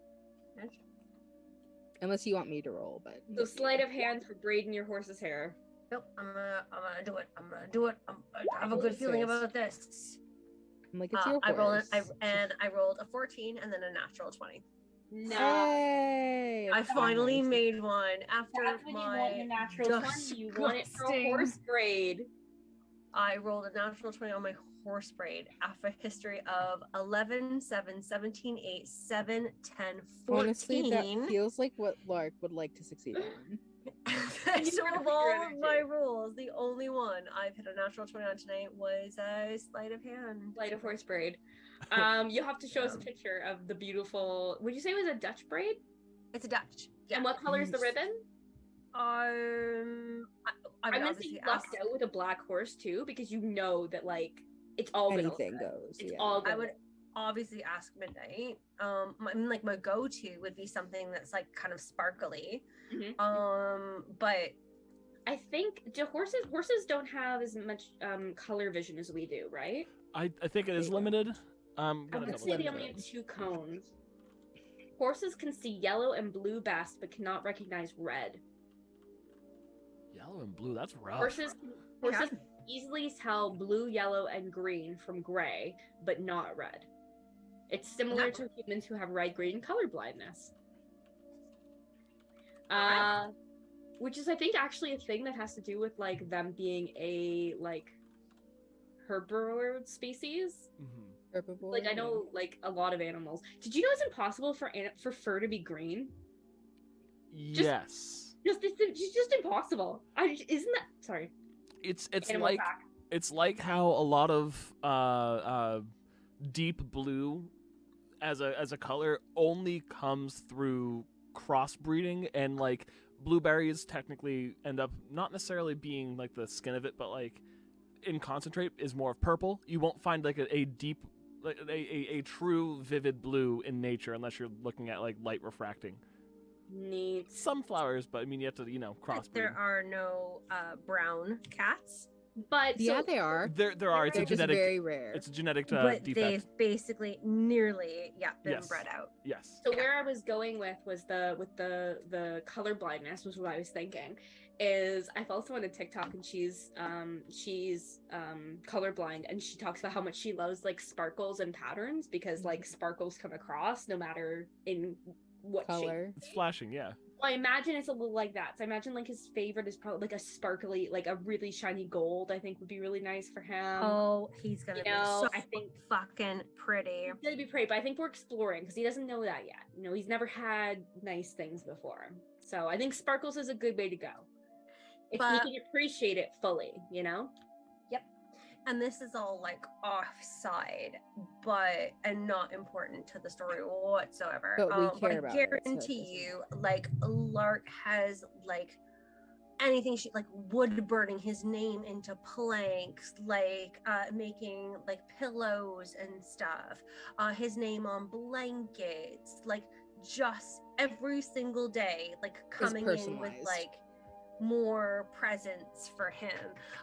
Unless you want me to roll, but So sleight of hand for braiding your horse's hair. Nope. I'm gonna do it. I have a good feeling about this. I'm like, it's your I rolled horse. I rolled a 14 and then a natural 20. No. Hey, I that's finally nice. made one after That's when you want my the natural 20. You want it for a disgusting- horse braid. I rolled a natural 20 on my horse braid after a history of 11, 7, 17, 8, 7, 10, 14. Honestly, that feels like what Lark would like to succeed on. So gotta of all figure it of out, my too. rules, the only one I've hit a natural 20 on tonight was a sleight of hand. Light of horse braid. You have to show us a picture of the beautiful. Would you say it was a Dutch braid? It's a Dutch. Yeah. And what color is the Yes. ribbon? I I'm would gonna say obviously you lucked ask. out with a black horse too, because you know that like it's all gonna look Anything good. goes. It's Yeah. all good. I would obviously ask Midnight. My go-to would be something that's like kind of sparkly. Mhm. But I think do horses don't have as much color vision as we do, right? I think it is limited. I Gonna would double say check they only that. have 2 cones. Horses can see yellow and blue best, but cannot recognize red. Yellow and blue. That's rough. Horses can easily tell blue, yellow, and green from gray, but not red. It's similar That to humans who have red-green color blindness. Alright. Which is, I think, actually a thing that has to do with like them being a like herbivore species. Mhm. Herbivore, Like I know, like a lot of animals. Did you know it's impossible for fur to be green? Yes. It's just impossible. Isn't that sorry? It's Animal like fact. it's like how a lot of deep blue as a color only comes through crossbreeding, and like blueberries technically end up not necessarily being like the skin of it, but like in concentrate is more of purple. You won't find like a deep like a true vivid blue in nature unless you're looking at like light refracting. Neat. Some flowers, but I mean you have to crossbreed. there are no brown cats, But Yeah, so, they are. There are. It's They're a just genetic. very rare. It's a genetic but defect. they've basically nearly been Yes. bred out. Yes. So where I was going with the color blindness was what I was thinking is I follow someone on TikTok and she's colorblind, and she talks about how much she loves like sparkles and patterns because like sparkles come across no matter in what shape. Color. It's flashing. Yeah. Well, I imagine it's a little like that. So I imagine like his favorite is probably like a sparkly, like a really shiny gold. I think would be really nice for him. Oh, he's gonna you be know, so I think fucking pretty. It's gonna be pretty, but I think we're exploring because he doesn't know that yet. He's never had nice things before. So I think Sparkles is a good way to go. If you But- can appreciate it fully, you know? And this is all like offside, and not important to the story whatsoever. But we care I about it, so it guarantee doesn't you, like Lark has like anything she like wood burning his name into planks, like making like pillows and stuff, his name on blankets, like just every single day, like coming in with personalized. like more presents for him.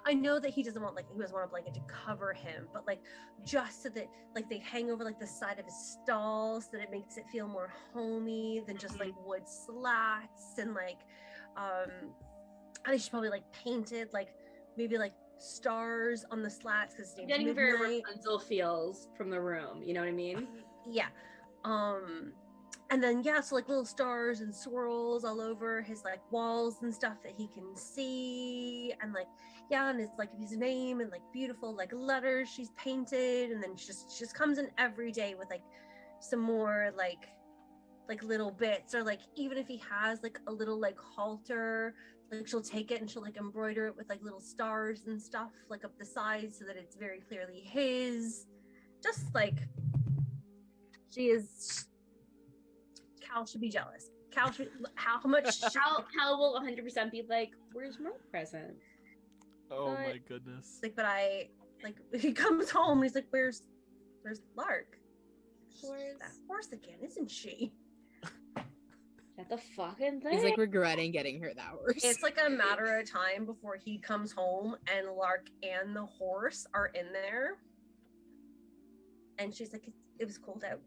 I know that he doesn't want a blanket to cover him, but like just so that like they hang over like the side of his stall so that it makes it feel more homey than just like wood slats. And like I should probably like painted like maybe like stars on the slats because I'm getting very Rapunzel feels from the room, you know what I mean? yeah. And then yeah, so like little stars and swirls all over his like walls and stuff that he can see, and like yeah, and it's like his name and like beautiful like letters she's painted, and then she just comes in every day with like some more like little bits, or like even if he has like a little like halter, like she'll take it and she'll like embroider it with like little stars and stuff like up the sides so that it's very clearly his. Just like she is. Cal should be jealous. Cal should, how much Cal will 100% be like, where's my present? Oh But- my goodness. like, but I like if he comes home, he's like, where's Lark? Where's That horse again, isn't she? that the fucking thing? He's like regretting getting her that horse. It's like a matter of time before he comes home and Lark and the horse are in there. And she's like, it was cold out.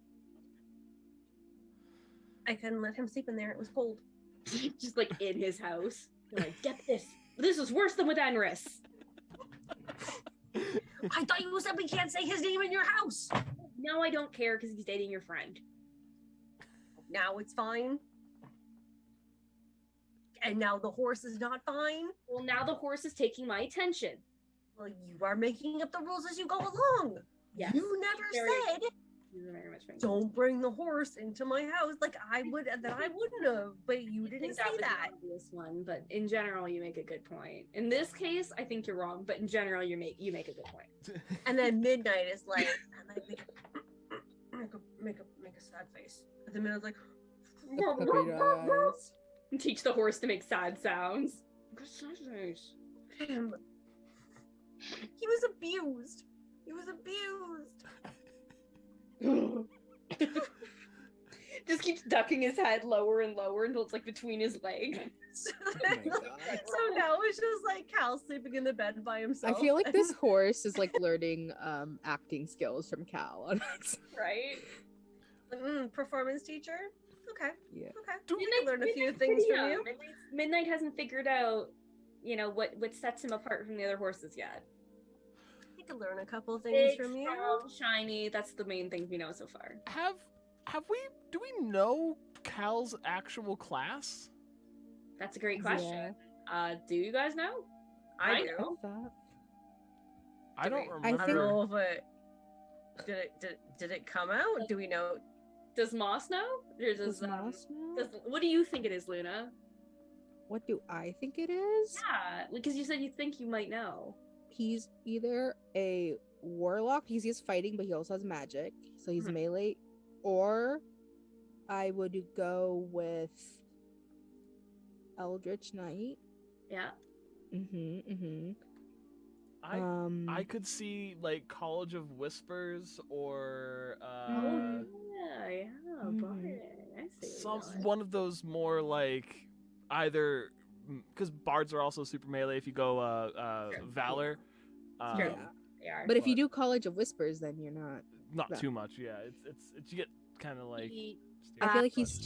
I couldn't let him sleep in there. It was cold. Just like in his house. You're like, get this. This is worse than with Enris. I thought you said we can't say his name in your house. Now I don't care because he's dating your friend. Now it's fine. And now the horse is not fine. Well, now the horse is taking my attention. Well, you are making up the rules as you go along. Yes. You never Very- said You're very much right. don't bring the horse into my house. Like I wouldn't have, but you I didn't think say was that. the obvious one, but in general, you make a good point. In this case, I think you're wrong, but in general, you make a good point. And then midnight is like, and like make a sad face. And then midnight's like, The puppy does. Teach the horse to make sad sounds. him. He was abused. He was abused. Just keeps ducking his head lower and lower until it's like between his legs. So my God. now it's just like Cal sleeping in the bed by I himself. feel like this horse is like learning acting skills from Cal. On this. Right? Performance teacher. Okay. Yeah. Okay. Do- We can learn a few Midnight's things pretty from young. you. Midnight hasn't figured out, what sets him apart from the other horses yet. We can learn a couple things Big, from you. strong, shiny. That's the main thing we know so far. Do we know Cal's actual class? That's a great question. Do you guys know? I I do. I thought- I don't I remember. don't know if did it come out? Do we know? Does Moss know? Or Does Moss know? what do you think it is, Luna? What do I think it is? Yeah, because you said you think you might know. He's either a warlock because he has fighting, but he also has magic, so he's Mhm. melee, or I would go with Eldritch Knight. Yeah. I could see like College of Whispers or Oh yeah, Mhm. Bard. I see. some one of those more like either because bards are also super melee if you go Sure. Valor. Sure. Yeah. They are. But if you but- do College of Whispers, then you're not. Not Yeah. too much, yeah. It's you get kind of like. He- I feel like but- he's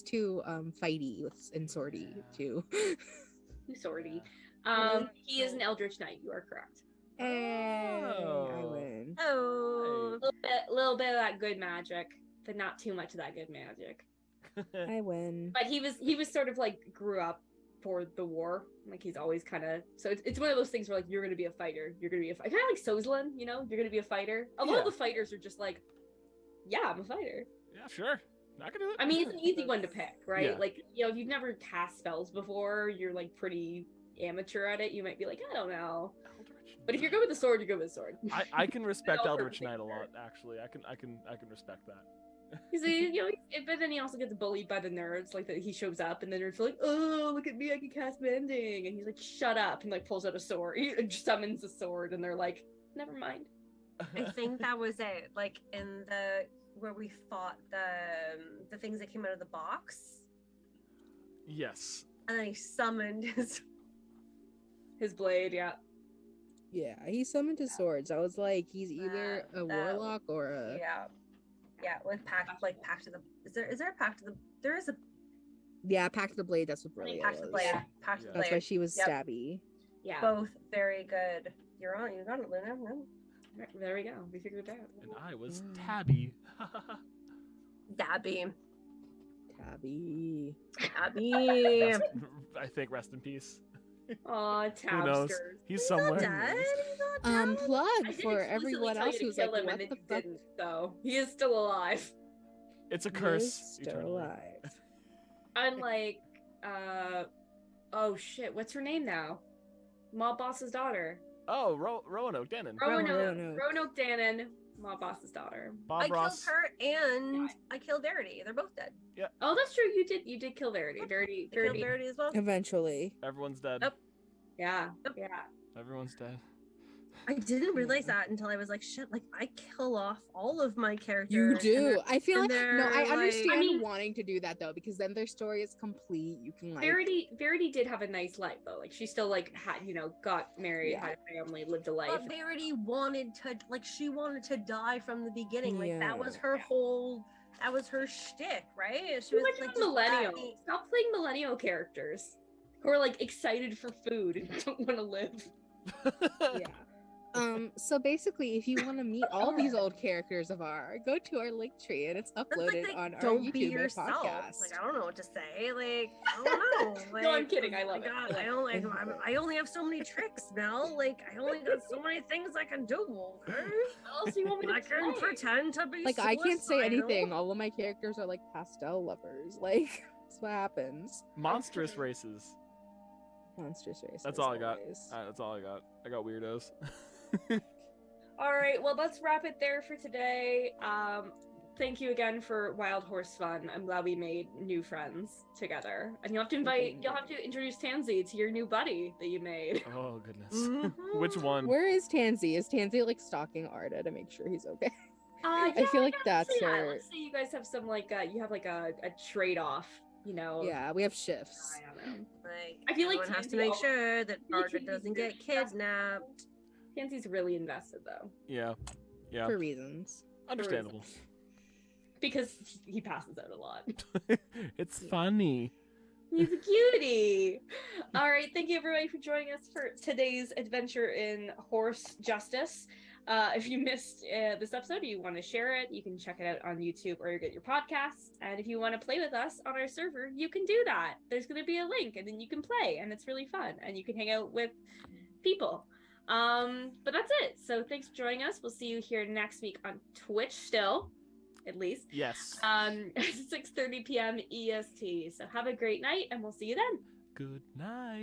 too fighty and swordy Yeah. too. Too sorty. Yeah. He is an Eldritch Knight. You are correct. Hey, I Oh. win. Oh, Little bit of that good magic, but not too much of that good magic. I win. But he was sort of like grew up for the war. Like he's always kind of so it's one of those things where like you're gonna be a fighter. You're gonna be a fighter. Kind of like Sozlin, you're gonna be a fighter. A lot Yeah. of the fighters are just like, yeah, I'm a fighter. Yeah, sure. I can do it. I mean, it's an easy one to pick, right? Yeah. Like, you know, if you've never cast spells before, you're like pretty amateur at it. You might be like, I don't know. Eldritch But if you're good with the sword, you're good with the sword. I can respect all Eldritch perfect. Knight a lot. Actually, I can respect that. He's like, you know, but then he also gets bullied by the nerds, like that he shows up and the nerds are like, oh, look at me, I can cast mending, and he's like, shut up, and like pulls out a sword, he summons a sword, and they're like, never mind. I think that was it. Like in the where we fought the things that came out of the box, Yes. and then he summoned His blade, yeah. Yeah, he summoned his swords. I was like, he's either a that- warlock or a. yeah, with pact to the. Is there a pact to the? There is a Yeah, Pact of the Blade. That's what really pact to the blade. Yeah. Pact to the That's why blade. she was Yep. stabby. Yeah. Both very good. You're on. You got it, Luna. No. There we go. We figured it out. And I was Tabby. Dabby. Tabby. Dabby. I think rest in peace. Aw, Who knows? Tabsters. He's somewhere. Dead? He's not dead? Plug I did for explicitly everyone tell else you to who's kill like, him, what and then the you fuck? didn't, though. He is still alive. It's a He is curse. still eternally. alive. Unlike, oh shit, what's her name now? Mob Boss's daughter. Oh, Roanoke Denon. Roanoke. Roanoke Dannon, Mob Boss's daughter. Bob I Ross. killed her and I killed Verity. They're both dead. Oh, that's true. You did kill Verity. Verity. I killed Verity as well. Eventually. Everyone's dead. Yep. Yeah. Yep. Yeah. Everyone's dead. I didn't realize that until I was like, shit, like I kill off all of my characters. You and do. they're- I feel and like no. they're, I like- understand I mean- wanting to do that though, because then their story is complete. You can like. Verity did have a nice life though. Like she still like had, you know, got married, Yeah. had a family, lived a life. But Verity wanted to, like, she wanted to die from the beginning. Like that was Yeah. her whole, that was her shtick, right? She Too was much like of just millennial. that- Stop playing millennial characters who are like excited for food and don't want to live. Yeah. So basically, if you want to meet all these old characters of ours, go to our link tree and it's That's uploaded like, on our don't be YouTube and yourself. podcast. Like I don't know what to say. Like I don't know. Like, No, I'm kidding. I oh my love it. God, I don't like. I only have so many tricks now. Like I only got so many things I can do. Okay? What else do you want me to I can play? pretend to be. Like I can't say suicidal. anything. All of my characters are like pastel lovers. Like that's what happens. Monstrous races. Monstrous race. That's all I got. That's all I got. I got weirdos. All right, well, let's wrap it there for today. Thank you again for Wild Horse Fun. I'm glad we made new friends together. And you'll have to introduce Tansy to your new buddy that you made. Oh goodness. Mhm. Which one? Where is Tansy? Is Tansy like stalking Arda to make sure he's okay? I feel like that's her- Let's say you guys have some like you have like a trade-off, you know. Yeah, we have shifts. I don't know. Like I feel like everyone has to Tansy make always- sure that really Arda treats doesn't you get really kidnapped. Tansy's really invested though. Yeah. Yeah. For reasons. Understandable. Because he passes out a lot. It's funny. He's a cutie. All right, thank you everybody for joining us for today's adventure in horse justice. If you missed this episode, you want to share it, you can check it out on YouTube or get your podcasts. And if you want to play with us on our server, you can do that. There's going to be a link, and then you can play, and it's really fun, and you can hang out with people. But that's it. So thanks for joining us. We'll see you here next week on Twitch still, at least. Yes. 6:30 p.m. EST. So have a great night, and we'll see you then. Good night.